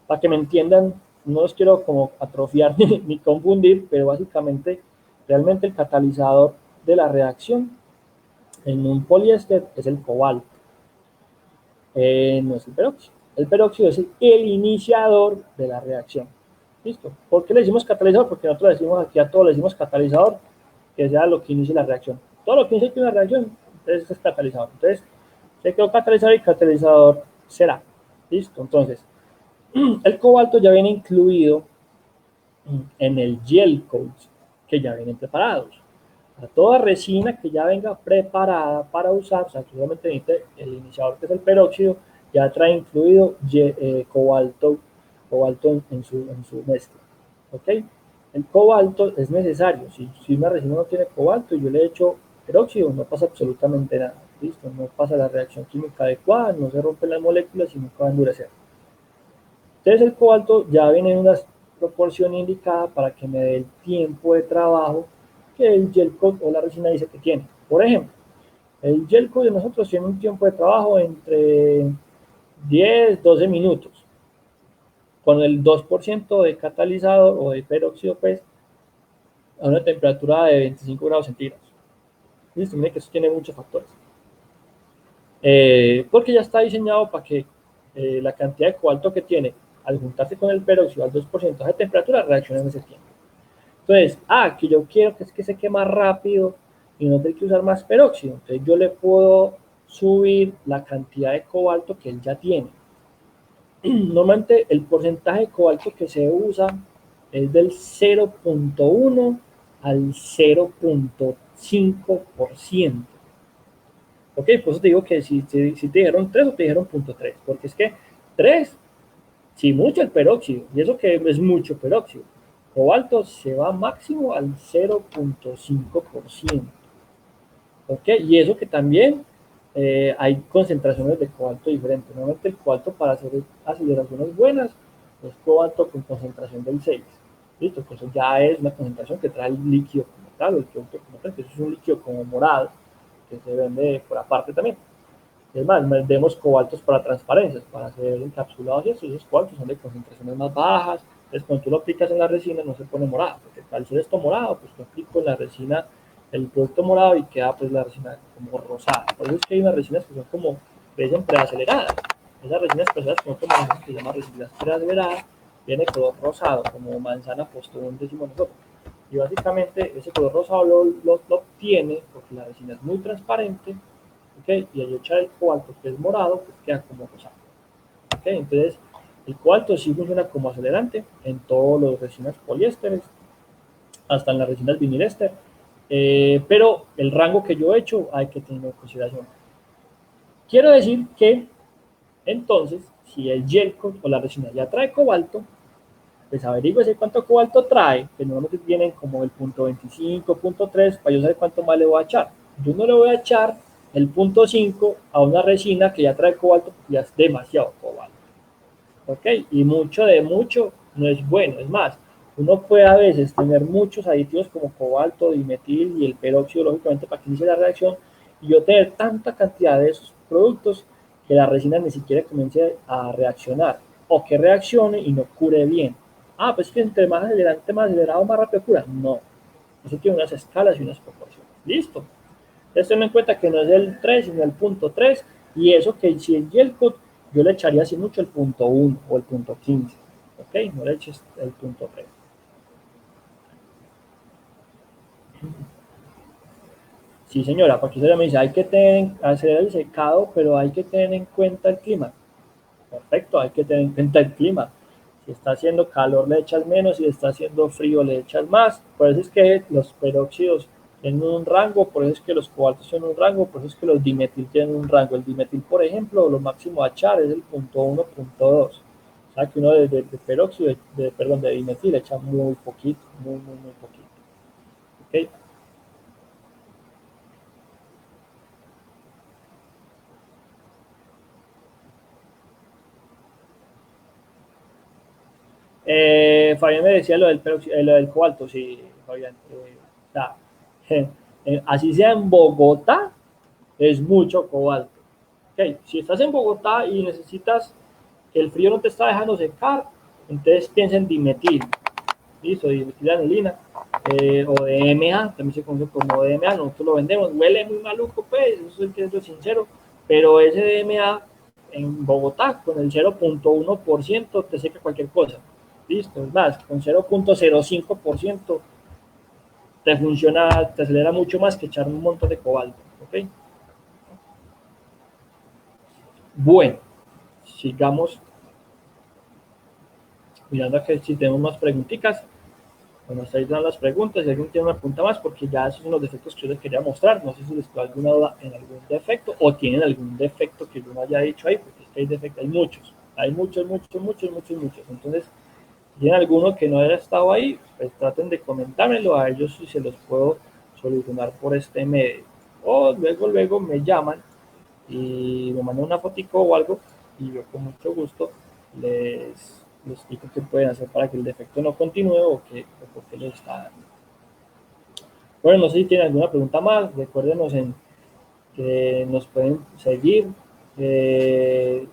para que me entiendan no los quiero como atrofiar ni confundir, pero básicamente realmente el catalizador de la reacción en un poliéster es el cobalto, no es el peróxido. El peróxido es el iniciador de la reacción. ¿Listo? ¿Por qué le decimos catalizador? Porque nosotros decimos aquí a todo le decimos catalizador, que sea lo que inicie la reacción. Todo lo que inicie una reacción, entonces es catalizador. Entonces, se quedó catalizador y catalizador será. ¿Listo? Entonces, el cobalto ya viene incluido en el gel coats que ya vienen preparados. A toda resina que ya venga preparada para usar, o sea, que solamente necesite el iniciador que es el peróxido, ya trae incluido cobalto en su mezcla. ¿Ok? El cobalto es necesario. Si una resina no tiene cobalto y yo le echo peróxido, no pasa absolutamente nada. ¿Listo? No pasa la reacción química adecuada, no se rompen las moléculas y nunca va a endurecer. Entonces el cobalto ya viene en una proporción indicada para que me dé el tiempo de trabajo que el gel coat o la resina dice que tiene. Por ejemplo, el gel coat de nosotros tiene un tiempo de trabajo entre 10-12 minutos, con el 2% de catalizador o de peróxido, pues, a una temperatura de 25 grados centígrados. Listo, miren que eso tiene muchos factores. Porque ya está diseñado para que la cantidad de cobalto que tiene al juntarse con el peróxido al 2% de temperatura reaccione en ese tiempo. Entonces, que yo quiero que es que se quema rápido y no tengo que usar más peróxido. Entonces yo le puedo subir la cantidad de cobalto que él ya tiene. Normalmente el porcentaje de cobalto que se usa es del 0.1 al 0.5%. Ok, por eso te digo que si te dijeron 3 o te dijeron 0.3, porque es que 3, si mucho el peróxido, y eso que es mucho peróxido, cobalto se va máximo al 0.5%. ¿Ok? Y eso que también hay concentraciones de cobalto diferentes. Normalmente el cobalto para hacer aceleraciones buenas es cobalto con concentración del 6. ¿Listo? Que eso ya es una concentración que trae el líquido como tal, el producto como tal, que eso es un líquido como morado, que se vende por aparte también. Es más, vendemos cobaltos para transparencias, para hacer encapsulados y eso, y esos cobaltos son de concentraciones más bajas. Entonces, cuando tú lo aplicas en la resina, no se pone morado, porque al ser esto morado, pues tú aplico en la resina el producto morado y queda pues la resina como rosada. Por eso es que hay unas resinas que son como, que dicen preaceleradas. Esas resinas pesadas que se llaman resinas preaceleradas, viene color rosado, como manzana postón, decimos nosotros. Y básicamente ese color rosado lo obtiene porque la resina es muy transparente. ¿Okay? Y al echar el cobalto que es morado, pues queda como rosado. ¿Okay? Entonces, el cobalto sí funciona como acelerante en todos los resinas poliésteres, hasta en las resinas vinilester, pero el rango que yo he hecho hay que tenerlo en consideración. Quiero decir que, entonces, si el gel coat o la resina ya trae cobalto, pues averígüese cuánto cobalto trae, que normalmente vienen como el punto 25, punto 3, para yo saber cuánto más le voy a echar. Yo no le voy a echar el punto 5 a una resina que ya trae cobalto porque ya es demasiado cobalto. ¿Ok? Y mucho de mucho no es bueno. Es más, uno puede a veces tener muchos aditivos como cobalto, dimetil y el peróxido, lógicamente, para que inicie la reacción, y yo tener tanta cantidad de esos productos que la resina ni siquiera comience a reaccionar, o que reaccione y no cure bien. Pues que entre más acelerado, más rápido cura. No. Eso tiene unas escalas y unas proporciones. Listo. Entonces, ten en cuenta que no es el 3, sino el punto 3. Y eso que si el gel coat, yo le echaría así mucho el punto 1 o el punto 15. ¿Ok? No le eches el punto 3. Sí, señora, porque usted me dice, hay que hacer el secado, pero hay que tener en cuenta el clima. Perfecto, hay que tener en cuenta el clima. Si está haciendo calor le echas menos, si está haciendo frío le echas más. Por eso es que los peróxidos tienen un rango, por eso es que los cobaltos tienen un rango, por eso es que los dimetil tienen un rango. El dimetil, por ejemplo, lo máximo a echar es el punto 1, punto 2. O sea que uno de peróxido, perdón, de dimetil echa muy poquito, muy poquito. ¿Okay? Fabián me decía lo del cobalto, sí, Fabián. O sea, así sea en Bogotá, es mucho cobalto. Okay. Si estás en Bogotá y necesitas que el frío no te está dejando secar, Entonces piensa en dimetil, listo, dimetilanilina, o DMA, también se conoce como DMA, nosotros lo vendemos, huele muy maluco, pues, eso es que es lo sincero, pero ese DMA en Bogotá, con el 0.1% te seca cualquier cosa, listo, es más, con 0.05% te funciona, te acelera mucho más que echar un montón de cobalto, ¿ok? Bueno, sigamos mirando aquí si tenemos más preguntitas. Bueno, hasta ahí dan las preguntas. Si alguien tiene una pregunta más, porque ya esos son los defectos que yo les quería mostrar. No sé si les quedó alguna duda en algún defecto o tienen algún defecto que yo no haya dicho ahí, porque es que hay defectos, hay muchos. Hay muchos, muchos, muchos, muchos, muchos. Entonces, si tienen alguno que no haya estado ahí, pues traten de comentármelo a ellos si se los puedo solucionar por este medio. O luego me llaman y me mandan una fotico o algo y yo con mucho gusto les explico qué pueden hacer para que el defecto no continúe o por qué les está dando. Bueno, no sé si tienen alguna pregunta más, recuérdenos en que nos pueden seguir,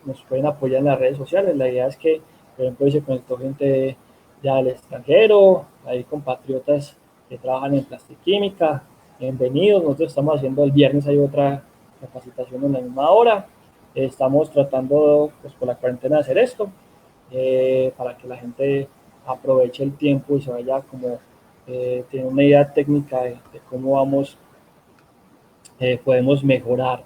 nos pueden apoyar en las redes sociales. La idea es que, por ejemplo, hoy se conectó gente ya del extranjero, hay compatriotas que trabajan en plastiquímica, bienvenidos. Nosotros estamos haciendo el viernes, hay otra capacitación en la misma hora. Estamos tratando, pues por la cuarentena, de hacer esto, para que la gente aproveche el tiempo y se vaya como, tener una idea técnica de cómo vamos, podemos mejorar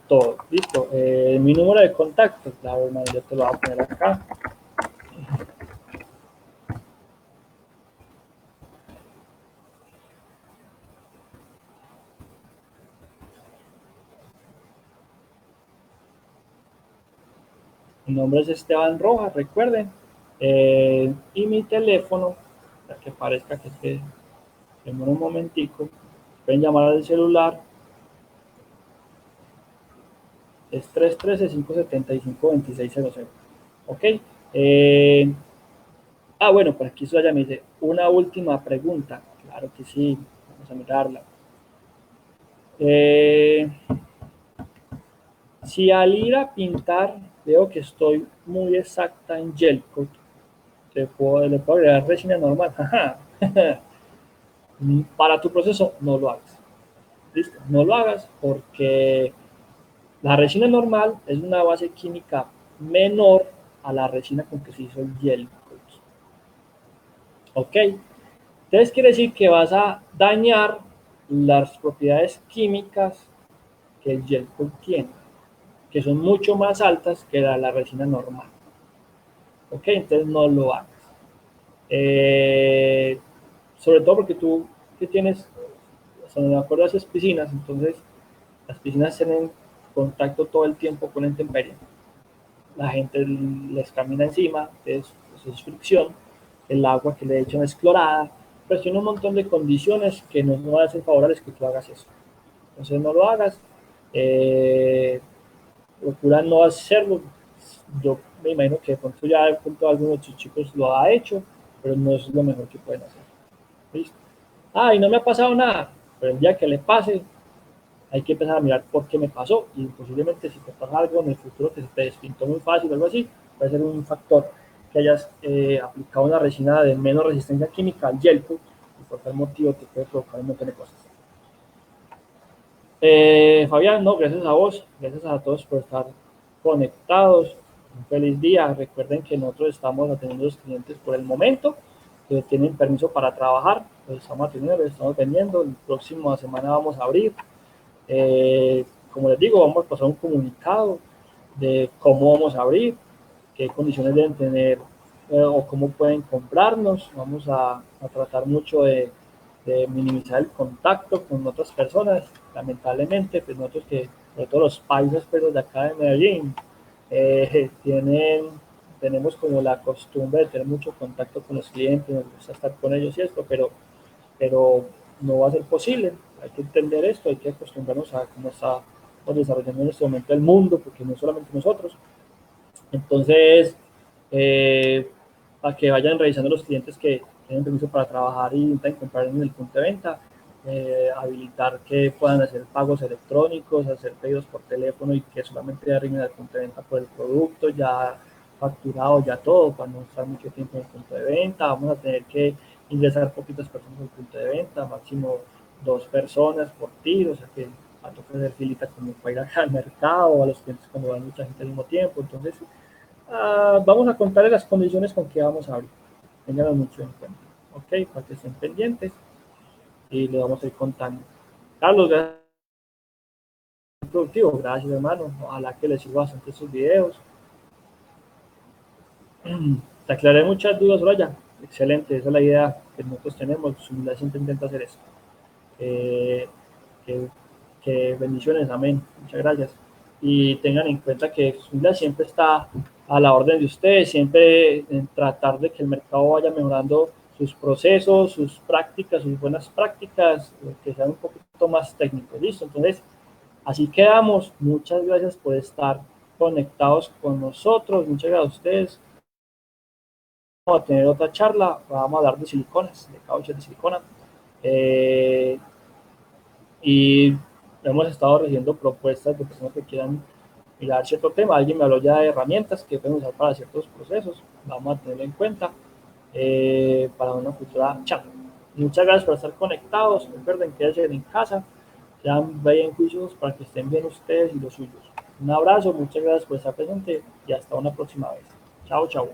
todo. Listo. Mi número de contacto, claro, hermano, yo te lo voy a poner acá. Mi nombre es Esteban Rojas, recuerden. Y mi teléfono, para que parezca que esté, demora un momentico, pueden llamar al celular, es 313-575-2600. ¿Ok? Eh, bueno, por aquí ya me dice, una última pregunta. Claro que sí, vamos a mirarla. Eh, Si al ir a pintar veo que estoy muy exacta en gel coat, le puedo agregar resina normal. Para tu proceso, no lo hagas. ¿Listo? No lo hagas porque la resina normal es una base química menor a la resina con que se hizo el gel coat. ¿Ok? Entonces quiere decir que vas a dañar las propiedades químicas que el gel coat tiene, que son mucho más altas que la resina normal. ¿Ok? Entonces no lo hagas. Eh, Sobre todo porque tú que tienes, o sea, me acuerdo de esas piscinas, entonces las piscinas tienen contacto todo el tiempo con la intemperie. La gente les camina encima, entonces eso es fricción, el agua que le echan es clorada, pero tiene un montón de condiciones que no hacen favorables que tú hagas eso. Entonces no lo hagas. Eh, Procura no hacerlo. Yo me imagino que de pronto ya de pronto algunos de sus chicos lo ha hecho, pero no es lo mejor que pueden hacer. ¿Listo? Y no me ha pasado nada, pero el día que le pase, hay que empezar a mirar por qué me pasó y posiblemente si te pasa algo en el futuro que se te despintó muy fácil o algo así, puede ser un factor que hayas aplicado una resina de menos resistencia química al gel coat y por tal motivo te puede provocar un montón de cosas. Fabián, no, gracias a vos, gracias a todos por estar conectados. Un feliz día. Recuerden que nosotros estamos atendiendo a los clientes por el momento, que tienen permiso para trabajar, los estamos atendiendo, los estamos vendiendo. La próxima semana vamos a abrir. Como les digo, vamos a pasar un comunicado de cómo vamos a abrir, qué condiciones deben tener o cómo pueden comprarnos. Vamos a tratar mucho de minimizar el contacto con otras personas. Lamentablemente, pues nosotros que, sobre todo los paisas, pero de acá de Medellín, tenemos como la costumbre de tener mucho contacto con los clientes, nos gusta estar con ellos y esto, pero no va a ser posible. Hay que entender esto, hay que acostumbrarnos a cómo está desarrollando en este momento el mundo, porque no solamente nosotros. Entonces, para que vayan revisando los clientes que tienen permiso para trabajar y intentan comprar en el punto de venta, habilitar que puedan hacer pagos electrónicos, hacer pedidos por teléfono y que solamente arriben al punto de venta por el producto, ya facturado ya todo para no estar mucho tiempo en el punto de venta. Vamos a tener que ingresar poquitas personas al punto de venta, máximo 2 personas por tiro, o sea que va a tocar hacer filita como para ir acá al mercado o a los clientes cuando van mucha gente al mismo tiempo. Entonces, vamos a contarles las condiciones con que vamos a abrir. Ténganlo mucho en cuenta. Ok, para que estén pendientes y le vamos a ir contando. Carlos, gracias, productivo, gracias hermano. Ojalá que les sirva bastante estos videos. Te aclaré muchas dudas, Raya. Excelente, esa es la idea que nosotros tenemos. Sumila siempre intenta hacer eso. Eh, que, que bendiciones, amén. Muchas gracias. Y tengan en cuenta que Sumila siempre está a la orden de ustedes, siempre en tratar de que el mercado vaya mejorando sus procesos, sus prácticas, sus buenas prácticas, que sean un poquito más técnicos. Listo, entonces así quedamos. Muchas gracias por estar conectados con nosotros. Muchas gracias a ustedes. Vamos a tener otra charla, vamos a hablar de siliconas, de cauchos de silicona. Y hemos estado recibiendo propuestas de personas que quieran mirar cierto tema. Alguien me habló ya de herramientas que pueden usar para ciertos procesos. Vamos a tenerlo en cuenta para una futura charla. Muchas gracias por estar conectados. Recuerden que quédense en casa, sean bien juiciosos para que estén bien ustedes y los suyos. Un abrazo, muchas gracias por estar presente y hasta una próxima vez. Chao, chao.